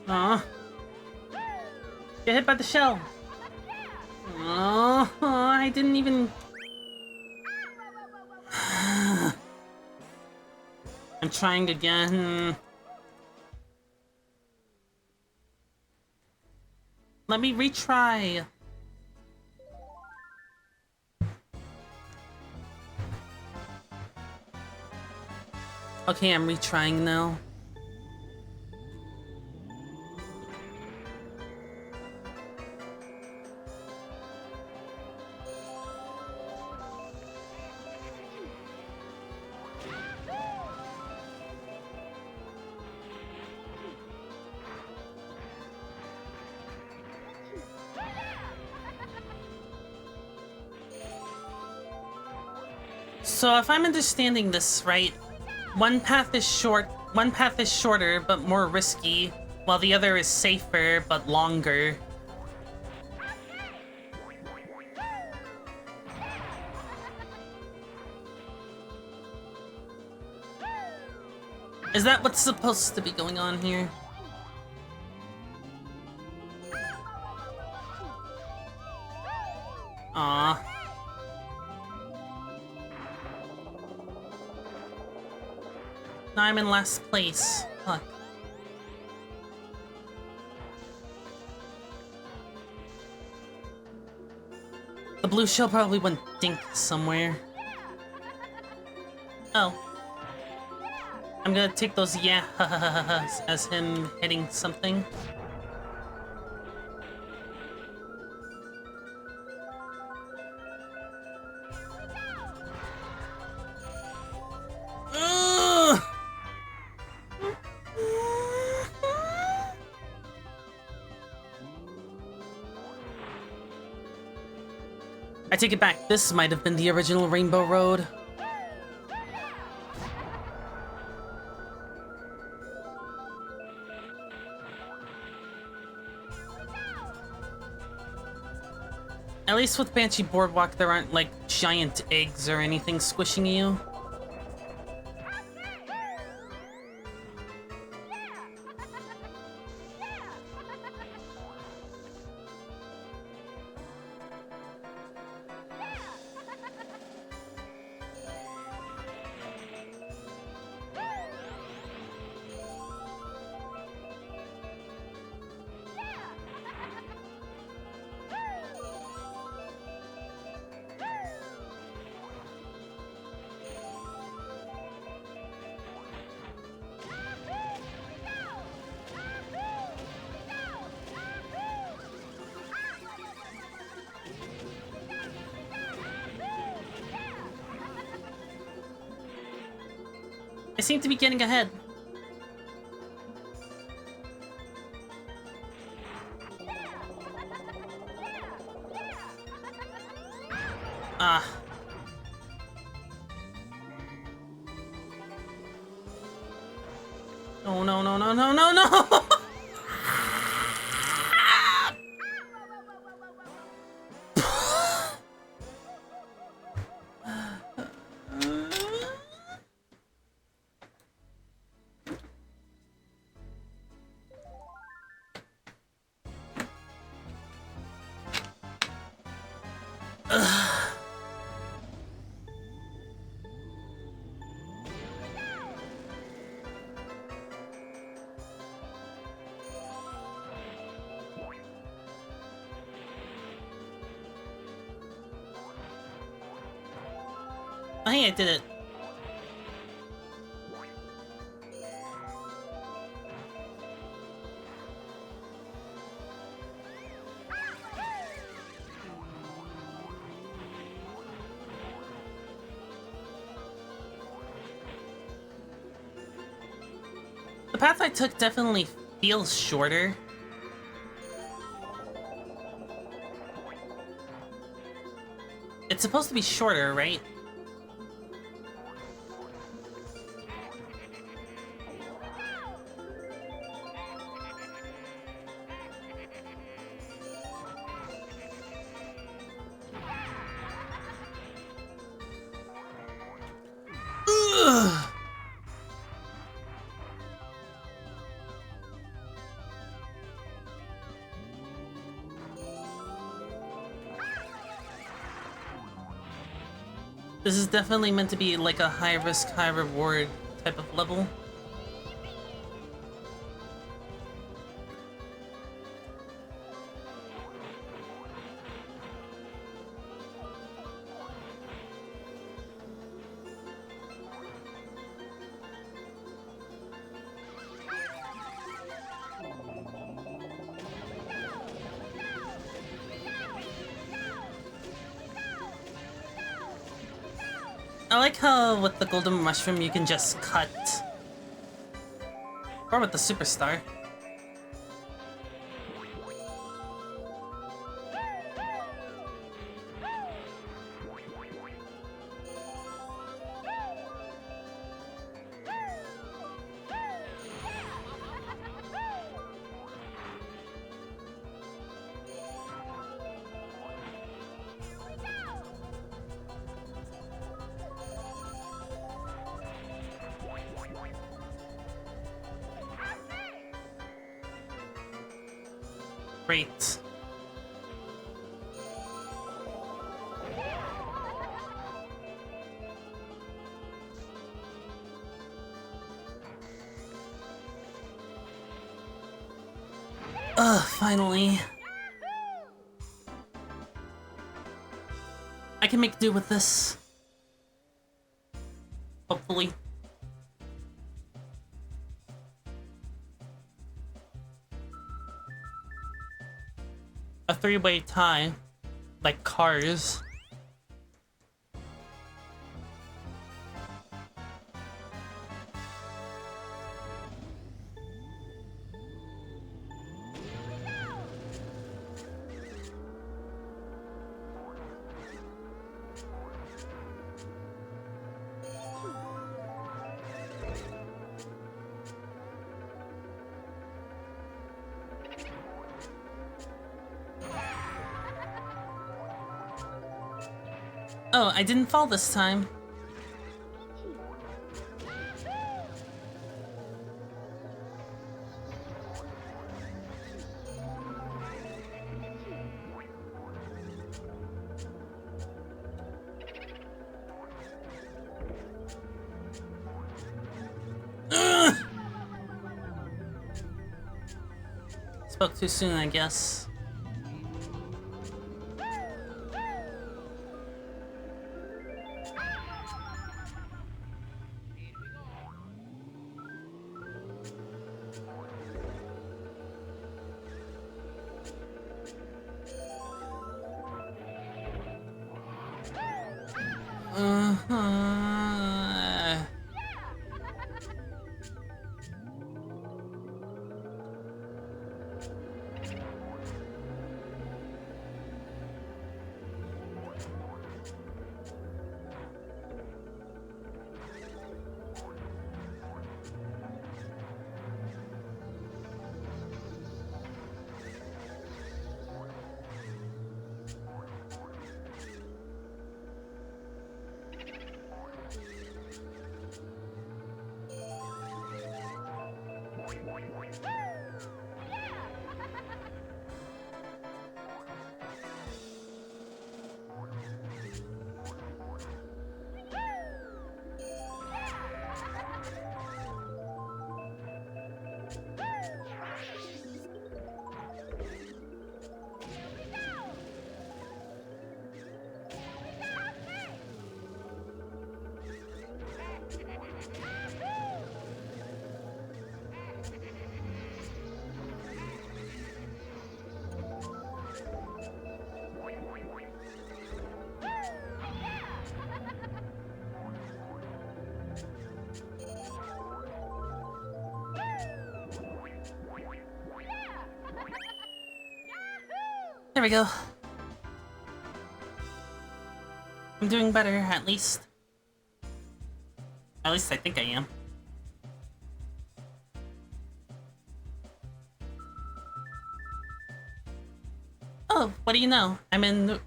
Aw. Get hit by the shell. Oh, I didn't even... I'm trying again. Let me retry. Okay, I'm retrying now. So if I'm understanding this right, one path is shorter but more risky, while the other is safer but longer. Is that what's supposed to be going on here? Aww. Now I'm in last place. Fuck. The blue shell probably went dink somewhere. Oh. I'm gonna take those yeah as him hitting something. Ugh! I take it back, this might have been the original Rainbow Road. At least with Banshee Boardwalk, there aren't, like, giant eggs or anything squishing you. I seem to be getting ahead. Ah. Oh, no, no, no, no, no, no! I think I did it. The path I took definitely feels shorter. It's supposed to be shorter, right? Ugh. This is definitely meant to be like a high risk, high reward type of level. I like how with the golden mushroom you can just cut. Or with the superstar. Great. Finally. I can make do with this. Hopefully. A three-way tie, like cars. Oh, I didn't fall this time. Ugh! Spoke too soon, I guess. Uh-huh. There we go. I'm doing better, at least. At least I think I am. Oh, what do you know? I'm in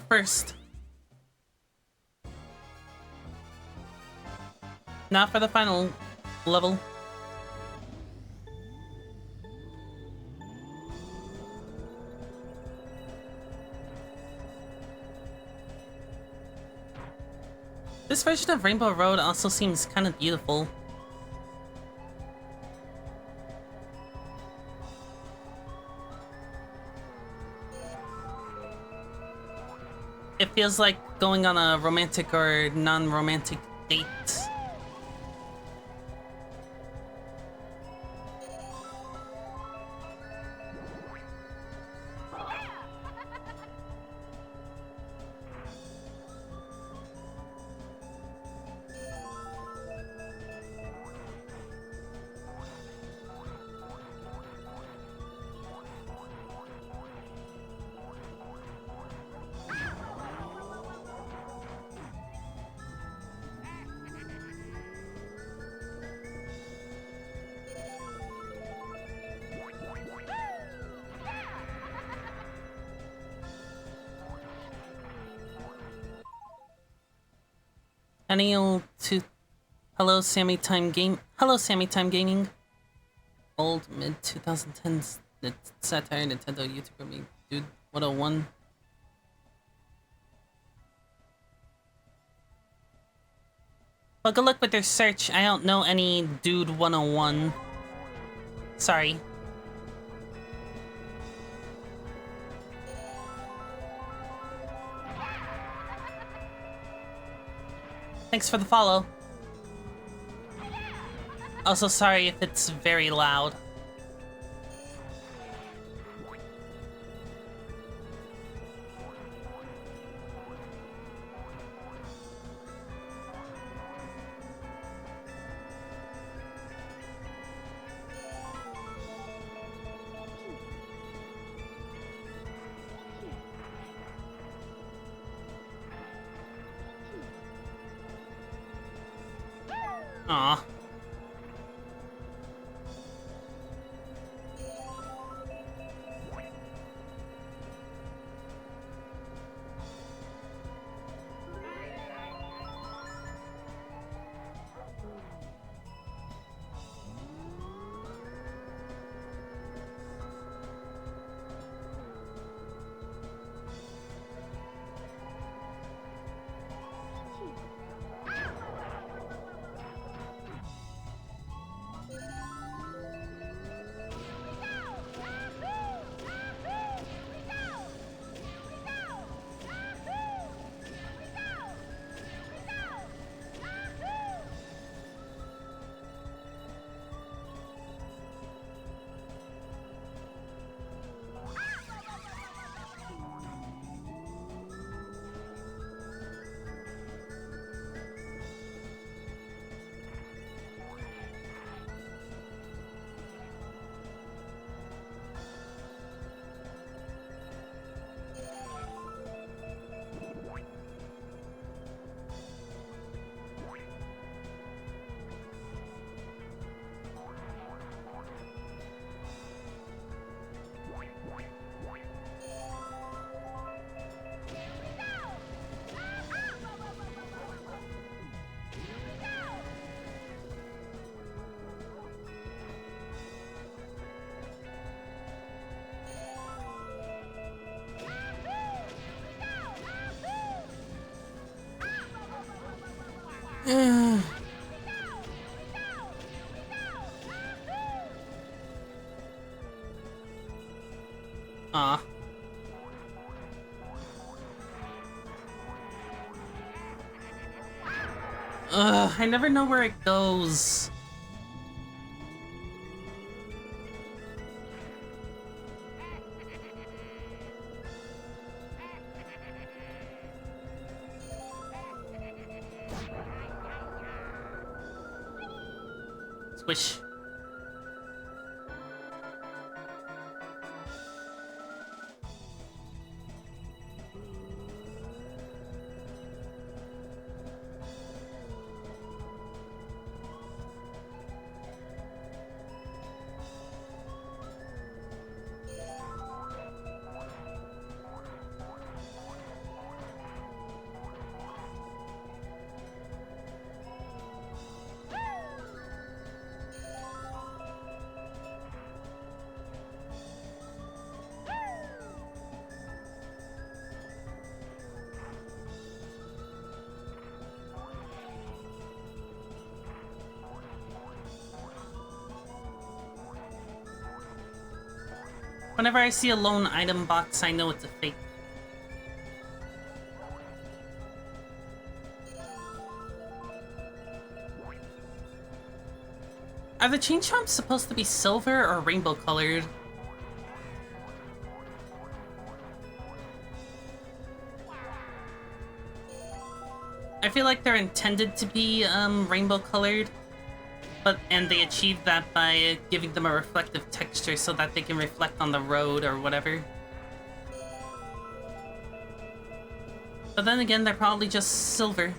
first. Not for the final level. This version of Rainbow Road also seems kind of beautiful. It feels like going on a romantic or non-romantic date. Any old to Hello Sammy Time Gaming. Old mid 2010s satire Nintendo YouTuber me dude 101. Well, good luck with your search. I don't know any dude 101. Sorry. Thanks for the follow. Also, sorry if it's very loud. Aw. Aw. Ugh, I never know where it goes. Squish. Whenever I see a lone item box, I know it's a fake. Are the chain chomps supposed to be silver or rainbow colored? I feel like they're intended to be rainbow colored, and they achieve that by giving them a reflective texture so that they can reflect on the road or whatever. But then again, they're probably just silver.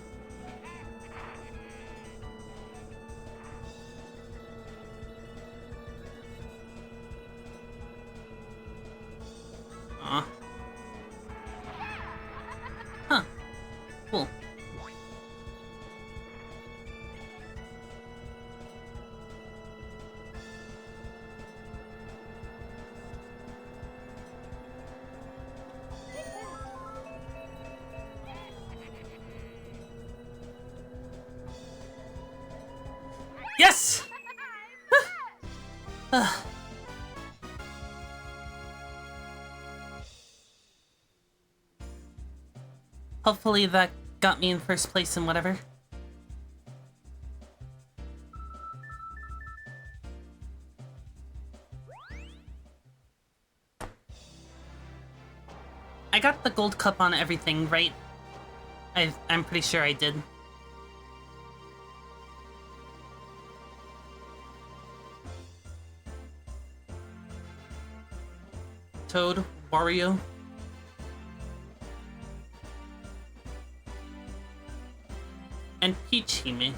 Aw. Huh. Cool. Yes! Hopefully that got me in first place and whatever. I got the gold cup on everything, right? I'm pretty sure I did. Toad, Wario. And Peach Hime.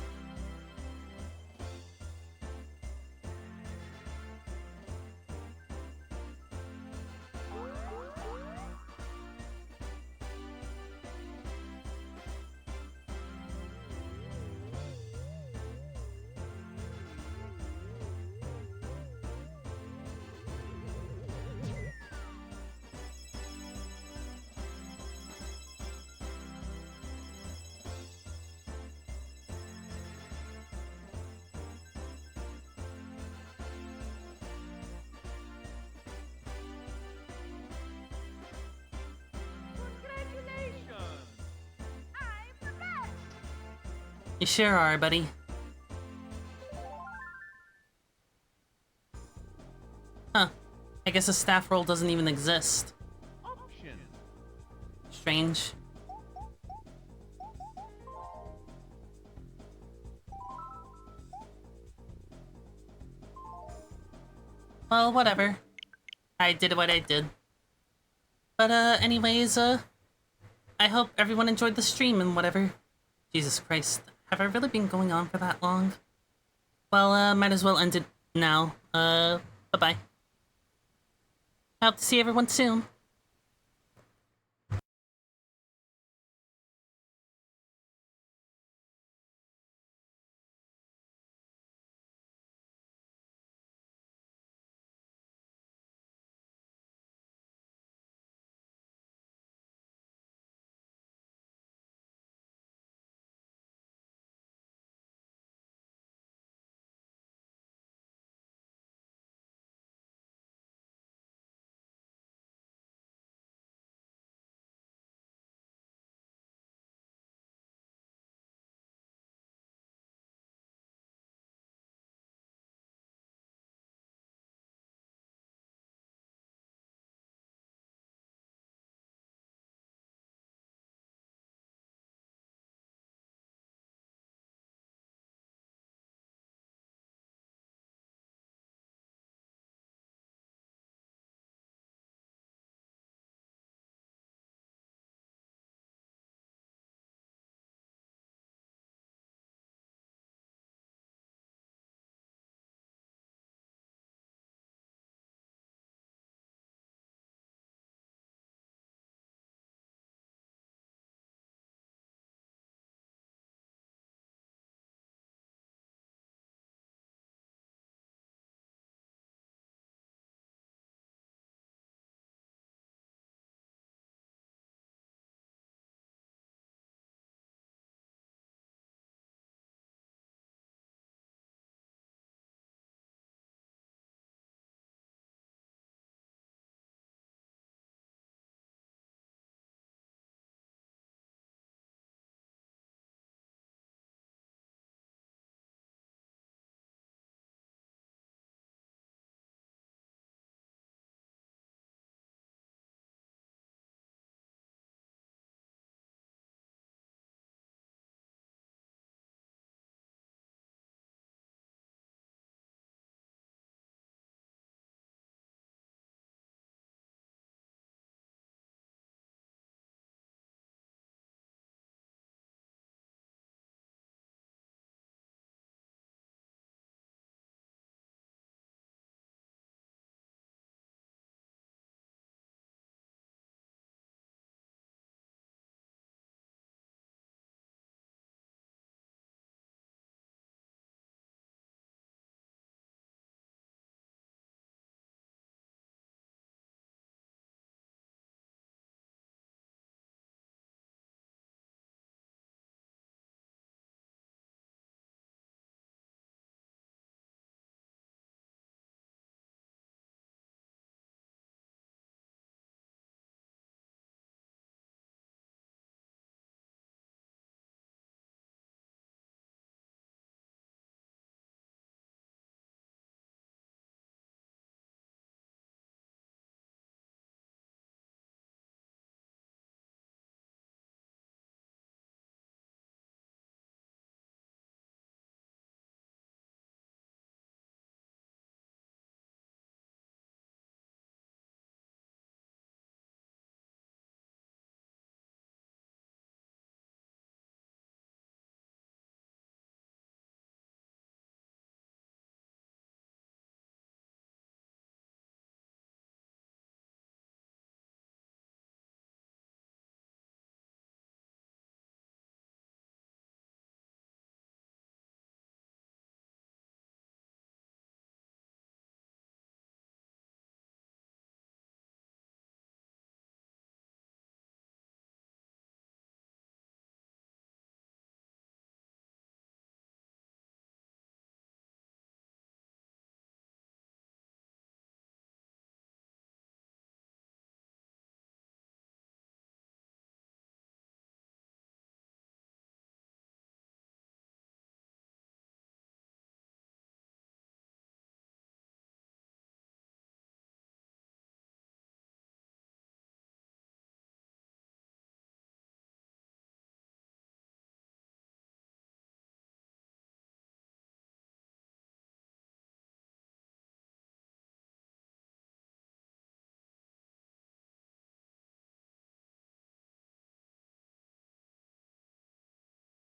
You sure are, buddy. Huh. I guess a staff roll doesn't even exist. Option. Strange. Well, whatever. I did what I did. But, anyways, I hope everyone enjoyed the stream and whatever. Jesus Christ. Have I really been going on for that long? Well, might as well end it now. Bye-bye. I hope to see everyone soon.